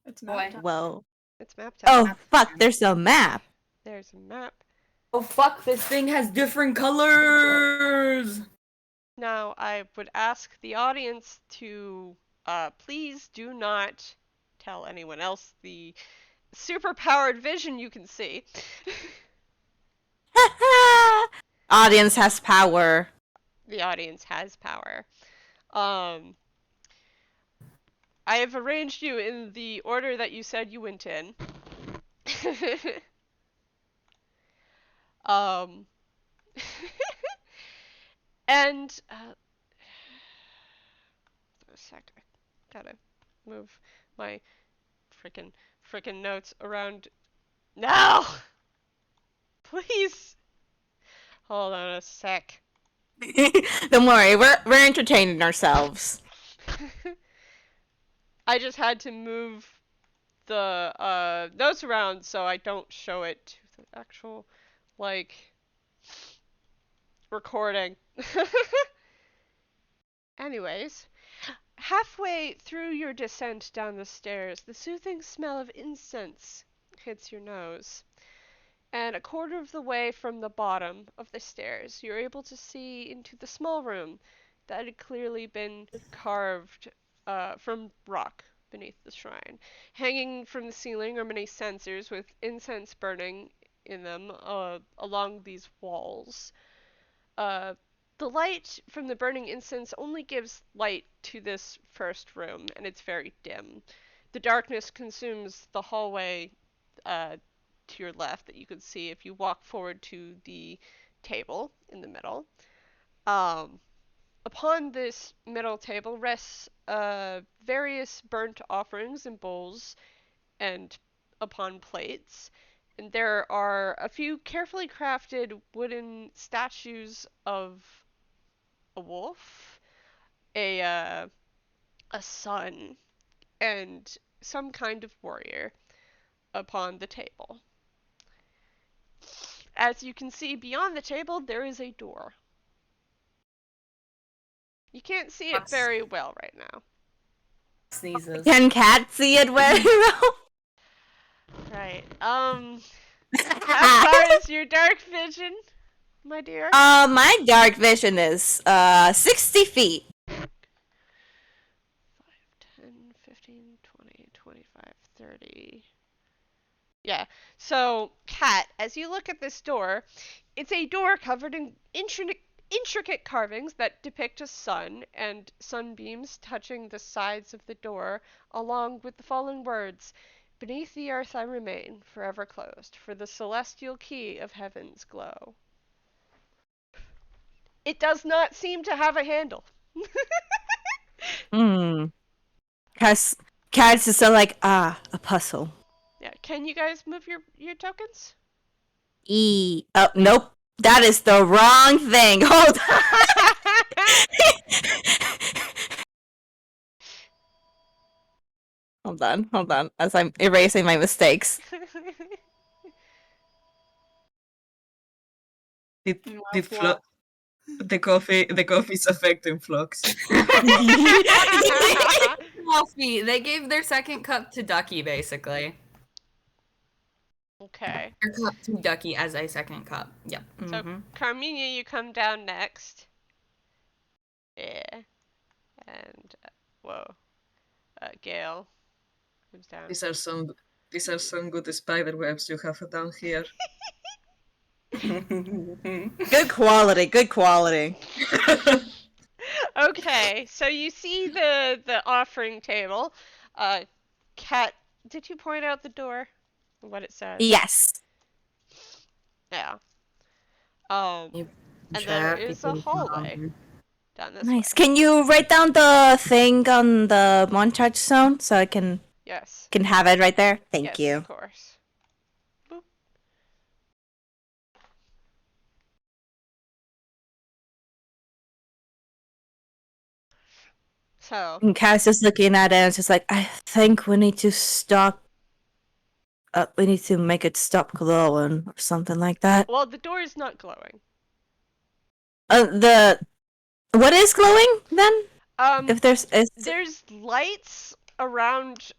It's map time. Well. It's map time. Oh, fuck, there's no map. There's a map. Oh fuck, this thing has different colors! Now, I would ask the audience to please do not tell anyone else the superpowered vision you can see. Audience has power. The audience has power. I have arranged you in the order that you said you went in. And a sec, I gotta move my frickin' notes around now. Please hold on a sec. Don't worry, we're entertaining ourselves. I just had to move the notes around so I don't show it to the actual recording. Anyways, halfway through your descent down the stairs, the soothing smell of incense hits your nose. And a quarter of the way from the bottom of the stairs, you're able to see into the small room that had clearly been carved from rock beneath the shrine. Hanging from the ceiling are many censers with incense burning in them along these walls. The light from the burning incense only gives light to this first room, and it's very dim. The darkness consumes the hallway to your left that you could see if you walk forward to the table in the middle. Upon this middle table rests various burnt offerings in bowls and upon plates. And there are a few carefully crafted wooden statues of a wolf, a sun, and some kind of warrior upon the table. As you can see beyond the table, there is a door. You can't see it very well right now. Sneezes. Can Cat see it very well? Right. How far is your dark vision, my dear? My dark vision is 60 feet. 30. Yeah. So, Kat, as you look at this door, it's a door covered in intricate carvings that depict a sun and sunbeams touching the sides of the door, along with the following words: "Beneath the earth I remain, forever closed, for the celestial key of heaven's glow." It does not seem to have a handle. Hmm. Cats is so like, a puzzle. Yeah. Can you guys move your tokens? Oh, nope. That is the wrong thing. Hold on. Hold on. As I'm erasing my mistakes. Did Flop. the coffee's affecting Phlox. Coffee. They gave their second cup to Ducky, basically. Okay. Their cup to Ducky as a second cup. Yep. So, Carmiña, you come down next. Yeah. And, whoa. Gale comes down. These are some good spider webs you have down here. Good quality. Good quality. Okay, so you see the offering table. Kat, did you point out the door? What it says? Yes. Yeah. And there is a hallway down this Nice. way. Can you write down the thing on the montage zone so I can Yes. have it right there? Thank Yes, you. of course. Boop. So, And Cass is looking at it and it's just like, I think we need to stop. We need to make it stop glowing or something like that. well, the door is not glowing. What is glowing then? If there's lights around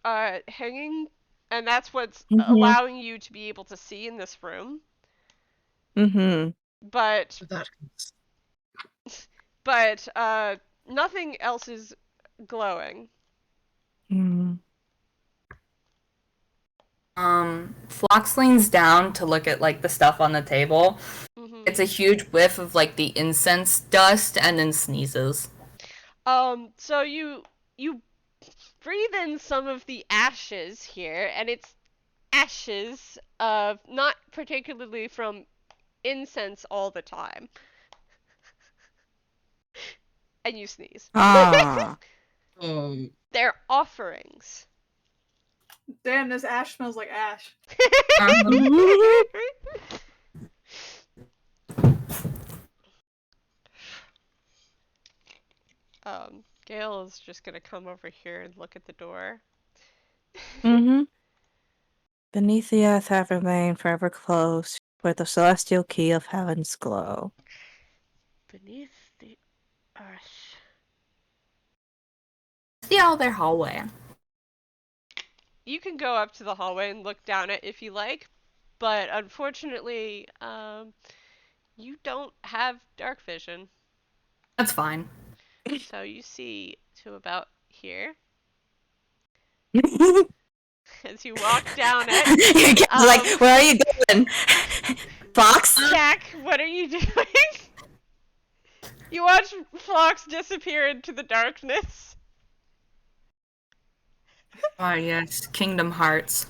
hanging, and that's what's Mhm. allowing you to be able to see in this room. But Darkness. nothing else is glowing. Phlox leans down to look at like the stuff on the table. Mm-hmm. It's a huge whiff of like the incense dust and then sneezes. So you breathe in some of the ashes here, and it's ashes of not particularly from incense all the time. And you sneeze. Ah. They're offerings. Damn, this ash smells like ash. Gale is just gonna come over here and look at the door. Beneath the earth have remained forever closed, where the celestial key of heaven's glow. Beneath the earth. See all their hallway. You can go up to the hallway and look down it if you like, but unfortunately, you don't have dark vision. That's fine. So you see to about here. As you walk down it. Like, where are you going? Fox? Jack, what are you doing? You watch Phlox disappear into the darkness. Oh yes, Kingdom Hearts.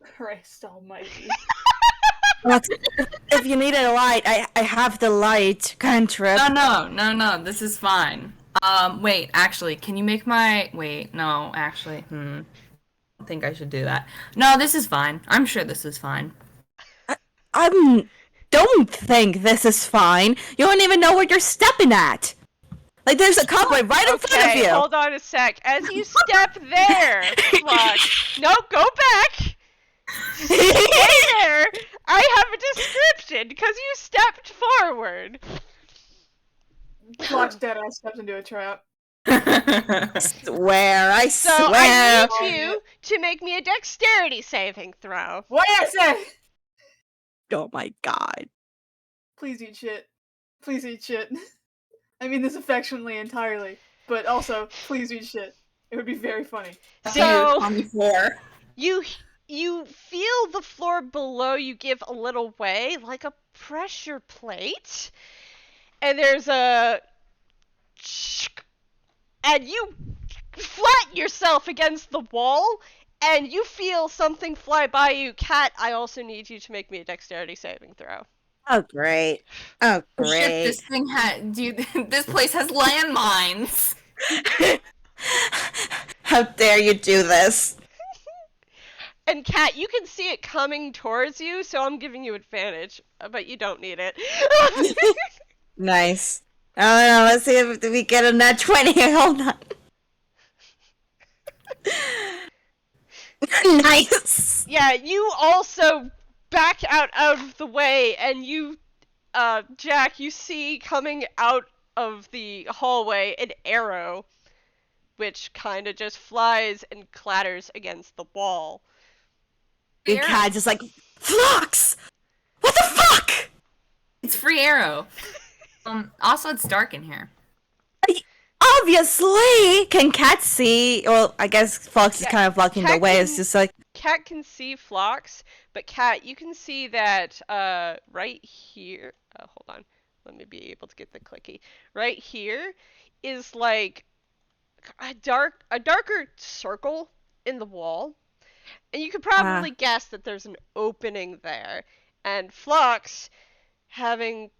Christ almighty. Fox, if you need a light, I have the light cantrip. No, this is fine. Wait, actually, can you make my... Wait, no, actually, I think I should do that. No, this is fine. I'm sure this is fine. Don't think this is fine. You don't even know where you're stepping at. Like, there's a cobweb right in front of you. Hold on a sec. As you step there, Phlox. No, go back. Stay there. I have a description because you stepped forward. Phlox deadass steps into a trap. I swear. So I need you to make me a dexterity saving throw. What I say? Oh my god. Please eat shit. Please eat shit. I mean this affectionately entirely, but also, please eat shit. It would be very funny. So 24. you feel the floor below you give a little way, like a pressure plate, and there's a and you flatten yourself against the wall, and you feel something fly by you. Cat, I also need you to make me a dexterity saving throw. Oh, great. Oh, Oh shit, great. this thing this place has landmines. How dare you do this? And Cat, you can see it coming towards you, so I'm giving you advantage, but you don't need it. Nice. I don't know. Let's see if we get a nat 20. Hold on. Nice. Yeah, you also back out of the way, and you, Jack, you see coming out of the hallway an arrow, which kind of just flies and clatters against the wall. The cat just like, Phlox! What the fuck? It's free arrow. Also, it's dark in here. Obviously! Can Cat see? Well, I guess Phlox is kind of blocking the Cat way. can- It's just like, Cat can see Phlox, but Cat, you can see that right here. Hold on, let me be able to get the clicky. Right here is like a darker circle in the wall, and you could probably guess that there's an opening there. And Phlox, having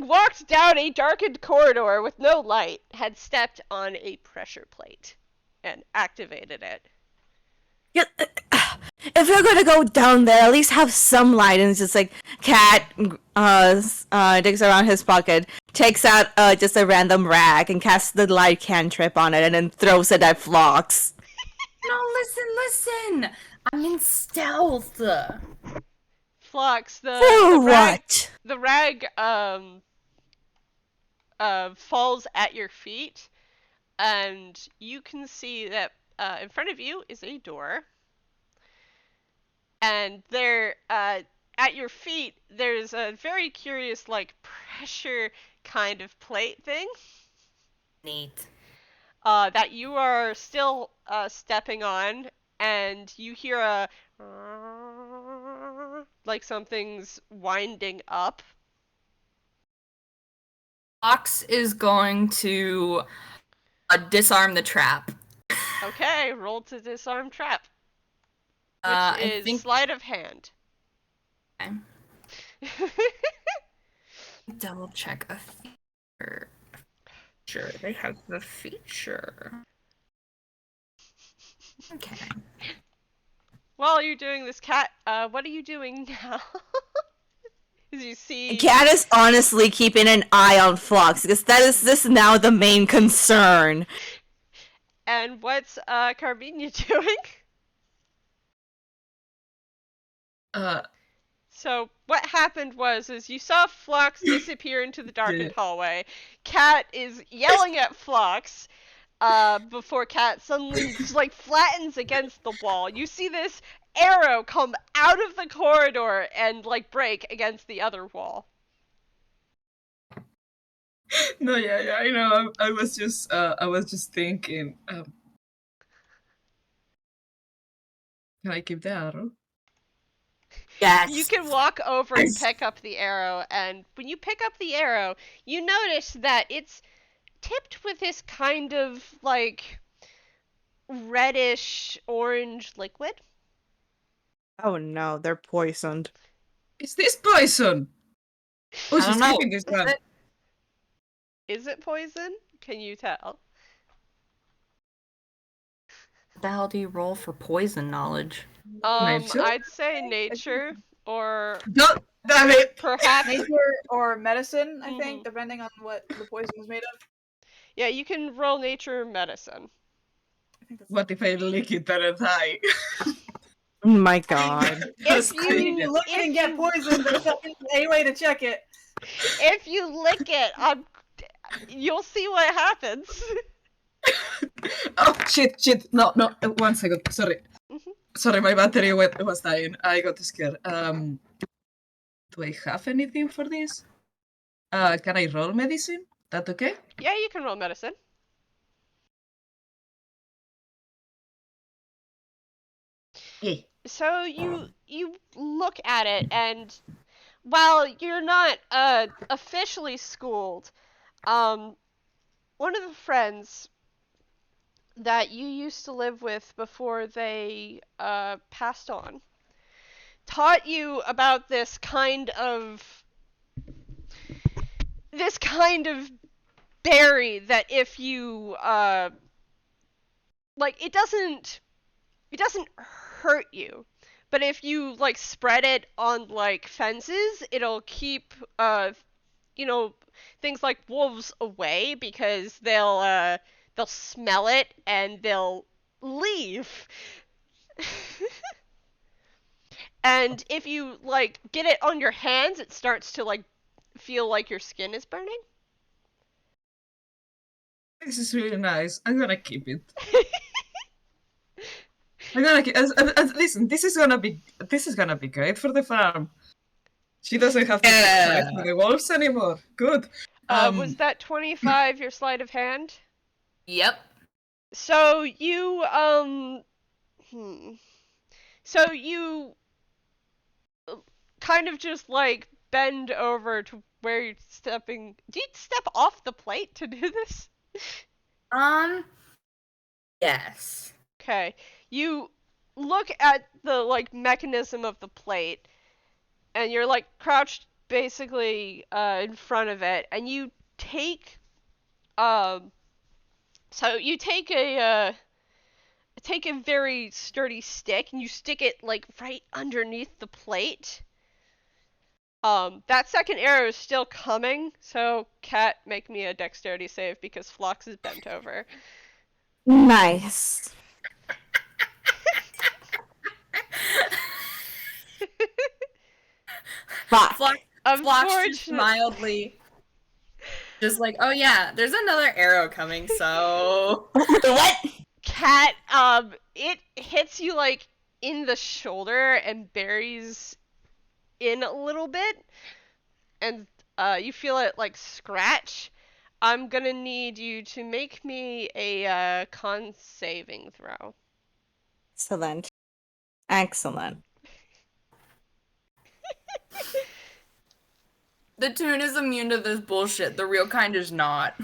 walked down a darkened corridor with no light, had stepped on a pressure plate and activated it. yeah, if you're gonna go down there, at least have some light. And it's just like, Cat digs around his pocket, takes out just a random rag, and casts the light cantrip on it, and then throws it at Phlox. No, listen. I'm in stealth. Phlox, the rag falls at your feet, and you can see that in front of you is a door, and there at your feet there's a very curious like pressure kind of plate thing Neat. that you are still stepping on, and you hear a like something's winding up. Phlox is going to disarm the trap. Okay, roll to disarm trap. Which I is think- sleight of hand. Okay. Double check a feature. Sure, they have the feature. Okay. While you're doing this, Cat, what are you doing now? As you see... Cat is honestly keeping an eye on Phlox, because this is now the main concern. And what's Carmiña doing? So what happened was you saw Phlox disappear into the darkened hallway. Cat is yelling at Phlox before Cat suddenly just, like flattens against the wall. You see this arrow come out of the corridor and like break against the other wall. No, yeah, I know. I was just thinking. Can I keep the arrow? Yes. You can walk over and pick up the arrow, and when you pick up the arrow, you notice that it's tipped with this kind of like reddish orange liquid. Oh no, they're poisoned. Is this poison? Oh, I she's don't know. keeping this one. Is it poison? Can you tell? What the hell do you roll for poison knowledge? Nature? I'd say nature or No, damn it! perhaps Nature or medicine, I Mhm. think, depending on what the poison is made of. yeah, you can roll nature or medicine. I think that's What if I lick it and die? Oh my god. If I mean, you look if and get you- poisoned, there's a way to check it. If you lick it, you'll see what happens. Oh, shit. No, 1 second. Sorry. Mhm. Sorry, my battery was dying. I got scared. Do I have anything for this? Can I roll medicine? That okay? Yeah, you can roll medicine. Yeah. So you look at it, and while you're not officially schooled, one of the friends that you used to live with before they passed on taught you about this kind of berry that if you like it doesn't hurt you, but if you like spread it on like fences, it'll keep you know things like wolves away because they'll smell it and they'll leave. And if you like get it on your hands, it starts to like feel like your skin is burning. This is really nice. I'm gonna keep it. I'm gonna keep. Listen, this is gonna be great for the farm. She doesn't have to fight with the wolves anymore. Good. Was that 25 your sleight of hand? Yep. So you so you kind of just like bend over to where you're stepping. Do you step off the plate to do this? Yes. Okay. You look at the like mechanism of the plate, and you're like crouched basically in front of it, and you take so you take a very sturdy stick and you stick it like right underneath the plate. That second arrow is still coming, so Cat, make me a dexterity save because Phlox is bent over. Nice. Fuck. Phlox just mildly just like, oh yeah, there's another arrow coming, so What? Cat, it hits you like in the shoulder and buries in a little bit, and you feel it like scratch. I'm gonna need you to make me a con saving throw. Excellent. Excellent. the tune is immune to this bullshit. The real kind is not.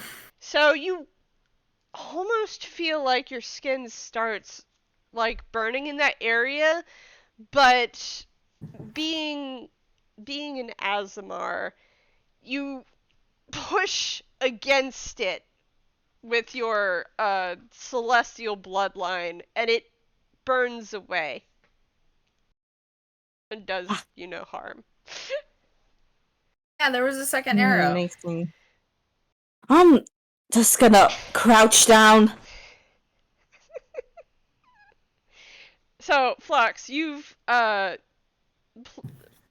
So you almost feel like your skin starts like burning in that area, but being an Azamar, you push against it with your celestial bloodline, and it burns away and does you no harm. Yeah, there was a second arrow. Amazing. I'm just gonna crouch down. So, Phlox, you've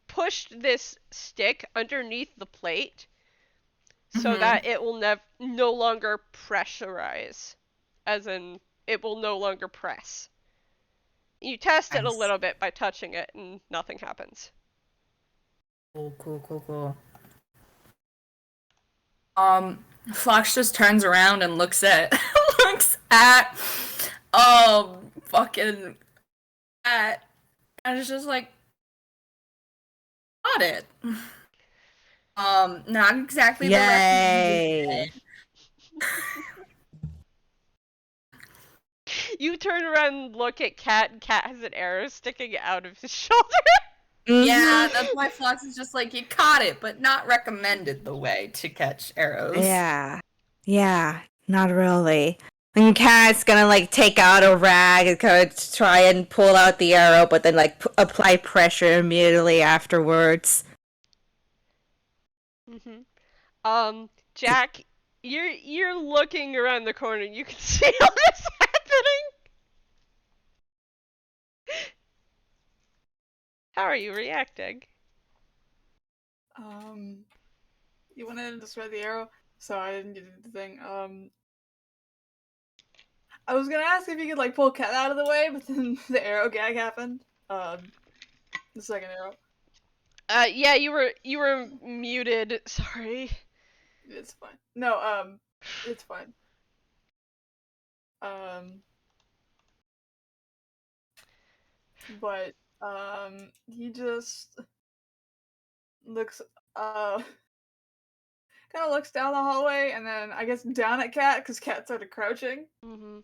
pushed this stick underneath the plate so that it will no longer pressurize, as in it will no longer press. You test it a little bit by touching it, and nothing happens. Cool. Phlox just turns around and looks at fucking cat, and it's just like, got it. Not exactly the Yay. You turn around and look at Cat, and Cat has an arrow sticking out of his shoulder. Yeah, that's why Phlox is just like, you caught it, but not recommended the way to catch arrows. Yeah, not really. And Cat's gonna like take out a rag and kind of try and pull out the arrow, but then like apply pressure immediately afterwards. Jack, you're looking around the corner. You can see all this happening. How are you reacting? You went in to spread the arrow, so I didn't get the thing. I was gonna ask if you could like pull Cat out of the way, but then the arrow gag happened. The second arrow. Yeah, you were muted. Sorry. It's fine. No, it's fine. but he just looks kind of looks down the hallway and then I guess down at Cat because Cat started crouching Mm-hmm.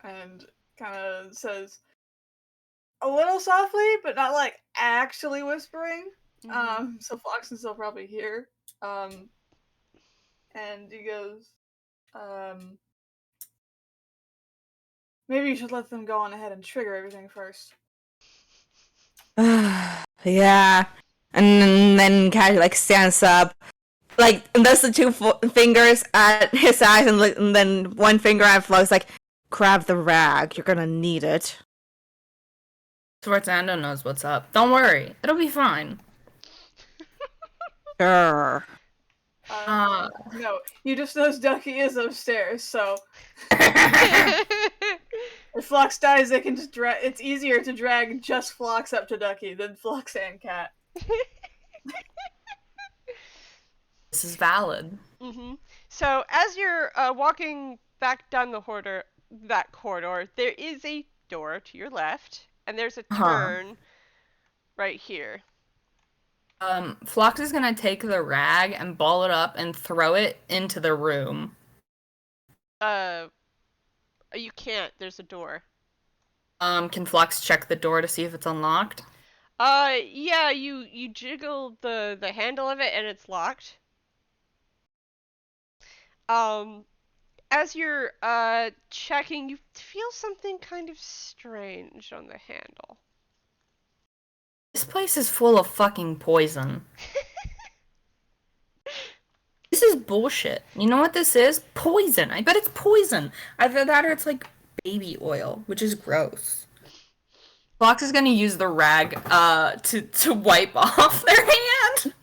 and kind of says a little softly, but not like actually whispering. Mm-hmm. So Phlox can still probably hear. And he goes, maybe you should let them go on ahead and trigger everything first. Yeah. And then Cat like stands up, like does the two fingers at his eyes, and then one finger at Phlox, like, grab the rag. You're gonna need it. Sforzando knows what's up. Don't worry, it'll be fine. Sure. No, he just knows Ducky is upstairs, so if Phlox dies, they can just drag. It's easier to drag just Phlox up to Ducky than Phlox and Cat. This is valid. Mm-hmm. So as you're walking back down that corridor, there is a door to your left, and there's a turn right here. Phlox is gonna take the rag and ball it up and throw it into the room. You can't. There's a door. Can Phlox check the door to see if it's unlocked? Yeah, you jiggle the handle of it and it's locked. As you're checking, you feel something kind of strange on the handle. This place is full of fucking poison. This is bullshit. You know what this is? Poison. I bet it's poison. Either that or it's like baby oil, which is gross. Phlox is gonna use the rag to wipe off their hand.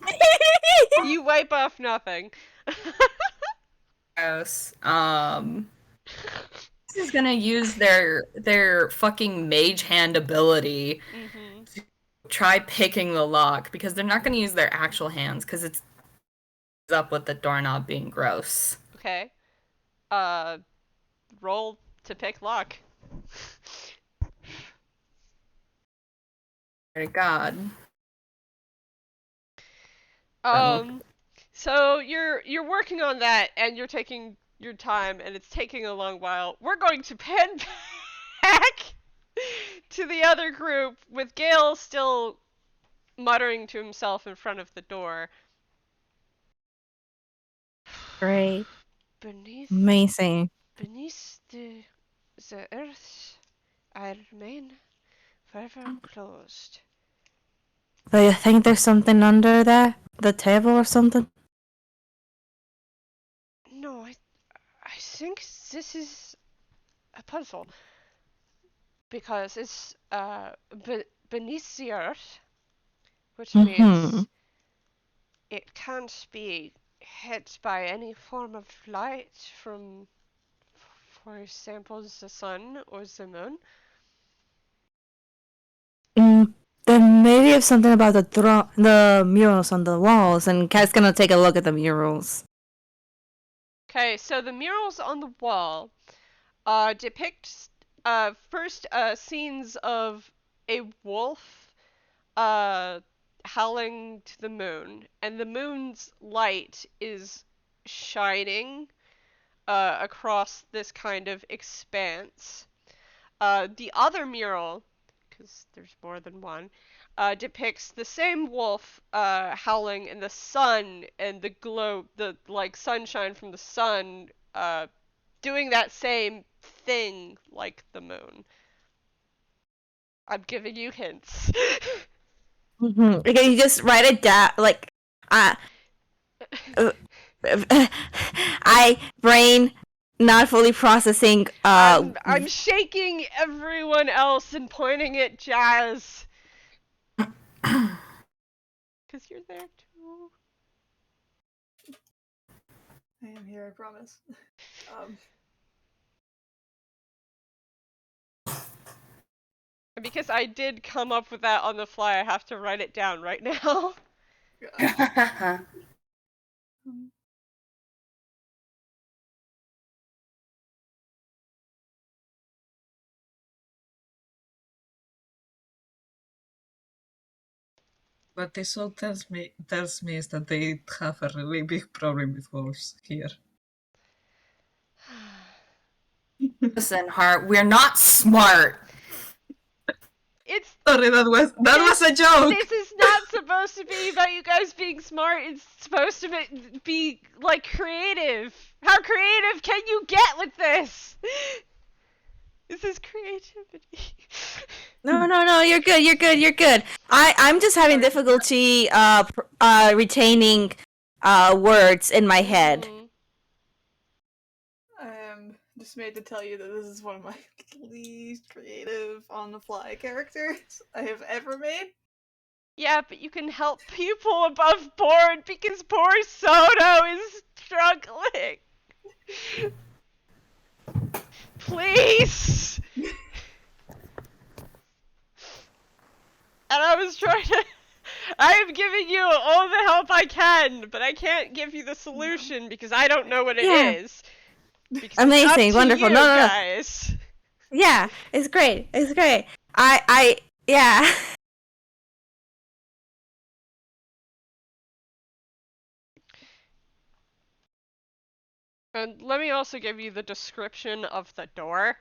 You wipe off nothing. Gross. This is gonna use their fucking mage hand ability to try picking the lock, because they're not gonna use their actual hands because it's up with the doorknob being gross. Okay. Roll to pick lock. Dear God. So you're working on that and you're taking your time and it's taking a long while. We're going to pan back to the other group with Gale still muttering to himself in front of the door. Great. Amazing. Beneath the earth, I remain forever closed. Do you think there's something under there? The table or something? No, I think this is a puzzle. Because it's beneath the earth, which means it can't be hit by any form of light from, for example, the sun or the moon. Then maybe it's something about the murals on the walls, and Cat's gonna take a look at the murals. Okay, so the murals on the wall depict first scenes of a wolf howling to the moon, and the moon's light is shining across this kind of expanse. The other mural, because there's more than one, depicts the same wolf howling in the sun and the glow, the like sunshine from the sun, doing that same thing like the moon. I'm giving you hints. Okay, you just write it down, like, brain not fully processing. I'm shaking everyone else and pointing at Jazz. Because you're there too. I am here, I promise. Because I did come up with that on the fly, I have to write it down right now. What this all tells me is that they have a really big problem with wolves here. Listen, Heart, we're not smart. It's Sorry, that was a joke. This is not supposed to be about you guys being smart. It's supposed to be like creative. How creative can you get with this? This is creativity. No, you're good. I'm just having difficulty retaining words in my head. I am dismayed to tell you that this is one of my least creative on-the-fly characters I have ever made. Yeah, but you can help people above board because poor Soto is struggling. Please! And I was trying to... I am giving you all the help I can, but I can't give you the solution because I don't know what it is. Because Amazing, it's up to wonderful. you No. guys. Yeah, it's great. Yeah. And let me also give you the description of the door.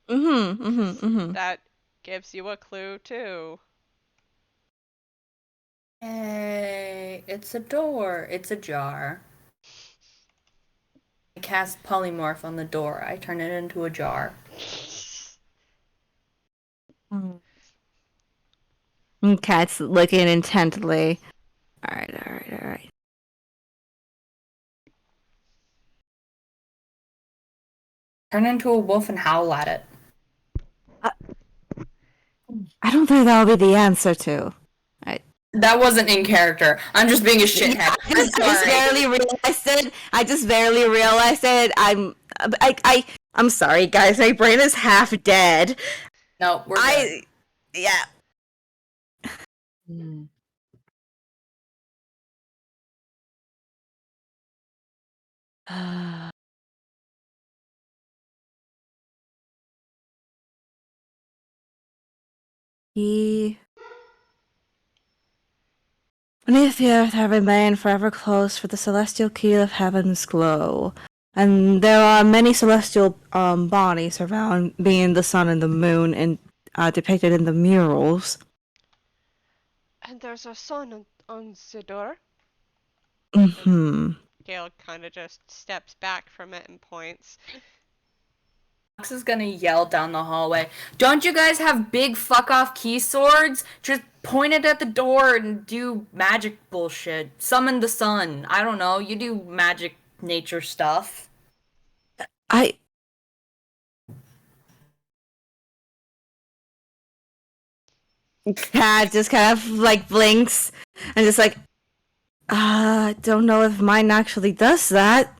Mm-hmm. That gives you a clue too. Hey, it's a door. It's jar. I cast polymorph on the door. I turn it into a jar. Cat's looking intently. All right. Turn into a wolf and howl at it. I don't think that will be the answer to. That wasn't in character. I'm just being a shithead. I just barely realized it. I'm sorry, guys. My brain is half dead. No, we're good. Yeah. Beneath the earth I remain forever close for the celestial key of heaven's glow. And there are many celestial bodies around, being the sun and the moon, and depicted in the murals. And there's a sun on the door. Mm-hmm. Gale kind of just steps back from it and points. Phlox is gonna yell down the hallway. Don't you guys have big fuck off key swords? Just point it at the door and do magic bullshit. Summon the sun. I don't know. You do magic nature stuff. Cat just kind of like blinks and just like, don't know if mine actually does that.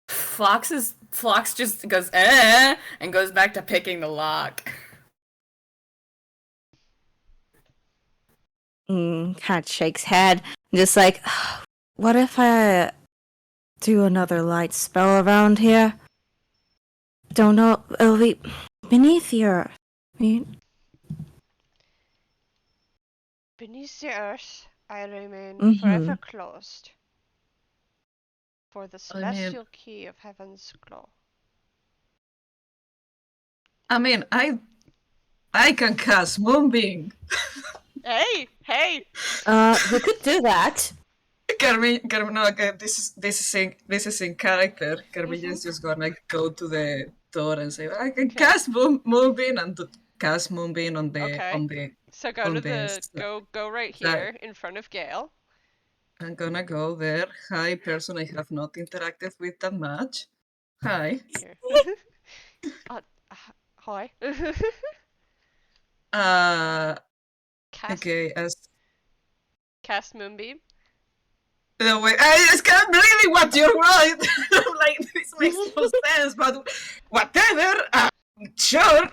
Phlox just goes and goes back to picking the lock. Cat shakes head and just like, what if I do another light spell around here? Don't know. It'll be beneath the earth. Beneath the earth, I remain forever closed for the celestial key of heaven's glow. I mean, I can cast Moonbeam. Hey! We could do that. Carmiña, no, okay, this is in character. Carmiña is just gonna go to the door and say, I can cast Moonbeam and cast Moonbeam on the. So go right here in front of Gale. I'm gonna go there. Hi, person I have not interacted with that much. Hi. Here. Hi. Okay, Cast Moonbeam. No, wait, I just can't believe what you're right. Like, this makes no sense, but whatever. Sure.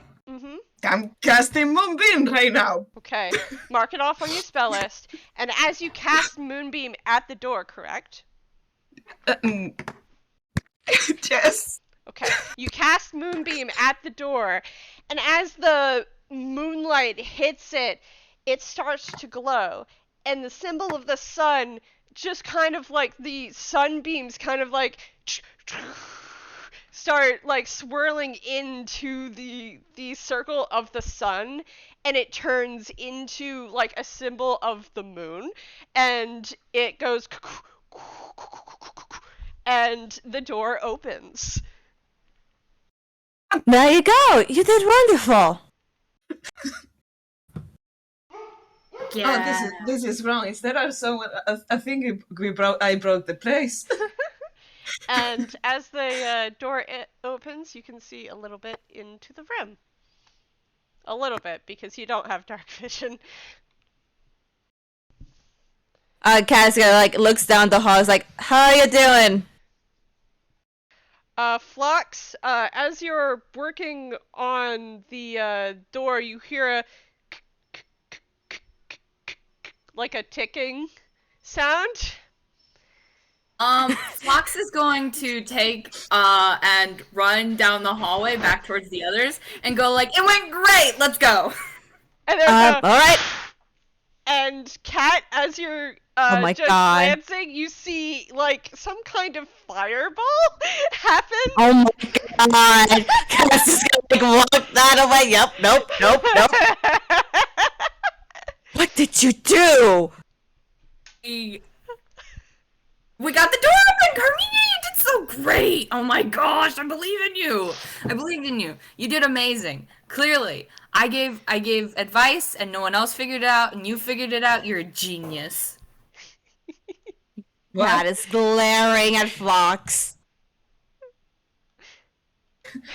I'm casting Moonbeam right now. Okay, mark it off on your spell list. And as you cast Moonbeam at the door, correct? Yes. Okay, you cast Moonbeam at the door, and as the moonlight hits it, it starts to glow, and the symbol of the sun just kind of like the sunbeams kind of like start like swirling into the circle of the sun, and it turns into like a symbol of the moon, and it goes and the door opens. There you go. You did wonderful. Yeah. Oh, this is wrong. Instead of someone, I think I broke the place. And as the door opens, you can see a little bit into the room. A little bit, because you don't have dark vision. Casca like looks down the hall. Is like, how you doing? Phlox, as you're working on the door, you hear a like a ticking sound. Phlox is going to take and run down the hallway back towards the others and go like, it went great, let's go. And there's All right. And Kat, as you're Oh my just God. glancing, you see like some kind of fireball happen. Oh my God. Casca's gonna like walk that away. Yep. Nope. What did you do? We got the door open, Carmiña! You did so great! Oh my gosh, I believe in you! I believed in you. You did amazing. Clearly. I gave advice and no one else figured it out, and you figured it out. You're a genius. That is glaring at Phlox.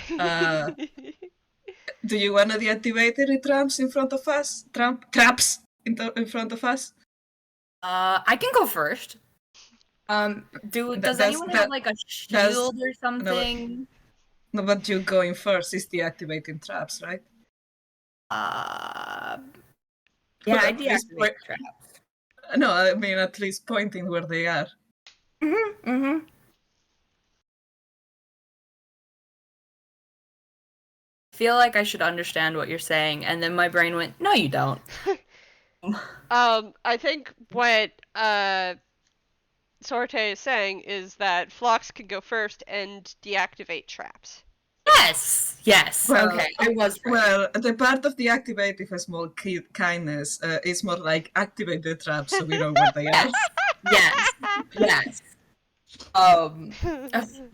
Do you want to deactivate any traps in front of us? Traps in front of us? I can go first. Does anyone have like a shield or something? No, but you going first is deactivating traps, right? Yeah, Well, I at least deactivate traps. No, I mean at least pointing where they are. Mm-hmm. I feel like I should understand what you're saying, and then my brain went, no, you don't. I think what Sorte is saying is that Phlox can go first and deactivate traps. Yes. Well, Okay, I was right. Well, the part of deactivating a small kindness is more like activate the traps so we know where they are. Yes.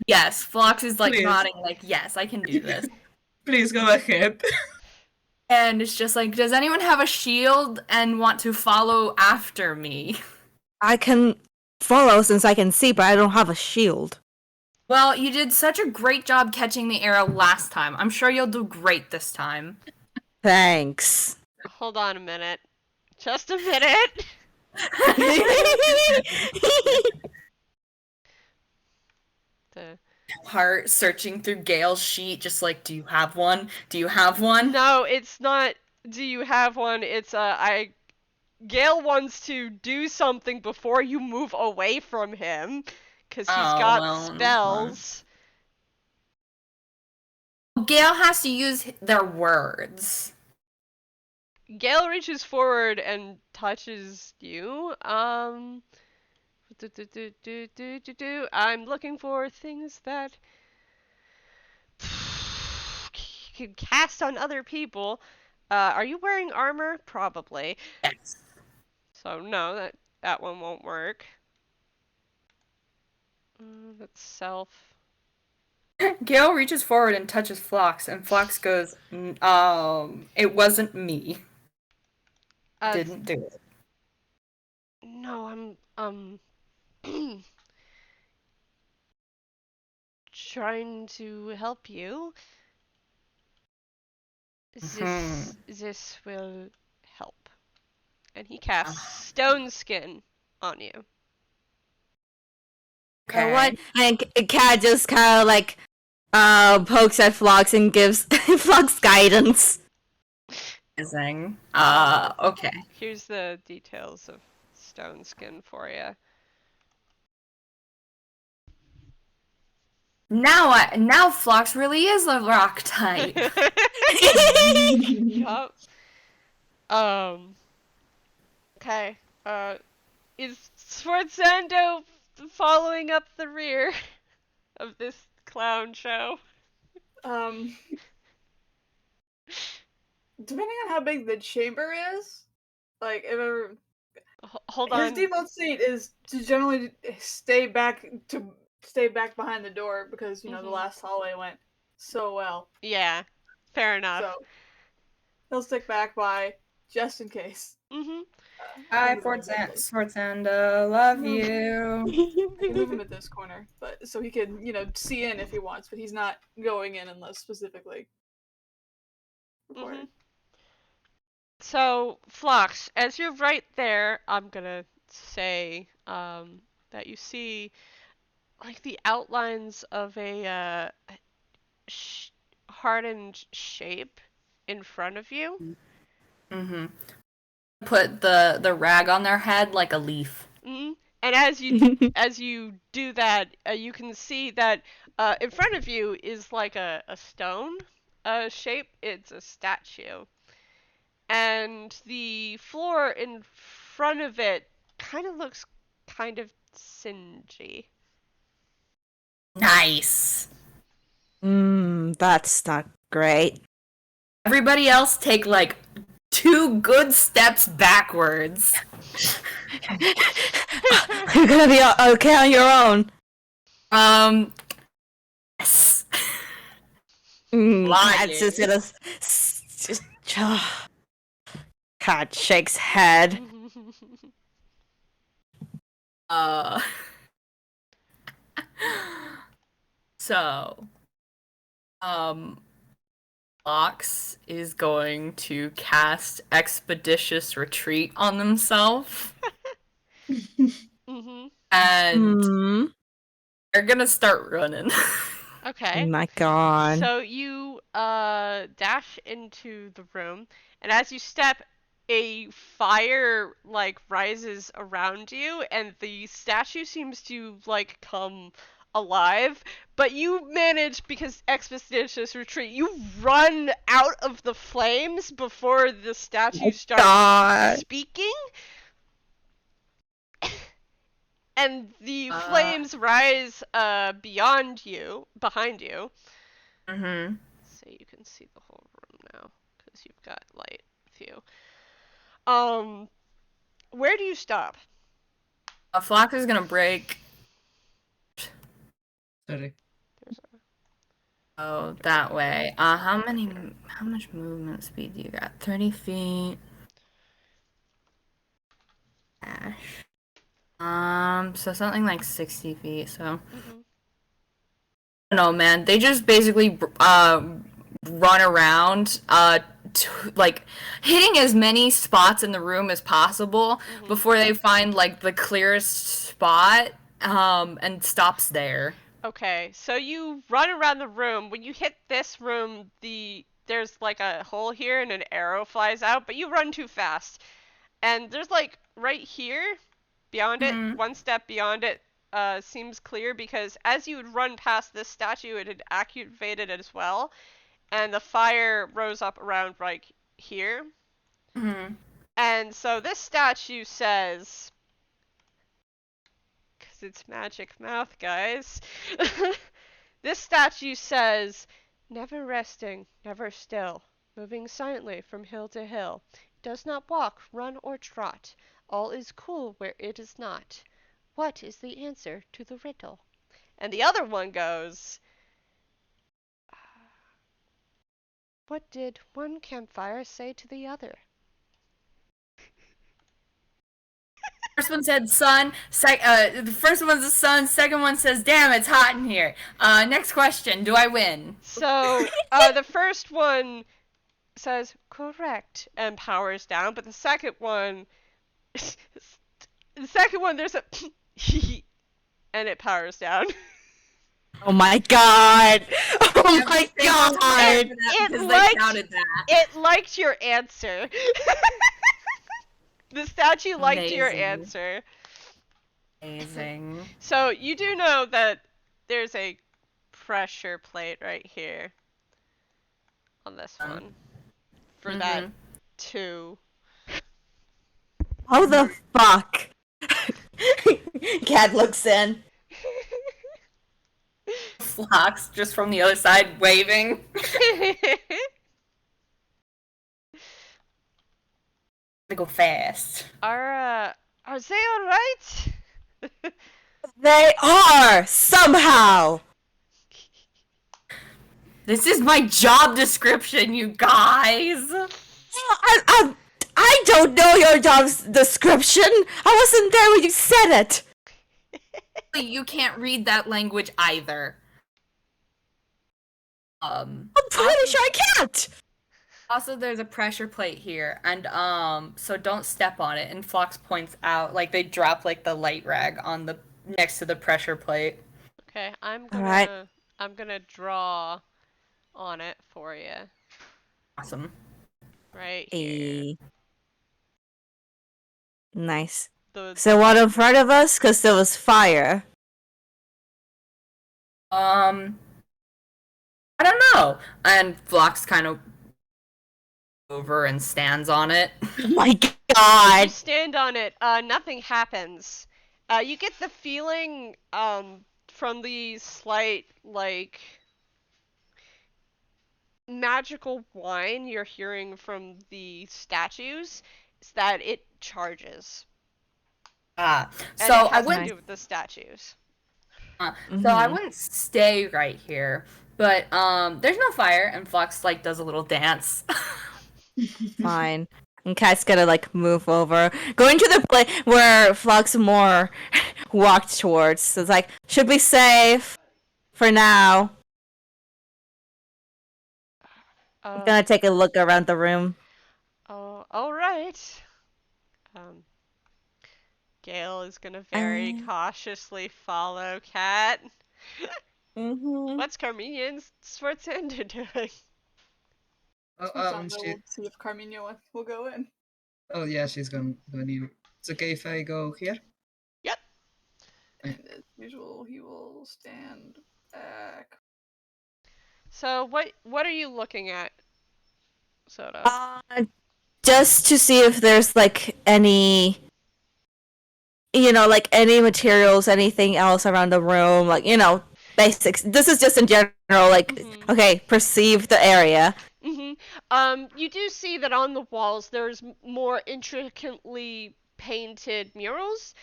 Yes. Phlox is like Please. nodding, like, yes, I can do this. Please go ahead. And it's just like, does anyone have a shield and want to follow after me? I can follow since I can see, but I don't have a shield. Well, you did such a great job catching the arrow last time. I'm sure you'll do great this time. Thanks. Hold on a minute. Just a minute. The Heart searching through Gale's sheet, just like, do you have one? Do you have one? No, it's not. Do you have one? It's Gale wants to do something before you move away from him, because he's got spells. Gale has to use their words. Gale reaches forward and touches you. I'm looking for things that you can cast on other people. Are you wearing armor? Probably. Yes. So no, that one won't work. That's self. Gale reaches forward and touches Phlox, and Phlox goes, it wasn't me. Didn't do it. No, I'm trying to help you. This will help. And he casts Stone Skin on you. Okay. What? And Cat just kind of like pokes at Phlox and gives Phlox guidance. Amazing. Okay. Here's the details of Stone Skin for you. Now Phlox really is a rock type. Yup. Okay. Is Sforzando following up the rear of this clown show? Depending on how big the chamber is, like if ever, Hold his on. default state is to generally stay back behind the door because the last hallway went so well. Yeah. Fair enough. So he'll stick back by just in case. Hi, Sforzando, love you. I can move him at this corner, but so he can, see in if he wants, but he's not going in unless specifically required. So, Phlox, as you're right there, I'm gonna say that you see like the outlines of a hardened shape in front of you. Put the rag on their head like a leaf. And as you do that, you can see that in front of you is like a stone shape. It's a statue. And the floor in front of it kind of looks kind of singy. Nice. That's not great. Everybody else take like 2 good steps backwards. You're gonna be okay on your own. Yes. It's just gonna God shakes head. So, Phlox is going to cast Expeditious Retreat on himself. And they're gonna start running. Okay. Oh my god. So you dash into the room, and as you step, a fire like rises around you, and the statue seems to like come alive, but you manage, because Expeditious Retreat, you run out of the flames before the statue starts speaking. And the flames rise behind you. So you can see the whole room now, because you've got light with you. Where do you stop? Phlox is gonna break. Sorry. Oh, that way. How much movement speed do you got? 30 feet. Dash. So something like 60 feet, so. I don't know, man. They just basically, run around, like, hitting as many spots in the room as possible before they find, like, the clearest spot, and stops there. Okay, so you run around the room. When you hit this room, there's like a hole here and an arrow flies out, but you run too fast. And there's like right here, beyond it, one step beyond it, seems clear, because as you would run past this statue, it had activated as well, and the fire rose up around right here. And so this statue says, because it's magic mouth, guys. This statue says, "Never resting, never still, moving silently from hill to hill. Does not walk, run, or trot. All is cool where it is not. What is the answer to the riddle?" And the other one goes, "What did one campfire say to the other?" First one said sun, the first one's the sun, second one says, damn, it's hot in here. Next question, do I win? So, the first one says, correct, and powers down, but the second one, there's a, and it powers down. Oh my god! Oh my god! It liked your answer. The statue liked your answer. Amazing. So you do know that there's a pressure plate right here on this one. for that too. How the fuck? Cat looks in. Phlox just from the other side waving. To go fast. Are they alright? They are somehow. This is my job description, you guys. I don't know your job's description. I wasn't there when you said it. You can't read that language either. I'm pretty sure I can't. Also, there's a pressure plate here, and so don't step on it. And Phlox points out, like they drop like the light rag on the next to the pressure plate. Okay, I'm Alright. gonna draw on it for you. Awesome. Right here. Nice. The So what in front of us? Because there was fire. I don't know. And Phlox kind of over and stands on it. Oh my you god. stand on it, nothing happens. You get the feeling, from the slight, like, magical whine you're hearing from the statues, is that it charges. So And it I has to wouldn't. do with the statues. So I wouldn't stay right here, but there's no fire, and Phlox like does a little dance. Fine. And Cat's gonna like move over, going to the place where Phlox more walked towards. So it's like, should be safe for now. I'm gonna take a look around the room. Oh, alright. Gale is gonna very cautiously follow Cat. What's Carmiña and Sforzando doing? We'll see if Carmiña will go in. Oh yeah, she's going in. It's okay if I go here? Yep. And as usual, he will stand back. So what are you looking at, Soto? Just to see if there's like any, like any materials, anything else around the room, like, basics. This is just in general, like, okay, perceive the area. You do see that on the walls there's more intricately painted murals.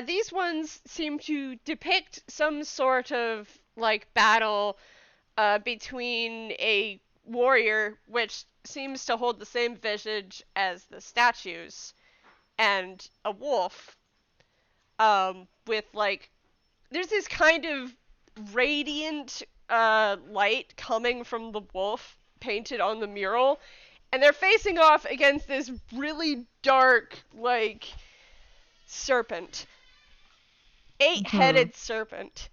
These ones seem to depict some sort of, like, battle between a warrior, which seems to hold the same visage as the statues, and a wolf, with, like, there's this kind of radiant light coming from the wolf painted on the mural, and they're facing off against this really dark, like, serpent. 8-headed serpent.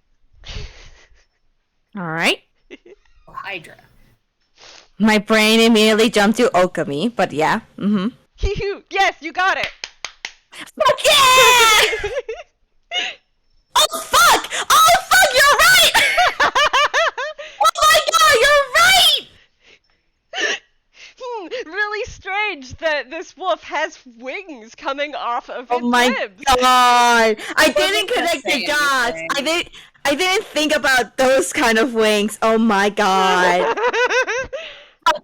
Alright. Hydra. My brain immediately jumped to Okami, but yeah. Yes, you got it! Fuck yeah! Oh fuck! Oh fuck, you're right! Oh my god, you're right! Really strange that this wolf has wings coming off of its Oh my ribs. god! I didn't connect the dots! I didn't think about those kind of wings. Oh my god.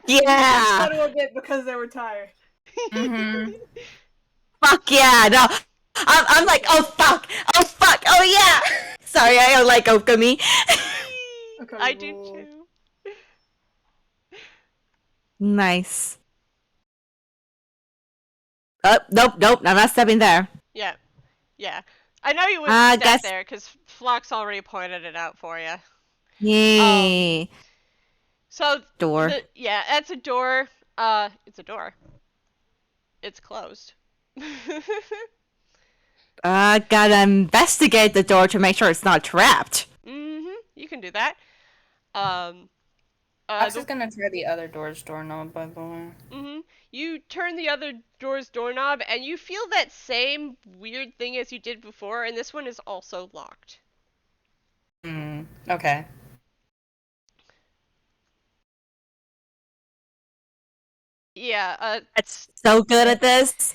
Yeah! A bit because they were tired. Fuck yeah! No, I'm like, oh fuck! Oh fuck! Oh yeah! Sorry, I don't like Okami. Okay, I do too. Nice. Oh, nope, I'm not stepping there. Yeah. I know you wouldn't step guess... there, because Phlox already pointed it out for you. Yay. So, door. Yeah, that's a door. It's a door. It's closed. Gotta investigate the door to make sure it's not trapped. You can do that. Phlox is gonna try the other door's doorknob, by the way. You turn the other door's doorknob, and you feel that same weird thing as you did before, and this one is also locked. Yeah, That's so good at this.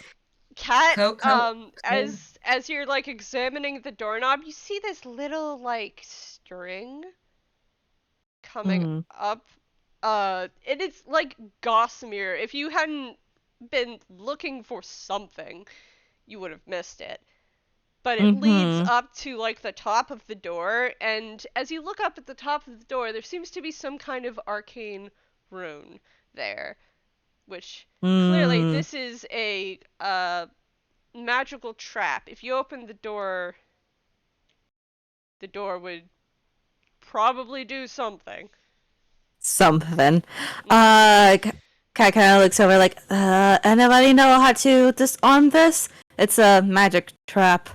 Cat, How- as you're like examining the doorknob, you see this little like string coming up. It is like gossamer. If you hadn't been looking for something, you would have missed it. But it leads up to like the top of the door, and as you look up at the top of the door, there seems to be some kind of arcane rune there, which clearly this is a magical trap. If you open the door would probably do something. Something. Kat kind of looks over like, anybody know how to disarm this? It's a magic trap.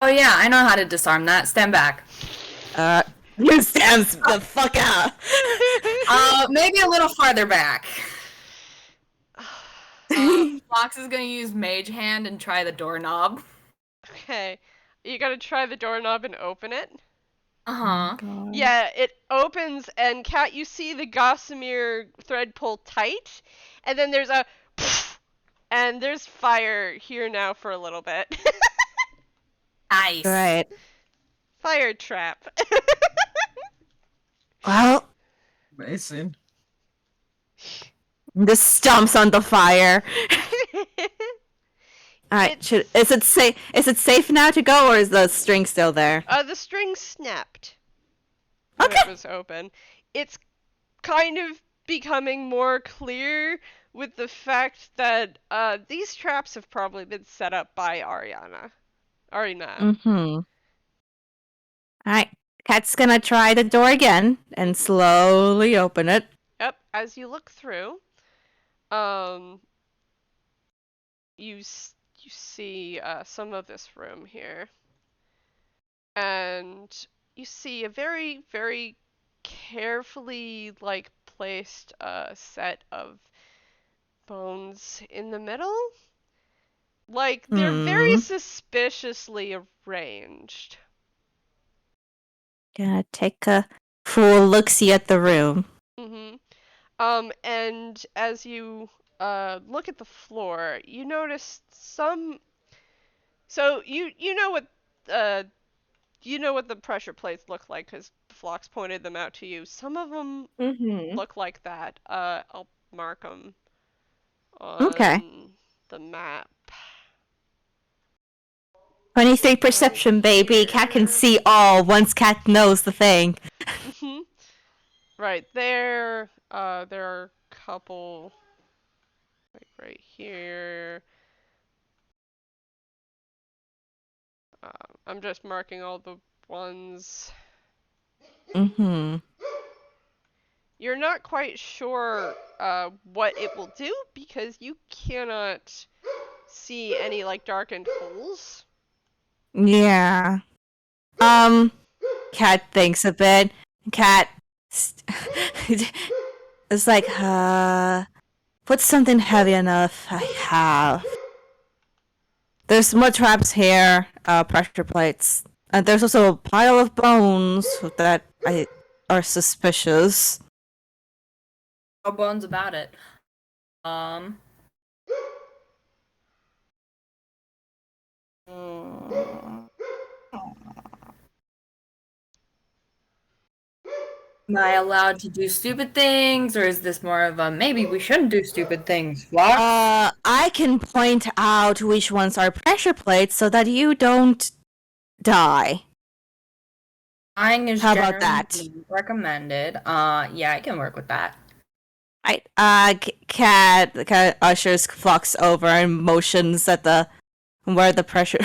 Oh yeah, I know how to disarm that. Stand back. You stand the fuck out. Maybe a little farther back. Phlox is gonna use Mage Hand and try the doorknob. Okay. You gotta try the doorknob and open it. Uh-huh. Yeah, it opens, and Kat, you see the gossamer thread pull tight, and then there's a and there's fire here now for a little bit. Nice. Right. Fire trap. Well, Amazing. this stomps on the fire. Alright, is it safe now to go, or is the string still there? The string snapped when it was open. It's kind of becoming more clear with the fact that these traps have probably been set up by Arina. Alright, Kat's gonna try the door again and slowly open it. Yep, as you look through, you see some of this room here, and you see a very, very carefully like placed set of bones in the middle. Like they're very suspiciously arranged. Gonna take a full look-see at the room. And as you look at the floor, you notice some. So you know what the pressure plates look like because Phlox pointed them out to you. Some of them look like that. I'll mark them on the map. 23 perception, baby. Cat can see all once Cat knows the thing. Right there. There are a couple like right here. I'm just marking all the ones. You're not quite sure what it will do because you cannot see any like darkened holes. Yeah. Cat thinks a bit. Cat it's like, what's something heavy enough I have? There's more traps here, pressure plates. And there's also a pile of bones that are suspicious. No bones about it. Am I allowed to do stupid things, or is this more of a maybe we shouldn't do stupid things? What? I can point out which ones are pressure plates so that you don't die. Dying is How about that? Recommended. Yeah, I can work with that. Right. Cat ushers Phlox over and motions at where the pressure,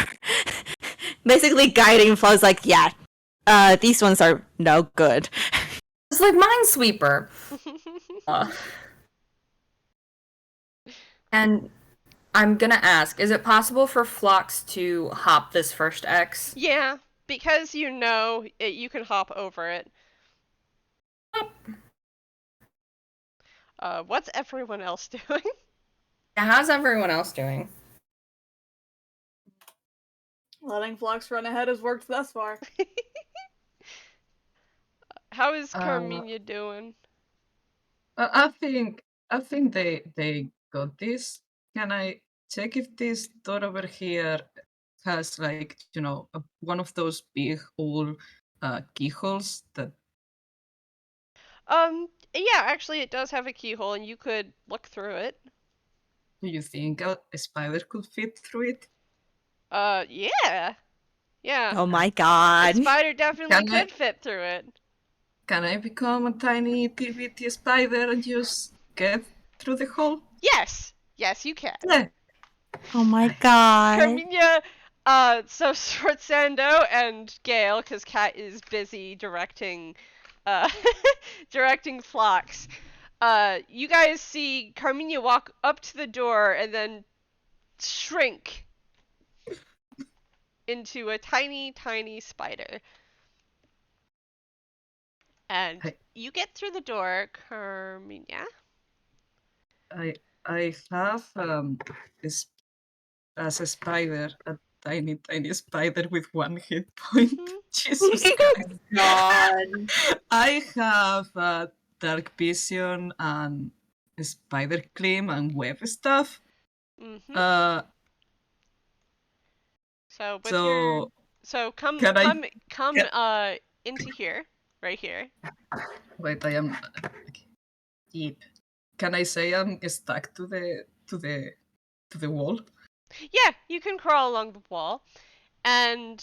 basically guiding Phlox like, yeah, these ones are no good. It's like Minesweeper. And I'm gonna ask, is it possible for Phlox to hop this first X? Yeah, because you know you can hop over it. What's everyone else doing? How's everyone else doing? Letting Phlox run ahead has worked thus far. How is Carmiña doing? I think I think they got this. Can I check if this door over here has like one of those big old keyholes that? Yeah, actually, it does have a keyhole, and you could look through it. Do you think a spider could fit through it? Yeah. Yeah. Oh my A god. spider definitely Can I- could fit through it. Can I become a tiny bitty spider and just get through the hole? Yes. Yes, you can. Yeah. Oh my god. Carmiña, so Sforzando and Gale, because Kat is busy directing, directing Phlox. You guys see Carmiña walk up to the door and then shrink into a tiny, tiny spider. And Hey. you get through the door, Carmiña. I have this as a spider, a tiny spider with 1 hit point. Jesus Christ. God. I have dark vision and spider climb and web stuff. Mm-hmm. So with your come into here, right here. Wait, I am deep. Can I say I'm stuck to the wall? Yeah, you can crawl along the wall, and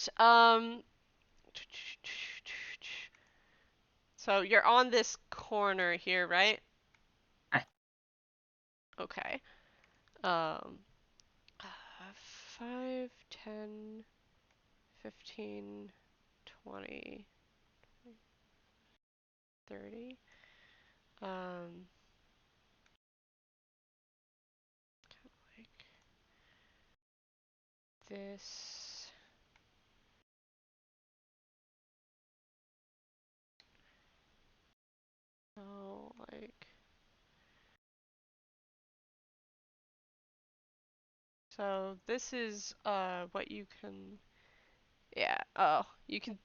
so you're on this corner here, right? Aye. Okay. 5, 10, 15, 20, 30. Like this. Oh, like. So this is what you can. Yeah. Oh, you can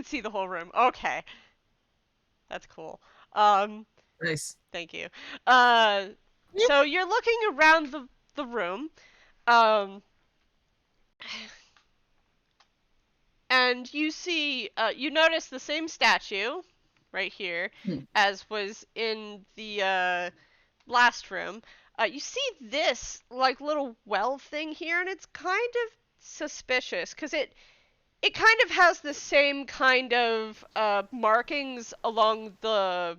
see the whole room. Okay. That's cool. Nice. Thank you. So you're looking around the room. And you see, you notice the same statue right here as was in the last room. You see this like little well thing here, and it's kind of suspicious because it kind of has the same kind of markings along the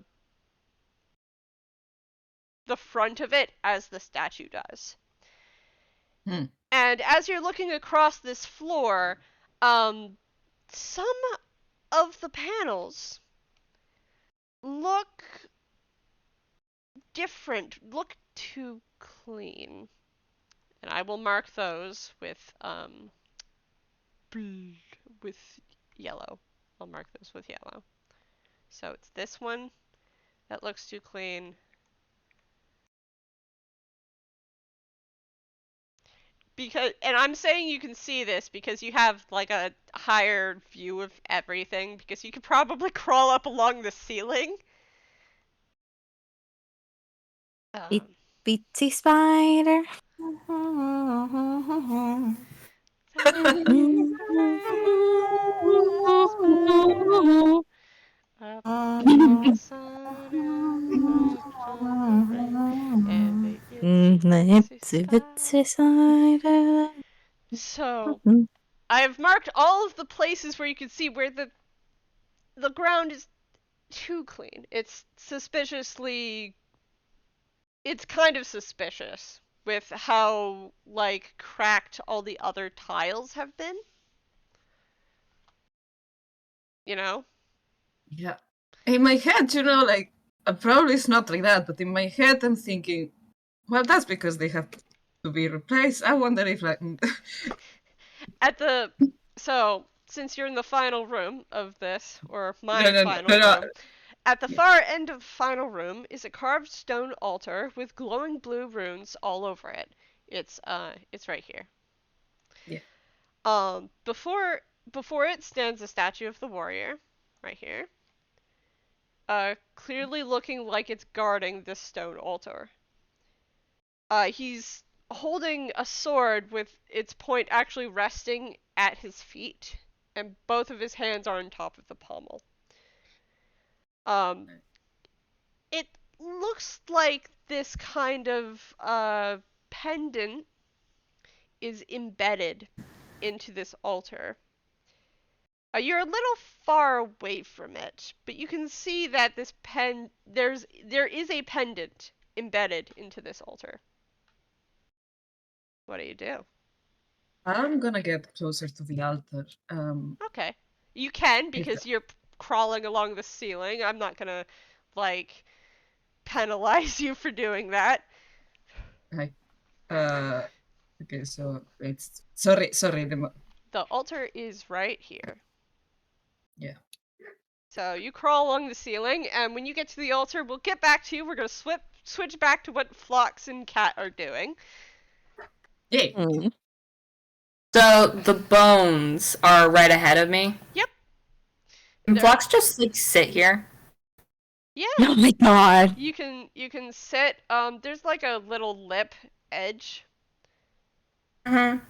front of it as the statue does. And as you're looking across this floor, some of the panels look different, look too clean. And I will mark those with yellow. I'll mark those with yellow. So it's this one that looks too clean. And I'm saying you can see this because you have like a higher view of everything, because you could probably crawl up along the ceiling. Bitsy spider. Up on the side of the spider. So, I have marked all of the places where you can see where the ground is too clean. It's kind of suspicious with how, like, cracked all the other tiles have been. You know? Yeah. In my head, like, probably it's not like that, but in my head I'm thinking, well, that's because they have to be replaced. I wonder if, like... So, since you're in the final room of this, or my No. final room, at the far end of the final room is a carved stone altar with glowing blue runes all over it. It's right here. Yeah. Before it stands a statue of the warrior, right here. clearly looking like it's guarding this stone altar. He's holding a sword with its point actually resting at his feet, and both of his hands are on top of the pommel. It looks like this kind of pendant is embedded into this altar. You're a little far away from it, but you can see that this there is a pendant embedded into this altar. What do you do? I'm gonna get closer to the altar. Okay. You can, because you're crawling along the ceiling. I'm not gonna, like, penalize you for doing that. Hi. Okay, so it's... Sorry, The altar is right here. Yeah. So you crawl along the ceiling, and when you get to the altar, we'll get back to you. We're gonna switch back to what Phlox and Cat are doing. Yay! So the bones are right ahead of me? Yep. Can Phlox just, like, sit here? Yeah. Oh my god. You can sit, there's like a little lip edge. Gonna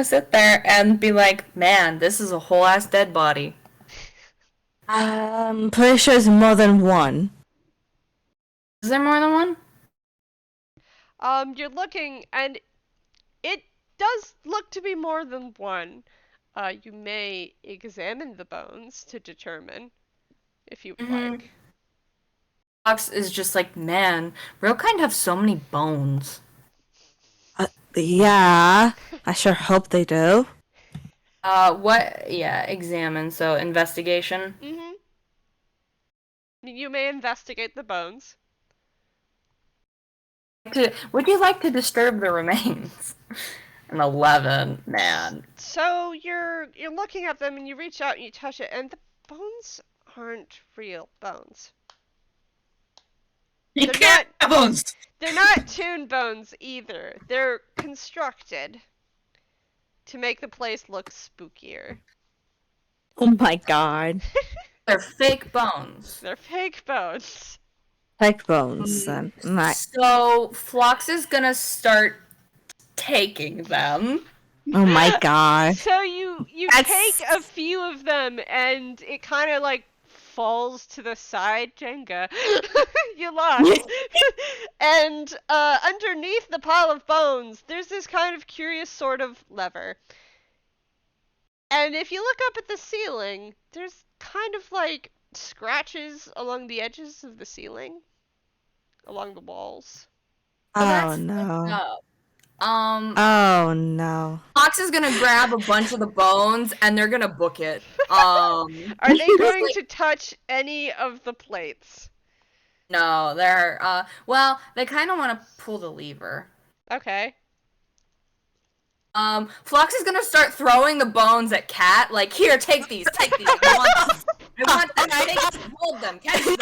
sit there and be like, man, this is a whole ass dead body. I'm pretty sure it's more than one. Is there more than one? You're looking, and it does look to be more than one. You may examine the bones to determine, if you would like. Phlox is just like, man, real kind have so many bones. Yeah, I sure hope they do. What? Yeah, examine, so investigation. You may investigate the bones. Would you like to disturb the remains? An 11, man. So you're looking at them, and you reach out and you touch it, and the bones aren't real bones. Bones! They're not toon bones either. They're constructed to make the place look spookier. Oh my god. They're fake bones. They're fake bones. Fake bones, then. So Phlox is gonna start taking them. Oh my god. So you take a few of them, and it kind of like falls to the side. Jenga. You lost. And underneath the pile of bones, there's this kind of curious sort of lever. And if you look up at the ceiling, there's kind of like scratches along the edges of the ceiling, along the walls. Oh no. Oh no. Phlox is gonna grab a bunch of the bones and they're gonna book it. Are they going to touch any of the plates? No, they're well, they kind of want to pull the lever. Okay. Phlox is gonna start throwing the bones at Cat. Like, here, take these. I want them. Hold them. Catch them.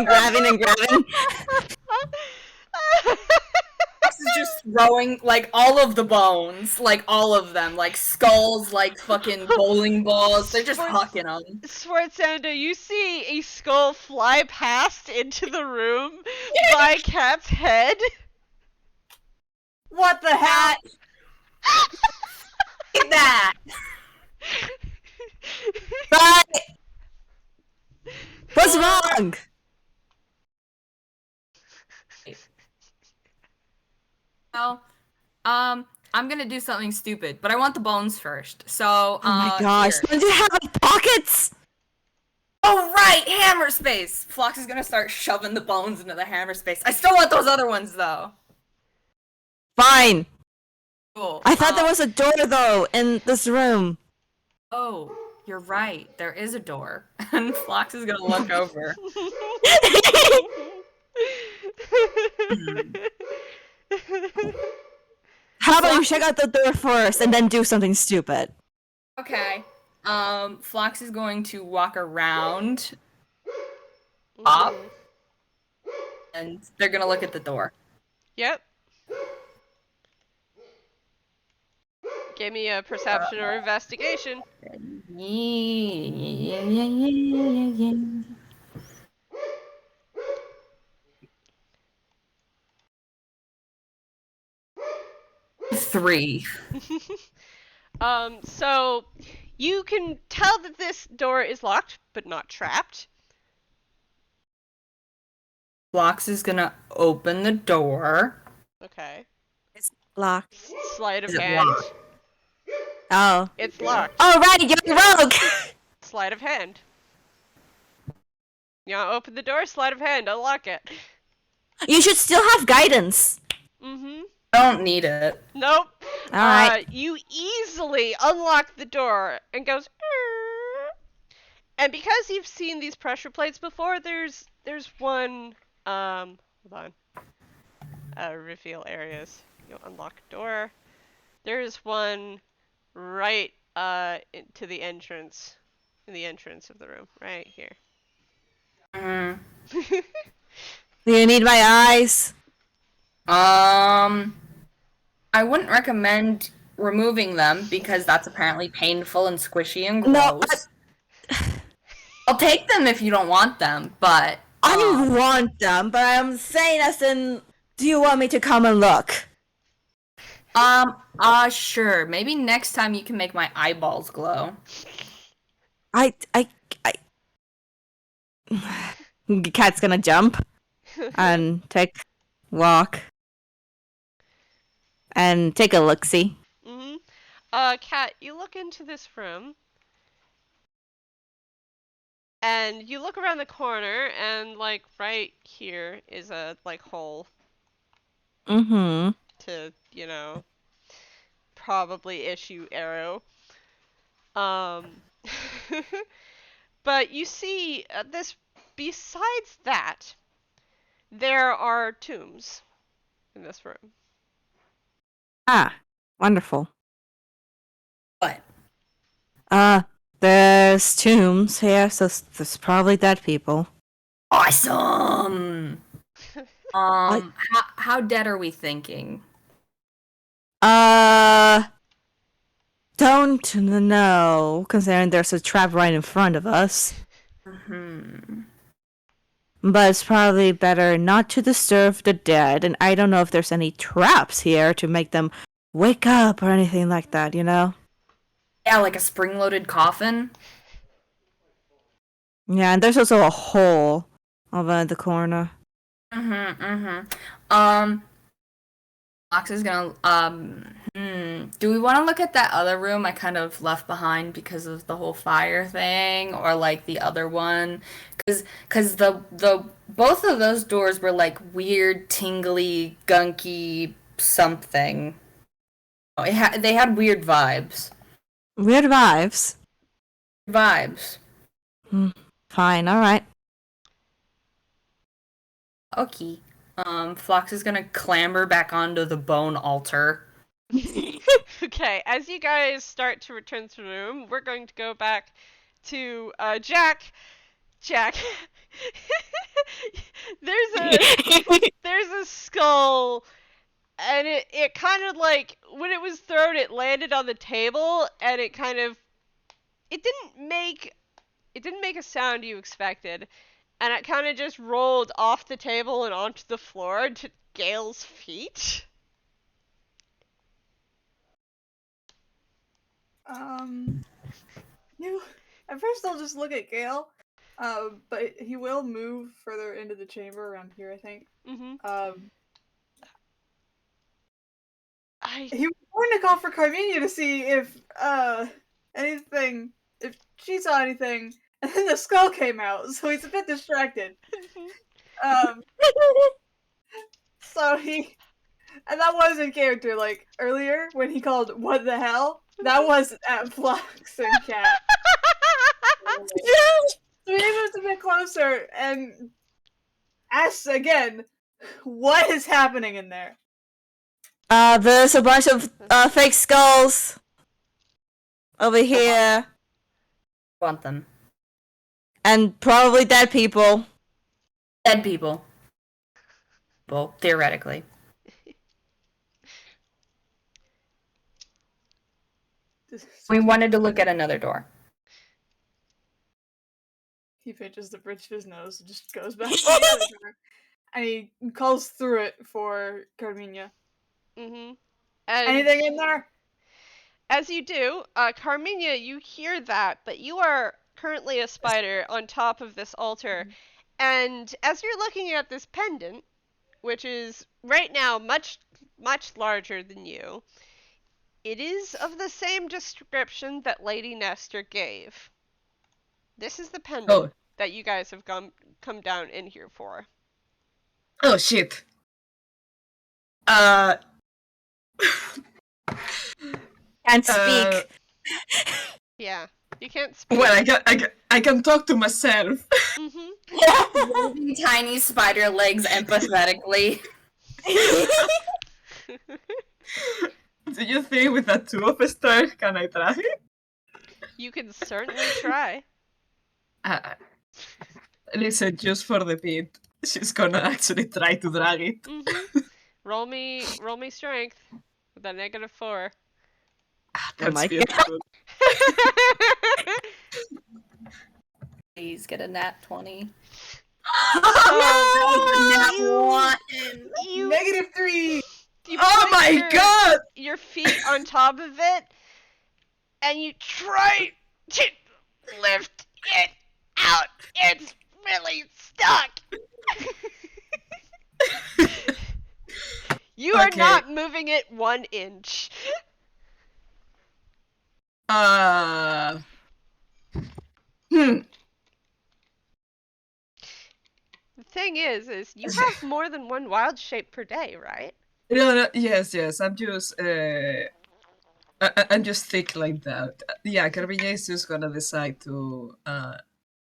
Grabbing. Phlox is just throwing, like, all of the bones. Like, all of them. Like, skulls, like, fucking bowling balls. They're just hucking them. Sforzando, you see a skull fly past into the room by Cat's head. What the hell? Look at that. But what's wrong? Well, I'm gonna do something stupid, but I want the bones first. So, Oh my gosh! here. Don't you have pockets? Oh right, hammer space. Phlox is gonna start shoving the bones into the hammer space. I still want those other ones though. Fine. Cool. I thought there was a door though in this room. Oh, you're right. There is a door, and Phlox is gonna look over. How about you check out the door first and then do something stupid? Okay. Phlox is going to walk around up, and they're gonna look at the door. Yep. Give me a perception or investigation. Yeah. 3. So you can tell that this door is locked, but not trapped. Phlox is gonna open the door. Okay. It's locked. Sleight of Is it hand. locked? Oh. It's locked. Oh, right, you're rogue! Sleight of hand. You wanna open the door? Sleight of hand. Unlock it. You should still have guidance. Mm-hmm. Don't need it. Nope. Alright. You easily unlock the door and goes. "Er." And because you've seen these pressure plates before, there's one. Hold on. Reveal areas. You unlock door. There's one right to the entrance, in the entrance of the room, right here. Mm. Do you need my eyes? I wouldn't recommend removing them because that's apparently painful and squishy and No, gross. I'll take them if you don't want them, but I don't want them, but I'm saying as in, do you want me to come and look? Sure. Maybe next time you can make my eyeballs glow. Cat's gonna jump and take walk and take a look-see. Mm-hmm. Cat, you look into this room, and you look around the corner, and like right here is a like hole Mm-hmm. to, probably issue arrow. But you see, besides that, there are tombs in this room. Ah, wonderful. What? There's tombs here, so there's probably dead people. Awesome! How dead are we thinking? Don't know, considering there's a trap right in front of us. Mm-hmm. But it's probably better not to disturb the dead, and I don't know if there's any traps here to make them wake up or anything like that, you know? Yeah, like a spring-loaded coffin? Yeah, and there's also a hole over in the corner. Phlox is gonna, do we want to look at that other room I kind of left behind because of the whole fire thing, or like the other one? Cause the both of those doors were like weird, tingly, gunky something. Oh, they had weird vibes. Weird vibes. Vibes. Fine, alright. Okay. Phlox is gonna clamber back onto the bone altar. Okay, as you guys start to return to the room, we're going to go back to Jack. Jack, there's a skull, and it kind of like when it was thrown, it landed on the table, and it didn't make a sound you expected, and it kind of just rolled off the table and onto the floor to Gale's feet. At first I'll just look at Gale, but he will move further into the chamber around here, I think. Mm-hmm. He was going to call for Carmiña to see if she saw anything, and then the skull came out, so he's a bit distracted. And that was in character, like, earlier, when he called, "What the hell?" That was at Phlox and Cat. So he moves a bit closer and asks again, what is happening in there? There's a bunch of fake skulls over here. Want them. And probably dead people. Dead people. Well, theoretically. We wanted to look at another door. He pinches the bridge to his nose and just goes back to the other door. And he calls through it for Carmiña. And Anything in there? as you do, Carmiña, you hear that, but you are currently a spider on top of this altar. And as you're looking at this pendant, which is right now much, much larger than you, it is of the same description that Lady Nestor gave. This is the pendant that you guys have come down in here for. Oh shit. Can't speak. Yeah, you can't speak. Well, I can talk to myself. Moving tiny spider legs empathetically. Do you think with a 2 of a star can I try? You can certainly try. Listen, just for the beat, she's gonna actually try to drag it. Roll me strength with a -4. That's beautiful. Please get a nat 20. -3! Oh my god! Your feet on top of it, and you try to lift it out. It's really stuck. You are not moving it 1 inch. The thing is you have more than one wild shape per day, right? No, yes. I'm just, I'm just thick like that. Yeah, Carmiña is just gonna decide to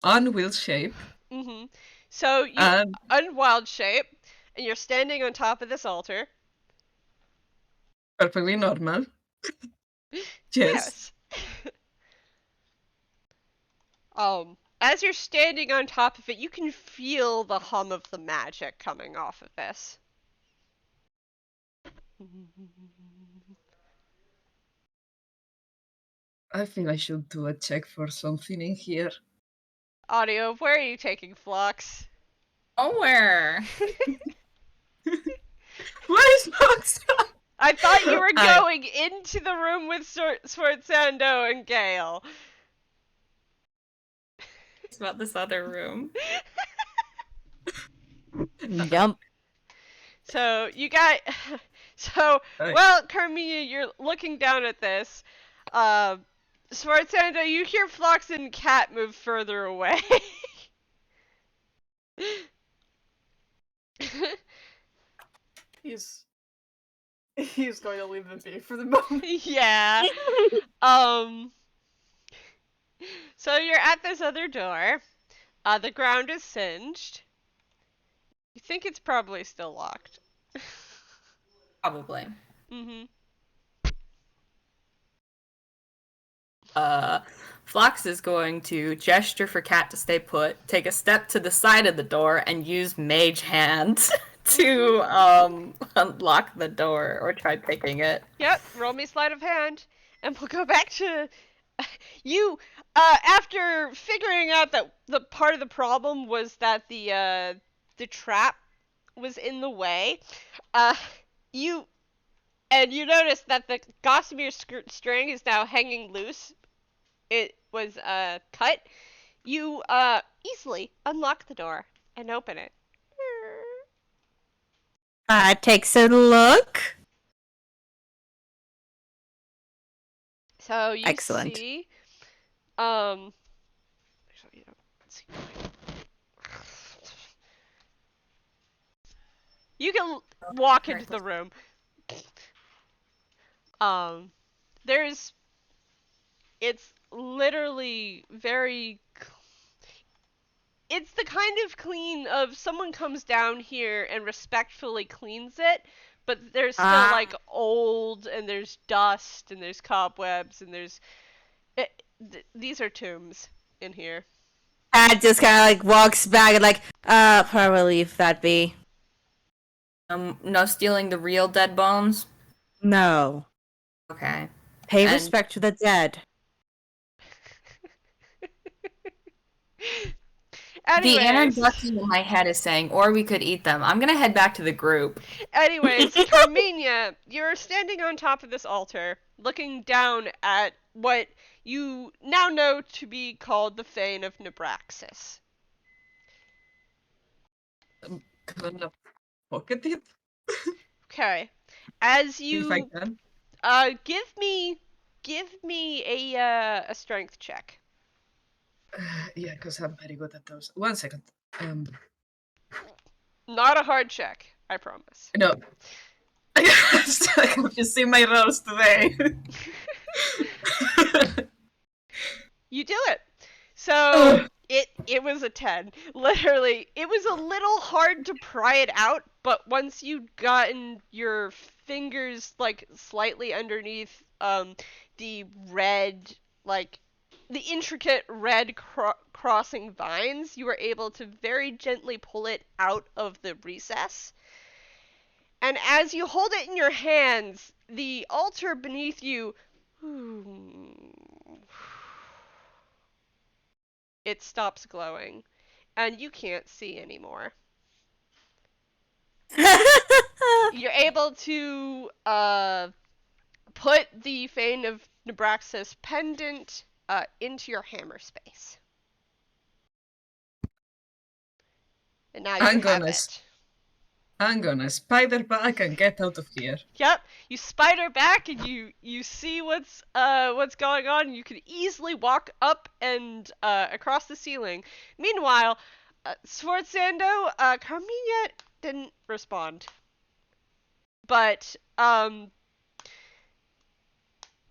unwield shape. So you unwild shape, and you're standing on top of this altar. Perfectly normal. Yes. As you're standing on top of it, you can feel the hum of the magic coming off of this. I think I should do a check for something in here. Audio, where are you taking Phlox? Nowhere. Where is Phlox? I thought you were going into the room with Sforzando and Gale. It's about this other room. Yep. So you got, well, Carmiña, you're looking down at this. Sforzando, you hear Phlox and Cat move further away. He's going to leave them be for the moment. Yeah. So you're at this other door. The ground is singed. You think it's probably still locked. Probably. Phlox is going to gesture for Cat to stay put, take a step to the side of the door, and use Mage Hand to unlock the door or try picking it. Yep, roll me sleight of hand, and we'll go back to you. After figuring out that the part of the problem was that the trap was in the way, you notice that the gossamer string is now hanging loose. It was cut. You easily unlock the door and open it. Takes a look. So you Excellent. see, actually, let's see. You can walk into the room. It's literally very. It's the kind of clean of someone comes down here and respectfully cleans it, but there's still like old, and there's dust, and there's cobwebs, and there's these are tombs in here. Cat just kind of like walks back and like, probably leave that be. No stealing the real dead bones? No. Okay. Pay respect to the dead. The inner Anyways, Ducky in my head is saying, or we could eat them. I'm gonna head back to the group. Carmiña, you're standing on top of this altar, looking down at what you now know to be called the Fane of Nebraxis. I'm gonna pocket it Okay. As if I you can. give me a strength check. Yeah, because I'm very good at those. 1 second. Not a hard check, I promise. No. Have you seen my rolls today? You do it. So it was a 10. Literally, it was a little hard to pry it out, but once you'd gotten your fingers like slightly underneath the red, like the intricate red crossing vines, you were able to very gently pull it out of the recess. And as you hold it in your hands, the altar beneath you, it stops glowing, and you can't see anymore. You're able to put the Fane of Nebraxis pendant into your hammer space. And now you have it. I'm gonna spider back and get out of here. Yep, you spider back and you see what's going on. You can easily walk up and across the ceiling. Meanwhile, Sforzando, Carmiña didn't respond, but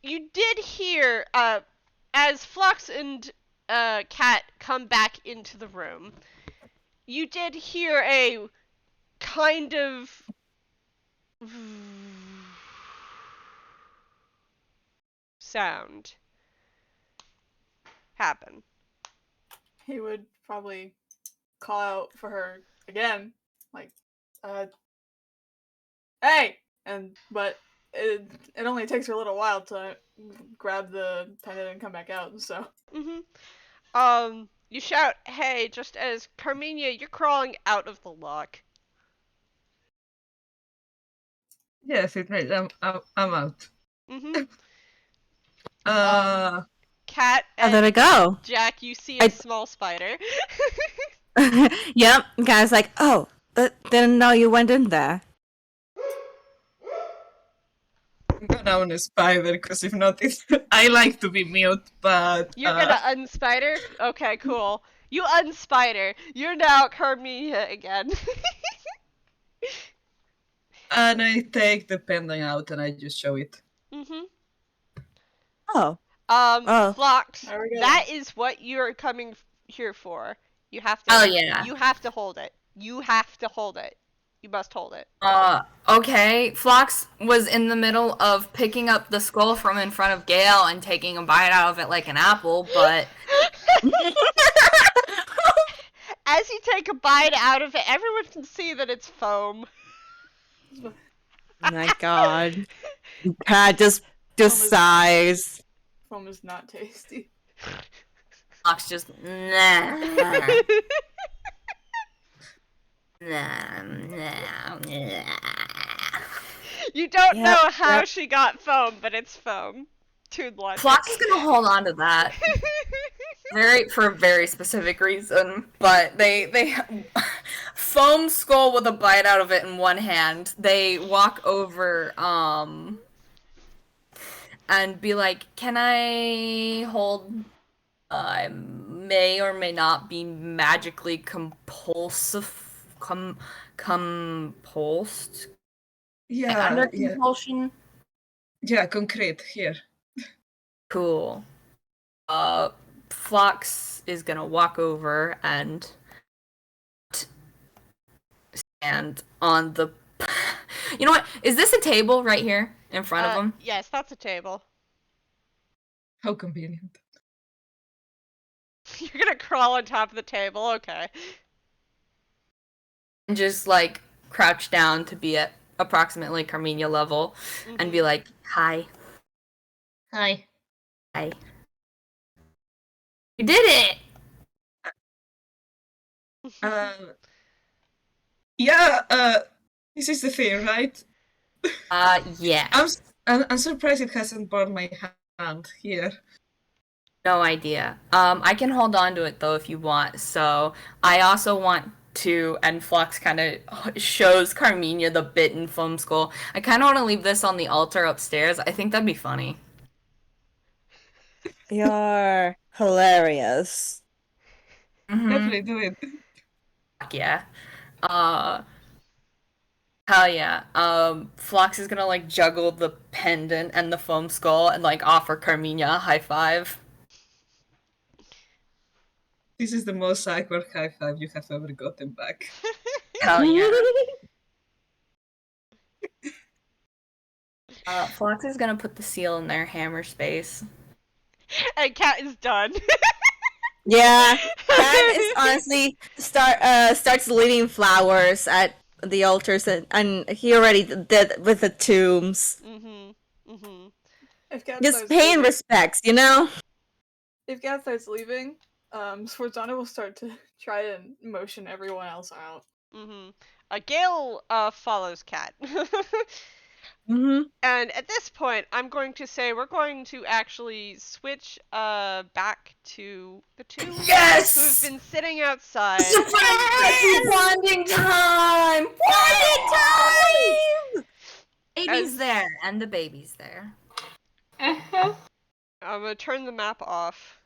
you did hear as Phlox and Cat come back into the room. You did hear a kind of sound happen. He would probably call out for her again, like, hey! But it only takes her a little while to grab the pendant and come back out, so. You shout, hey, just as Carmiña, you're crawling out of the lock. Yes, it made. I'm out. Cat How and did it go? Jack, you see a small spider. Yep. Guy's like, oh, didn't know you went in there. I'm gonna own a spider, because if not, I like to be mute, but... You're gonna unspider? Okay, cool. You unspider. You're now Carmiña again. And I take the pendant out and I just show it. Oh. Phlox, There we go. that is what you're coming here for. You have to. Oh, yeah. You have to hold it. You have to hold it. You must hold it. Okay. Phlox was in the middle of picking up the skull from in front of Gale and taking a bite out of it like an apple, but... As you take a bite out of it, everyone can see that it's foam. Oh my god. Cat just sighs. Foam is not tasty. Phlox just, nah. You don't know how she got foam, but it's foam. Toon logic. Phlox is gonna hold on to that. For a very specific reason, but they foam skull with a bite out of it in one hand. They walk over and be like, "Can I hold? I may or may not be magically compulsed. Yeah, Under compulsion. Yeah, concrete here. Cool. Phlox is gonna walk over and stand on the... You know what? Is this a table right here in front of him? Yes, that's a table. How convenient. You're gonna crawl on top of the table, okay. And just, like, crouch down to be at approximately Carmiña level and be like, hi. Hi. Hi. You did it! Yeah, this is the thing, right? Yeah. I'm surprised it hasn't burned my hand here. No idea. I can hold on to it though if you want. So I also want to, and Phlox kind of shows Carmiña the bitten foam skull. I kind of want to leave this on the altar upstairs. I think that'd be funny. You're hilarious. Definitely do it. Yeah. Hell yeah. Phlox is gonna like juggle the pendant and the foam skull and like offer Carmiña a high five. This is the most awkward high five you have ever gotten back. Hell yeah. Phlox is gonna put the seal in their hammer space. And Cat is done. Yeah, Cat is honestly starts leaving flowers at the altars, and he already did with the tombs. If Cat Just starts paying leaving- respects, you know? If Cat starts leaving, Sforzando will start to try and motion everyone else out. Gale follows Cat. And at this point, I'm going to say we're going to actually switch back to the two Yes! who've been sitting outside. Bonding time! Bonding time! Baby's As- there, and the baby's there. I'm gonna turn the map off.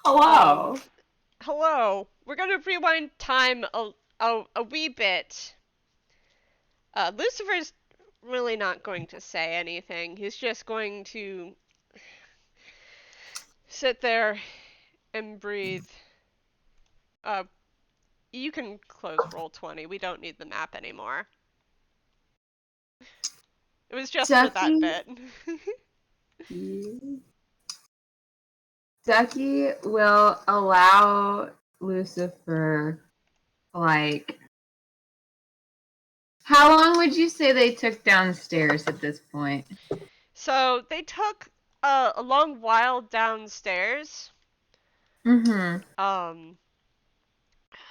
Hello. Hello. We're gonna rewind time a wee bit. Lucifer's really not going to say anything. He's just going to sit there and breathe. You can close Roll20. We don't need the map anymore. It was just for that Ducky? bit. Ducky will allow Lucifer, like, how long would you say they took downstairs at this point? So they took a long while downstairs. Mm-hmm.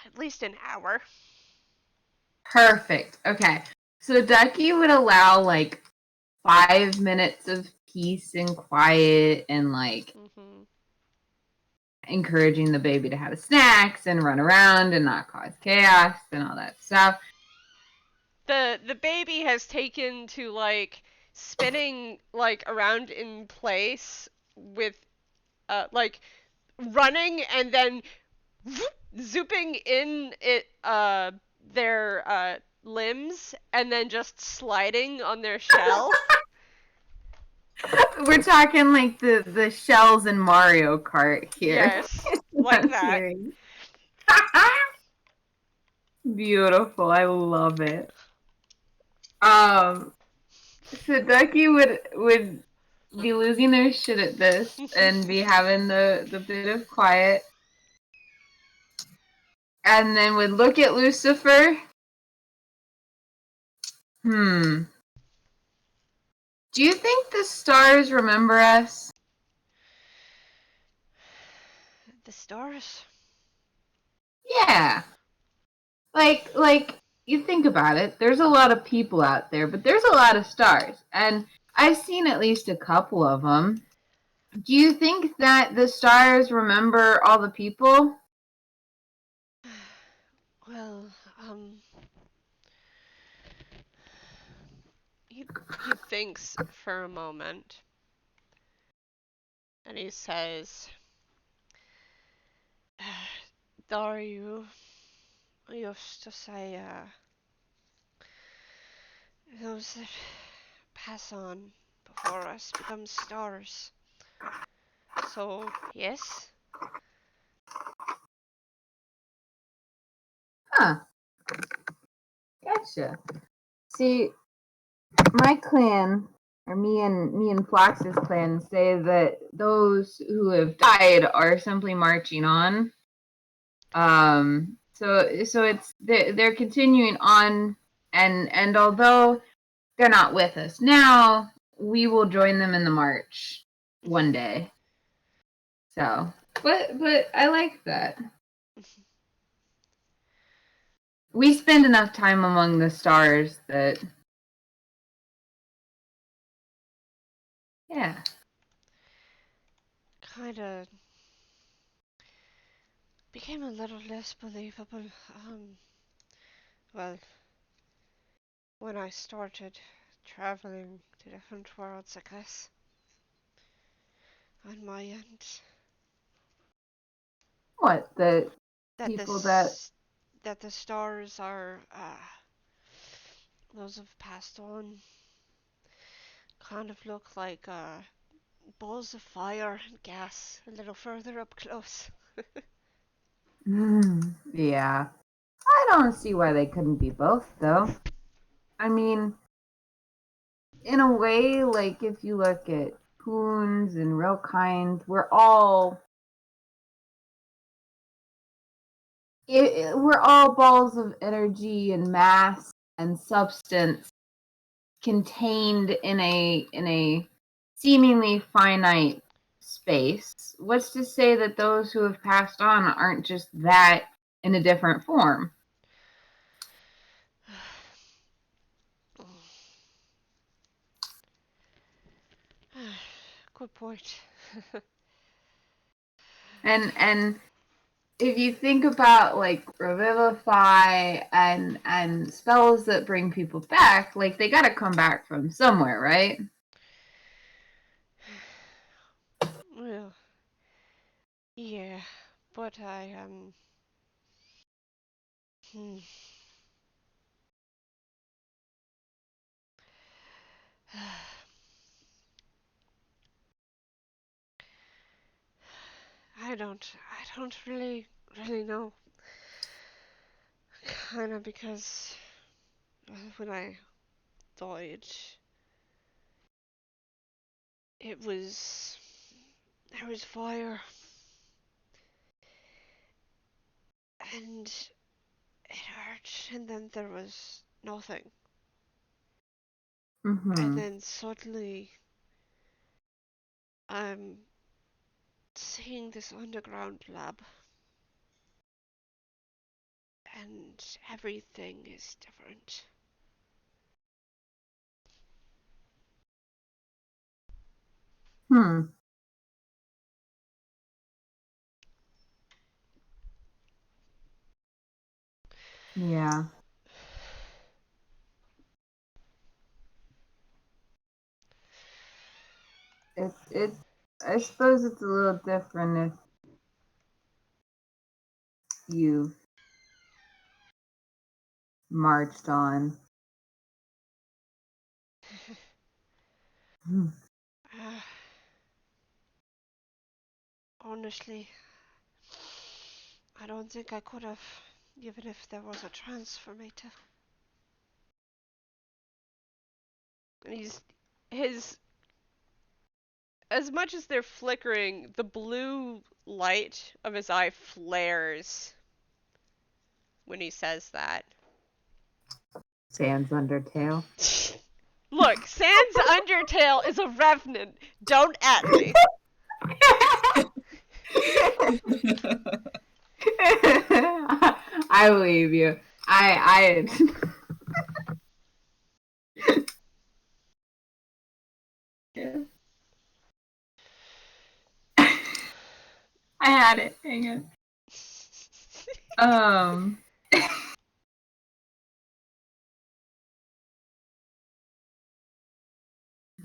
At least an hour. Perfect. Okay. So Ducky would allow, like, 5 minutes of peace and quiet and, like, encouraging the baby to have snacks and run around and not cause chaos and all that stuff. The baby has taken to like spinning like around in place with like running and then zooping in it their limbs and then just sliding on their shell. We're talking like the shells in Mario Kart here. Yes, like that. Beautiful. I love it. So Ducky would be losing their shit at this and be having the bit of quiet. And then would look at Lucifer. Do you think the stars remember us? The stars? Yeah. Like you think about it, there's a lot of people out there, but there's a lot of stars. And I've seen at least a couple of them. Do you think that the stars remember all the people? Well, he thinks for a moment. And he says, Dario used to say, those that pass on before us become stars. So, yes? Huh. Gotcha. See, my clan, or me and Phlox's clan, say that those who have died are simply marching on. So it's they're continuing on, and although they're not with us now, we will join them in the march one day. So But I like that. We spend enough time among the stars that, yeah. Kinda became a little less believable. Well, when I started traveling to different worlds, I guess. On my end. What, the That people that... that the stars are, those have passed on, kind of look like, balls of fire and gas a little further up close. Yeah. I don't see why they couldn't be both, though. I mean, in a way, like, if you look at Poons and Real Kind, we're all balls of energy and mass and substance contained in a seemingly finite space. What's to say that those who have passed on aren't just that in a different form? Good point. And if you think about like revivify and spells that bring people back, like they gotta come back from somewhere, right? Well, yeah, but hmm. I don't really know. Kinda because when I died, it was there was fire and it hurt, and then there was nothing, and Mm-hmm. then suddenly I'm seeing this underground lab, and everything is different. Hmm. Yeah. It I suppose it's a little different if you marched on. Honestly, I don't think I could have, even if there was a chance for me to. And his, as much as they're flickering, the blue light of his eye flares when he says that. Sans Undertale. Look, Sans Undertale is a revenant. Don't at me. I believe you. I I had it. Hang on.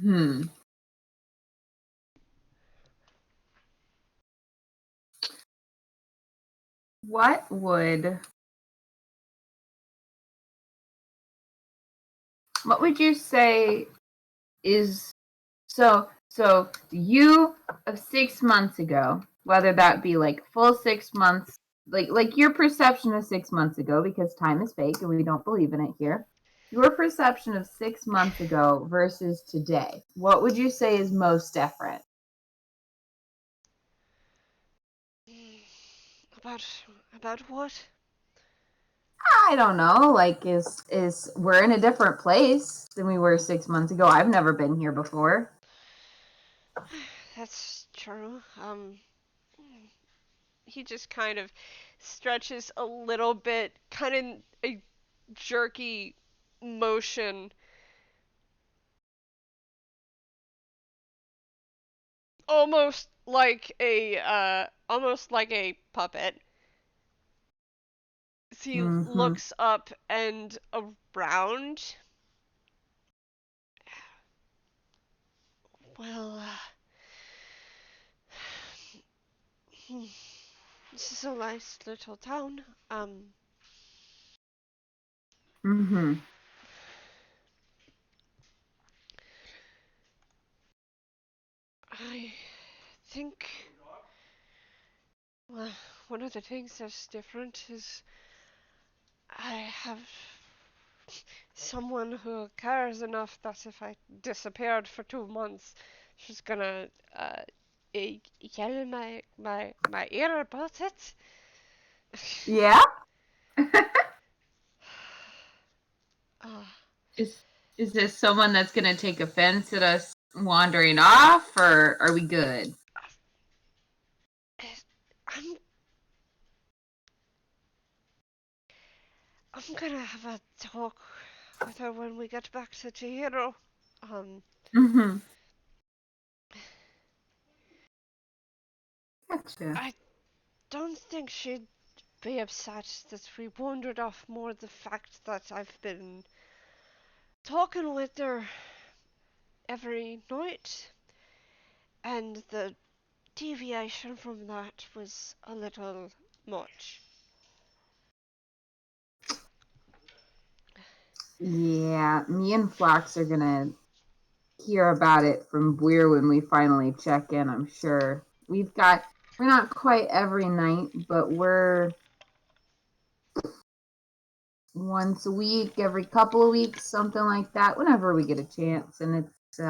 Hmm. What would you say is so you of 6 months ago, whether that be like full 6 months, like your perception of 6 months ago, because time is fake and we don't believe in it here. Your perception of 6 months ago versus today, what would you say is most different? About what? I don't know. Like, is we're in a different place than we were 6 months ago. I've never been here before. That's true. he just kind of stretches a little bit, kind of a jerky motion. Almost like a puppet. He looks up and around. Well, this is a nice little town. I think, well, one of the things that's different is I have someone who cares enough that if I disappeared for 2 months, she's gonna yell in my ear about it. Yeah? Is this someone that's gonna take offense at us wandering off, or are we good? I'm gonna have a talk with her when we get back to Chihiro. Gotcha. I don't think she'd be upset that we wandered off, more the fact that I've been talking with her every night, and the deviation from that was a little much. Yeah, me and Phlox are gonna hear about it from Weir when we finally check in, I'm sure. We're not quite every night, but we're once a week, every couple of weeks, something like that, whenever we get a chance, and it's in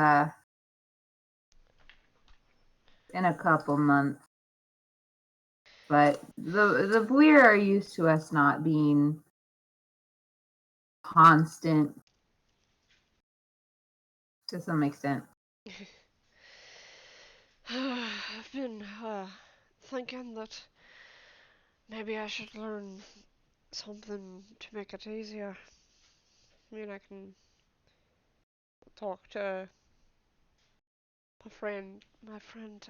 a couple months. But the Weir are used to us not being constant to some extent. I've been thinking that maybe I should learn something to make it easier. I mean, I can talk to my friend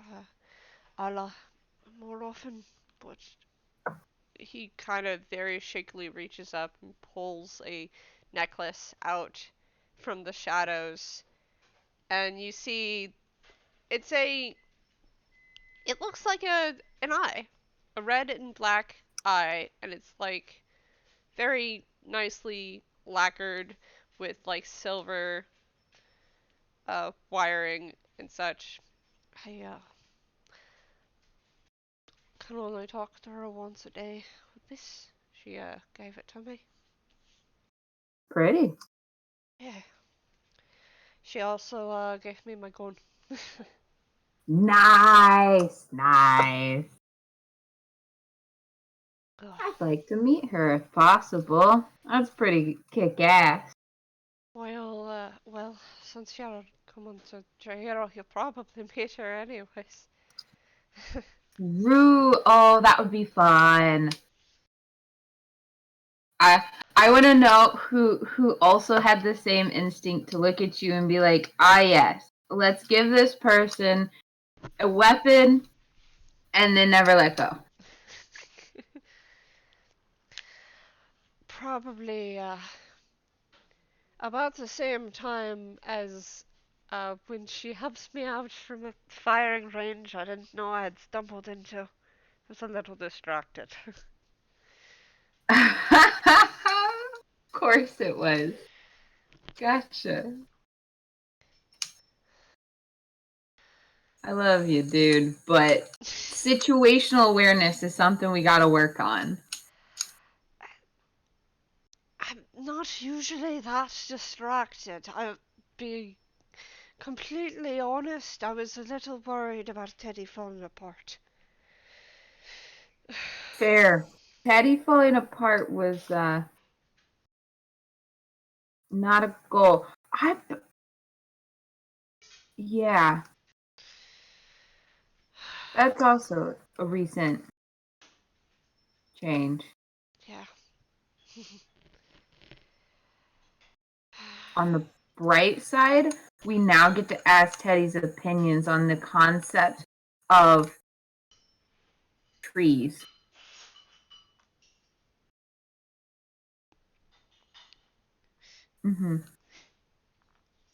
Ala more often, but he kind of very shakily reaches up and pulls a necklace out from the shadows, and you see it's it looks like an eye, a red and black eye, and it's like very nicely lacquered with like silver wiring and such. I can only talk to her once a day with this. She gave it to me. Pretty. Yeah. She also gave me my gun. Nice. Ugh. I'd like to meet her if possible. That's pretty kick-ass. Well, since you're coming to Chihiro, you'll probably meet her anyways. Oh, that would be fun. I want to know who also had the same instinct to look at you and be like, ah, yes, let's give this person a weapon and then never let go. Probably about the same time as when she helps me out from a firing range I didn't know I had stumbled into. I was a little distracted. Of course it was. Gotcha. I love you, dude, but situational awareness is something we gotta work on. I'm not usually that distracted. I'll be completely honest, I was a little worried about Teddy falling apart. Fair. Teddy falling apart was not a goal. Yeah. That's also a recent change. Yeah. On the bright side, we now get to ask Teddy's opinions on the concept of trees. Mm-hmm.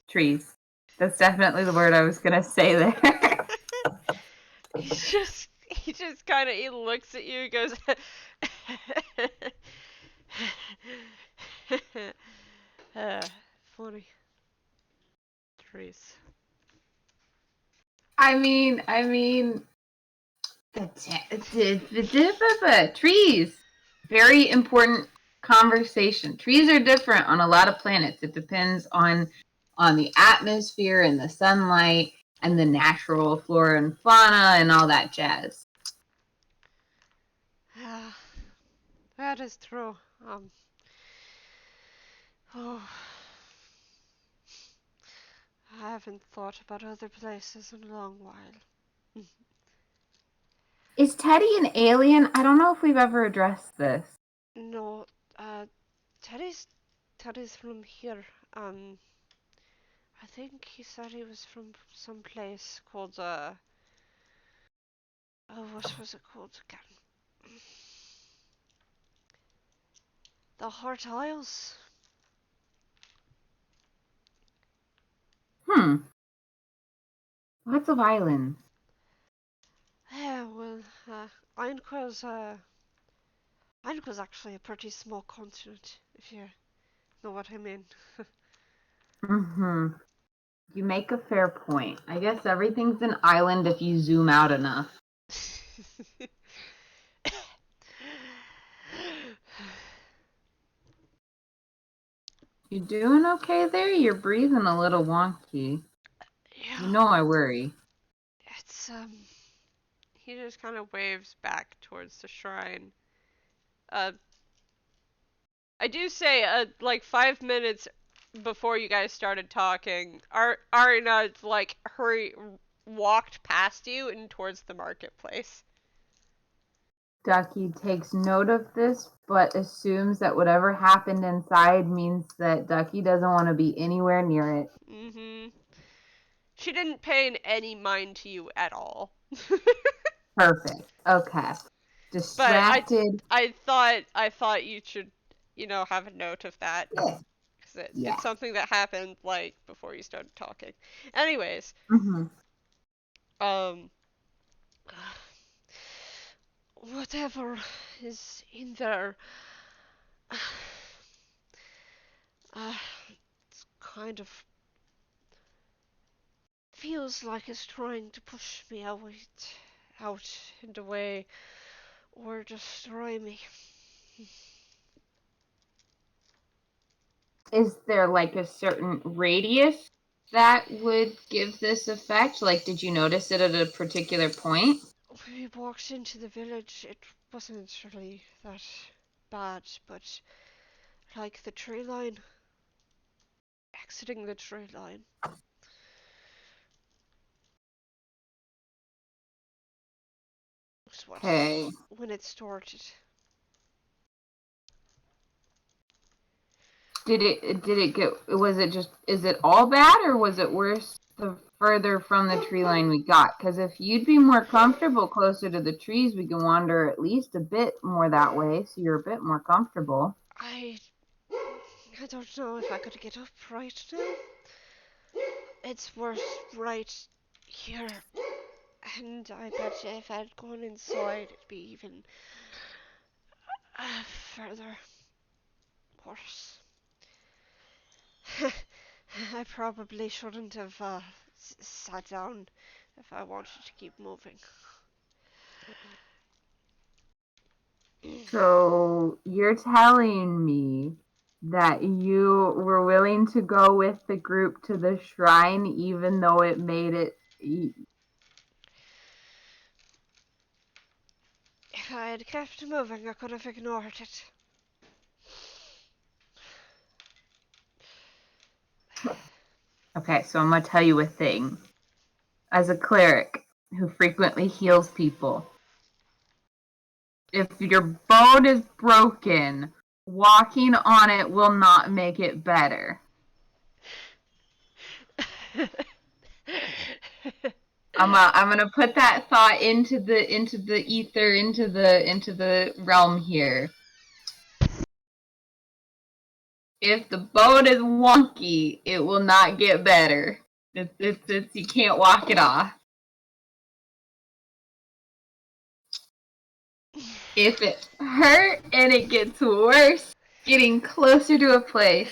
Trees. That's definitely the word I was gonna say there. he just kind of, he looks at you and goes, funny. Trees. I mean, trees. Very important conversation. Trees are different on a lot of planets. It depends on the atmosphere and the sunlight and the natural flora and fauna and all that jazz. That is true. Oh, I haven't thought about other places in a long while. Is Teddy an alien? I don't know if we've ever addressed this. No, Teddy's from here. I think he said he was from some place called, oh, what was it called again? The Heart Isles? Lots of islands. Yeah, well, Einqua's actually a pretty small continent, if you know what I mean. Mm-hmm. You make a fair point. I guess everything's an island if you zoom out enough. You doing okay there? You're breathing a little wonky. Yeah. You know I worry. It's, he just kind of waves back towards the shrine. I do say, like 5 minutes before you guys started talking, Arina, like, walked past you and towards the marketplace. Ducky takes note of this, but assumes that whatever happened inside means that Ducky doesn't want to be anywhere near it. Mm-hmm. She didn't pay any mind to you at all. Perfect. Okay. Distracted. But I thought you should, have a note of that. Yeah. Because it's something that happened, like, before you started talking. Anyways. Mm-hmm. Whatever is in there, it's kind of feels like it's trying to push me out and away, or destroy me. Is there like a certain radius that would give this effect? Like, did you notice it at a particular point? When we walked into the village, it wasn't really that bad, but like the tree line, exiting the tree line. Okay. When it started. Did it get, is it all bad, or was it worse the further from the tree line we got? Because if you'd be more comfortable closer to the trees, we can wander at least a bit more that way, so you're a bit more comfortable. I don't know if I could get up right now. It's worse right here. And I bet you if I'd gone inside, it'd be even further worse. I probably shouldn't have sat down if I wanted to keep moving. So you're telling me that you were willing to go with the group to the shrine even though it made it... If I had kept moving, I could have ignored it. Okay, so I'm going to tell you a thing. As a cleric who frequently heals people, If your boat is broken, walking on it will not make it better. I'm gonna put that thought into the ether, into the realm here. If the boat is wonky, it will not get better. It's you can't walk it off. If it hurt and it gets worse, getting closer to a place,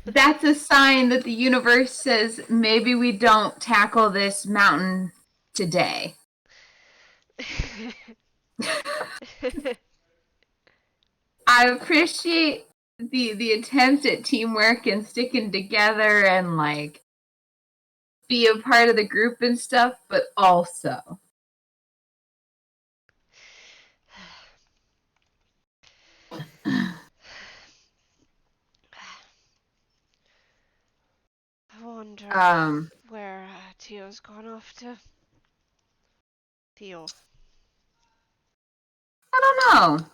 that's a sign that the universe says maybe we don't tackle this mountain today. I appreciate the attempt at teamwork and sticking together and like be a part of the group and stuff, but also I wonder where Tio's gone off to. Theo. I don't know.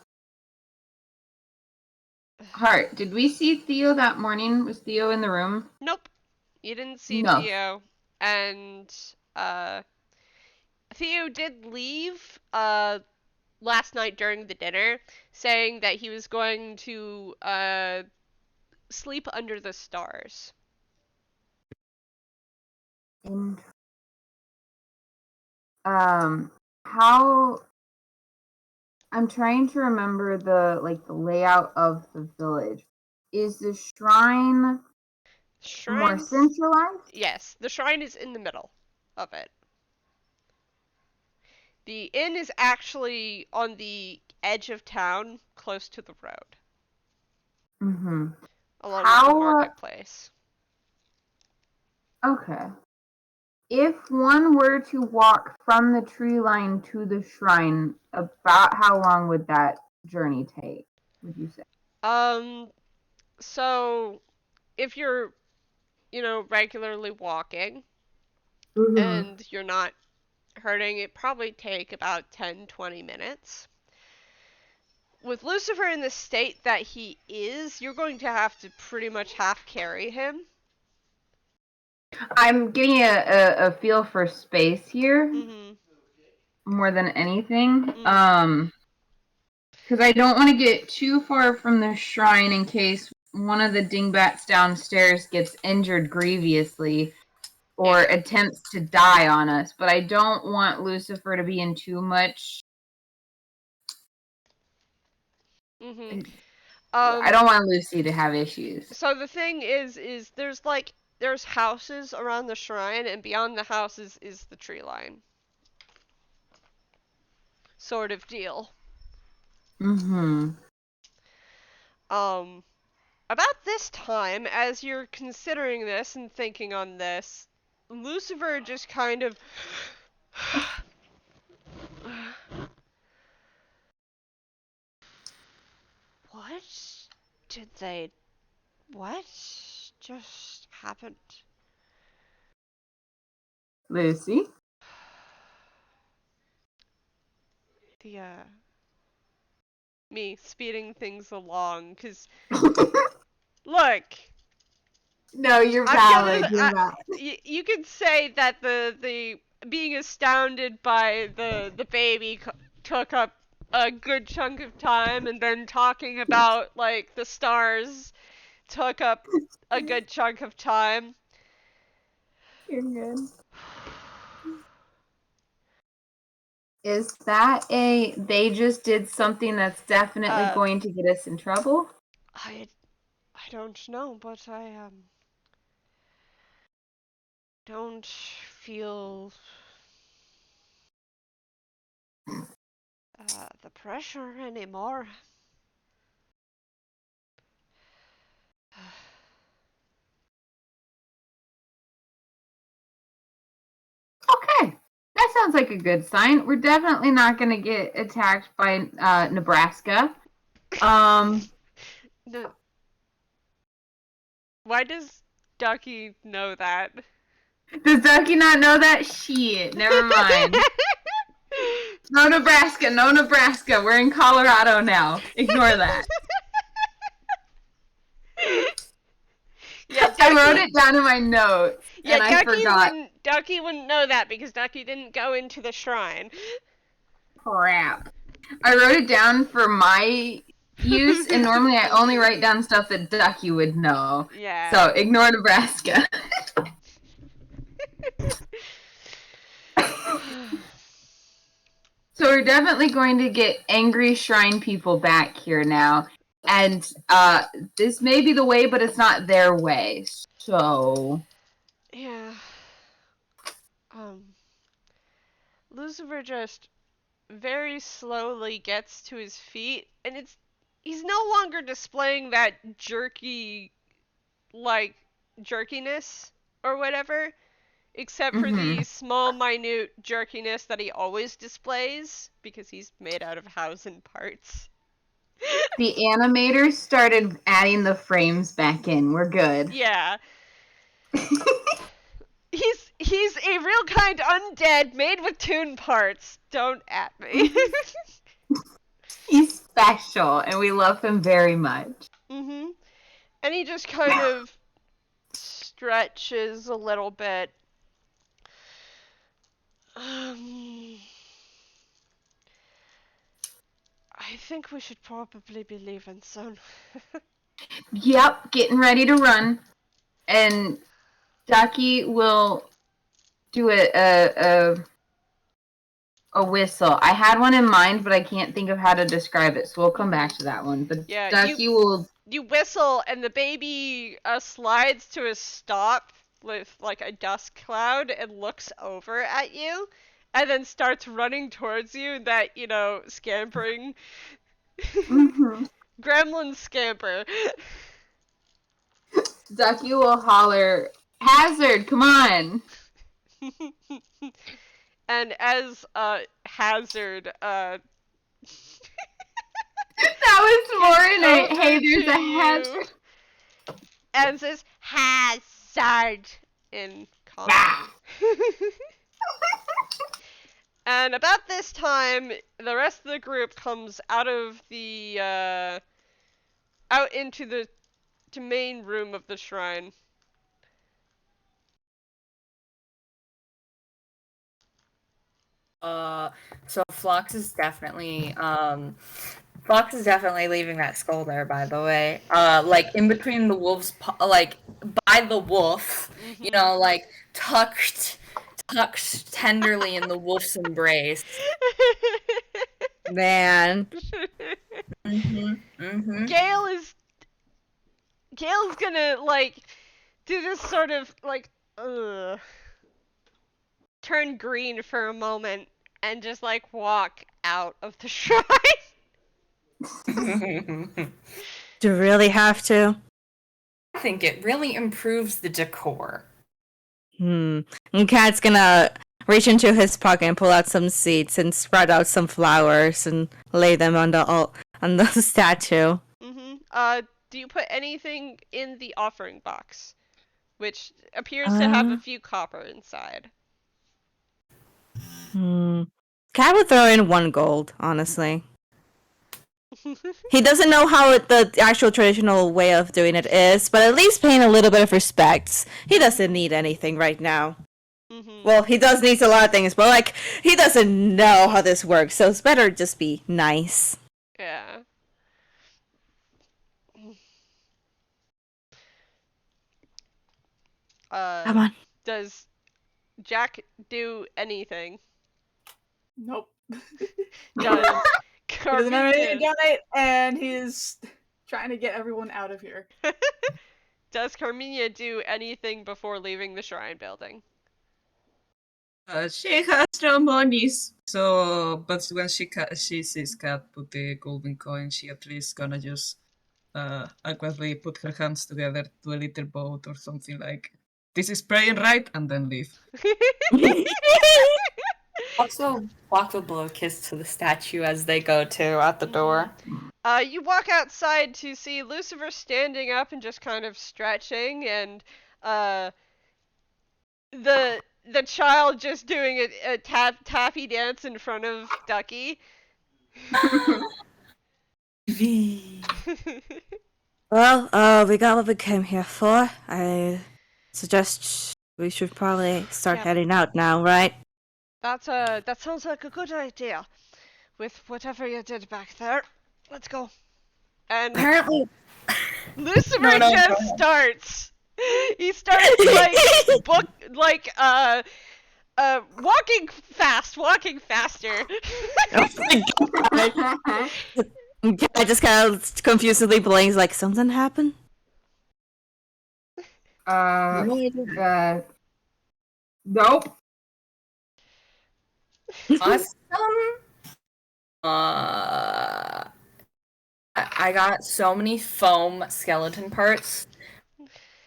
Heart, did we see Theo that morning? Was Theo in the room? Nope. You didn't see No. Theo. And Theo did leave last night during the dinner, saying that he was going to sleep under the stars. How I'm trying to remember the layout of the village. Is the shrine more centralized? Yes, the shrine is in the middle of it. The inn is actually on the edge of town, close to the road. Mm-hmm. Along with the marketplace. Okay. If one were to walk from the tree line to the shrine, about how long would that journey take, would you say? So if you're, regularly walking, Mm-hmm. and you're not hurting, it probably take about 10-20 minutes. With Lucifer in the state that he is, you're going to have to pretty much half carry him. I'm getting a feel for space here, more than anything. Because I don't want to get too far from the shrine in case one of the dingbats downstairs gets injured grievously or attempts to die on us. But I don't want Lucifer to be in too much. I don't want Lucy to have issues. So the thing is there's houses around the shrine, and beyond the houses is the tree line. Sort of deal. About this time, as you're considering this and thinking on this, Lucifer just kind of What just happened? Lucy? Me speeding things along, because look. No, you're valid. You're valid. You could say that the being astounded by the baby took up a good chunk of time, and then talking about like the stars took up a good chunk of time. You're good. Is that they just did something that's definitely going to get us in trouble? I don't know, but I don't feel the pressure anymore. Okay, that sounds like a good sign. We're definitely not going to get attacked by Nebraska. Why does Ducky know that? Does Ducky not know that? Shit, never mind. No Nebraska, no Nebraska. We're in Colorado now. Ignore that. Yeah, I wrote it down in my notes, and I forgot. Ducky wouldn't know that because Ducky didn't go into the shrine. Crap. I wrote it down for my use, and normally I only write down stuff that Ducky would know. Yeah. So, ignore Nebraska. So we're definitely going to get angry shrine people back here now. And this may be the way, but it's not their way. So... Yeah. Lucifer just very slowly gets to his feet, and he's no longer displaying that jerkiness or whatever, except for the small, minute jerkiness that he always displays, because he's made out of housing parts. The animators started adding the frames back in. We're good. Yeah. He's a real kind undead made with tune parts. Don't at me. He's special, and we love him very much. And he just kind of stretches a little bit. I think we should probably be leaving soon. Yep, getting ready to run. And Ducky will do a whistle. I had one in mind, but I can't think of how to describe it, so we'll come back to that one. But yeah, Ducky will... You whistle, and the baby slides to a stop with, like, a dust cloud and looks over at you, and then starts running towards you, that, scampering... Gremlin scamper. Ducky will holler, "Hazard, come on!" And as Hazard, that was more in a, hey, there's a hazard. And says, "Hazard," in common. And about this time, the rest of the group comes out of the, out into the main room of the shrine. So Phlox is definitely leaving that skull there, by the way. Like in between the wolf's like by the wolf, like tucked tenderly in the wolf's embrace. Man. Gale's gonna, like, do this sort of, like, turn green for a moment and just, like, walk out of the shrine. Do you really have to? I think it really improves the decor. And Cat's gonna reach into his pocket and pull out some seeds and spread out some flowers and lay them on the statue. Do you put anything in the offering box, which appears to have a few copper inside? Cat would throw in 1 gold, honestly. He doesn't know how the actual traditional way of doing it is, but at least paying a little bit of respect. He doesn't need anything right now. Well, he does need a lot of things, but, like, he doesn't know how this works, so it's better just be nice. Yeah. Come on. Does Jack do anything? Nope. Does He doesn't have anything to Carmiña, donate, and he's trying to get everyone out of here. does Carmiña do anything before leaving the shrine building? She has no monies, so but when she sees Cat put the golden coin, she at least gonna just awkwardly put her hands together to a little boat or something like, "This is praying right," and then leave. Also, Phlox will blow a kiss to the statue as they go to at the door. You walk outside to see Lucifer standing up and just kind of stretching, and the the child just doing a taffy dance in front of Ducky. Well, we got what we came here for. I suggest we should probably start Yep. heading out now, right? That sounds like a good idea. With whatever you did back there, let's go. And Apparently, Lucifer No, just starts. He starts walking faster. I just kind of confusedly blinks, like, something happened? Nope. awesome. I got so many foam skeleton parts.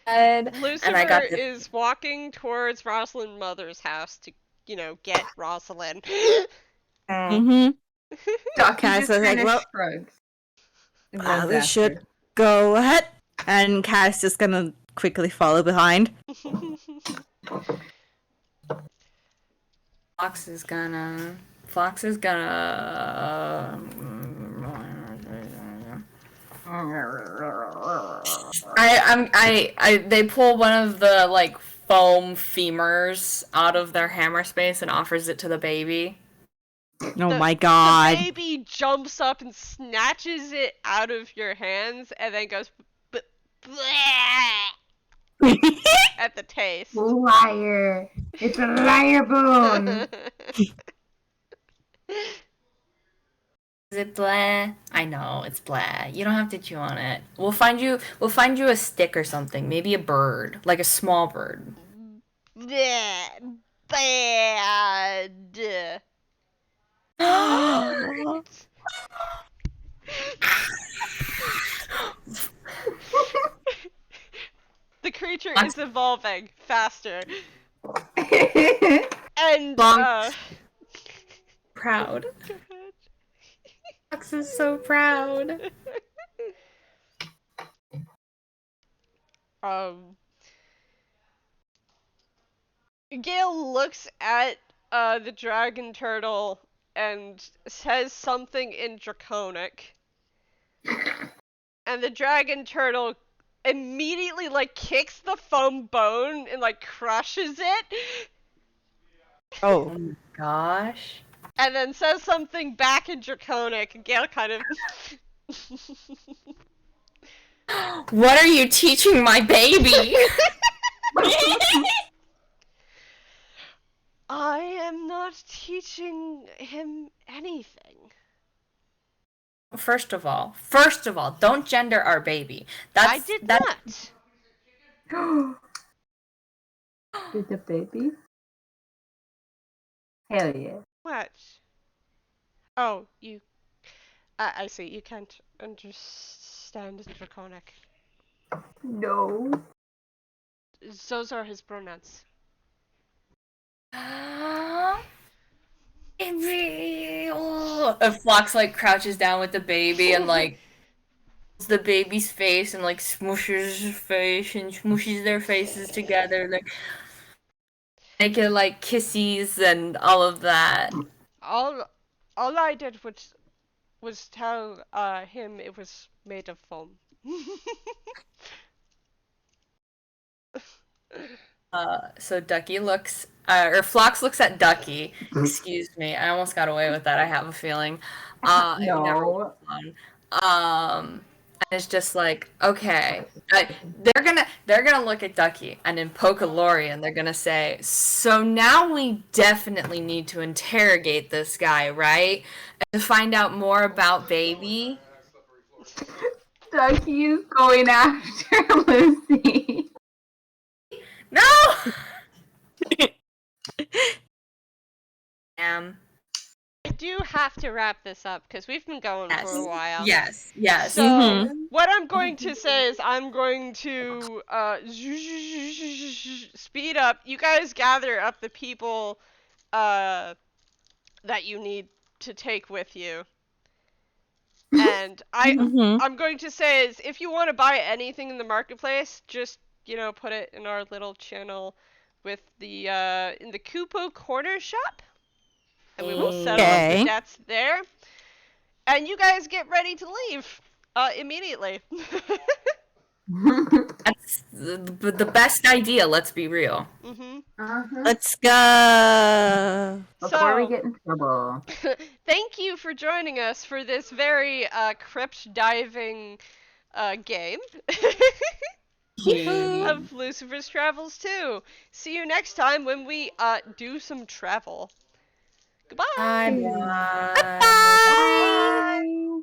And I got Lucifer is walking towards Rosalind's mother's house to, get Rosalind. Mm-hmm. Ducky Okay, just so, like, kinda well, shrugs. And runs we after. should go ahead. And Cass just gonna quickly follow behind. Phlox is gonna. They pull one of the like foam femurs out of their hammer space and offers it to the baby. Oh my god. The baby jumps up and snatches it out of your hands and then goes at the taste. Liar. It's a liar bone. Is it blah? I know, it's blah. You don't have to chew on it. We'll find you a stick or something. Maybe a bird. Like a small bird. Bad. The creature is evolving faster. And proud. Phlox is so proud. Gale looks at the dragon turtle and says something in Draconic. And the dragon turtle immediately kicks the foam bone and crushes it. Oh my gosh. And then says something back in Draconic, and Gale kind of What are you teaching my baby? I am not teaching him anything. First of all, don't gender our baby. I did not. Did the baby? Hell yeah. What? Oh, you... I see, you can't understand Draconic. No. Those are his pronouns. And Phlox crouches down with the baby and the baby's face and smooshes his face and smooshes their faces together, making kissies and all of that. All I did was tell him it was made of foam. So Ducky looks, or Phlox looks at Ducky. Excuse me, I almost got away with that. I have a feeling. No. And it's just okay. They're gonna look at Ducky and then poke a Lori and they're gonna say, so now we definitely need to interrogate this guy, right? And to find out more about baby. Ducky is going after Lucy. No! I do have to wrap this up because we've been going for a while. Yes. So what I'm going to say is I'm going to speed up. You guys gather up the people that you need to take with you. And I'm going to say is if you want to buy anything in the marketplace, just put it in our little channel with the in the Kupo Corner Shop, and we will settle up Okay. the debts there. And you guys get ready to leave immediately. That's the best idea, let's be real. Let's go. Before we get in trouble. Thank you for joining us for this very crypt diving game of Lucifer's Travels 2. See you next time when we do some travel. Goodbye. Bye. Bye.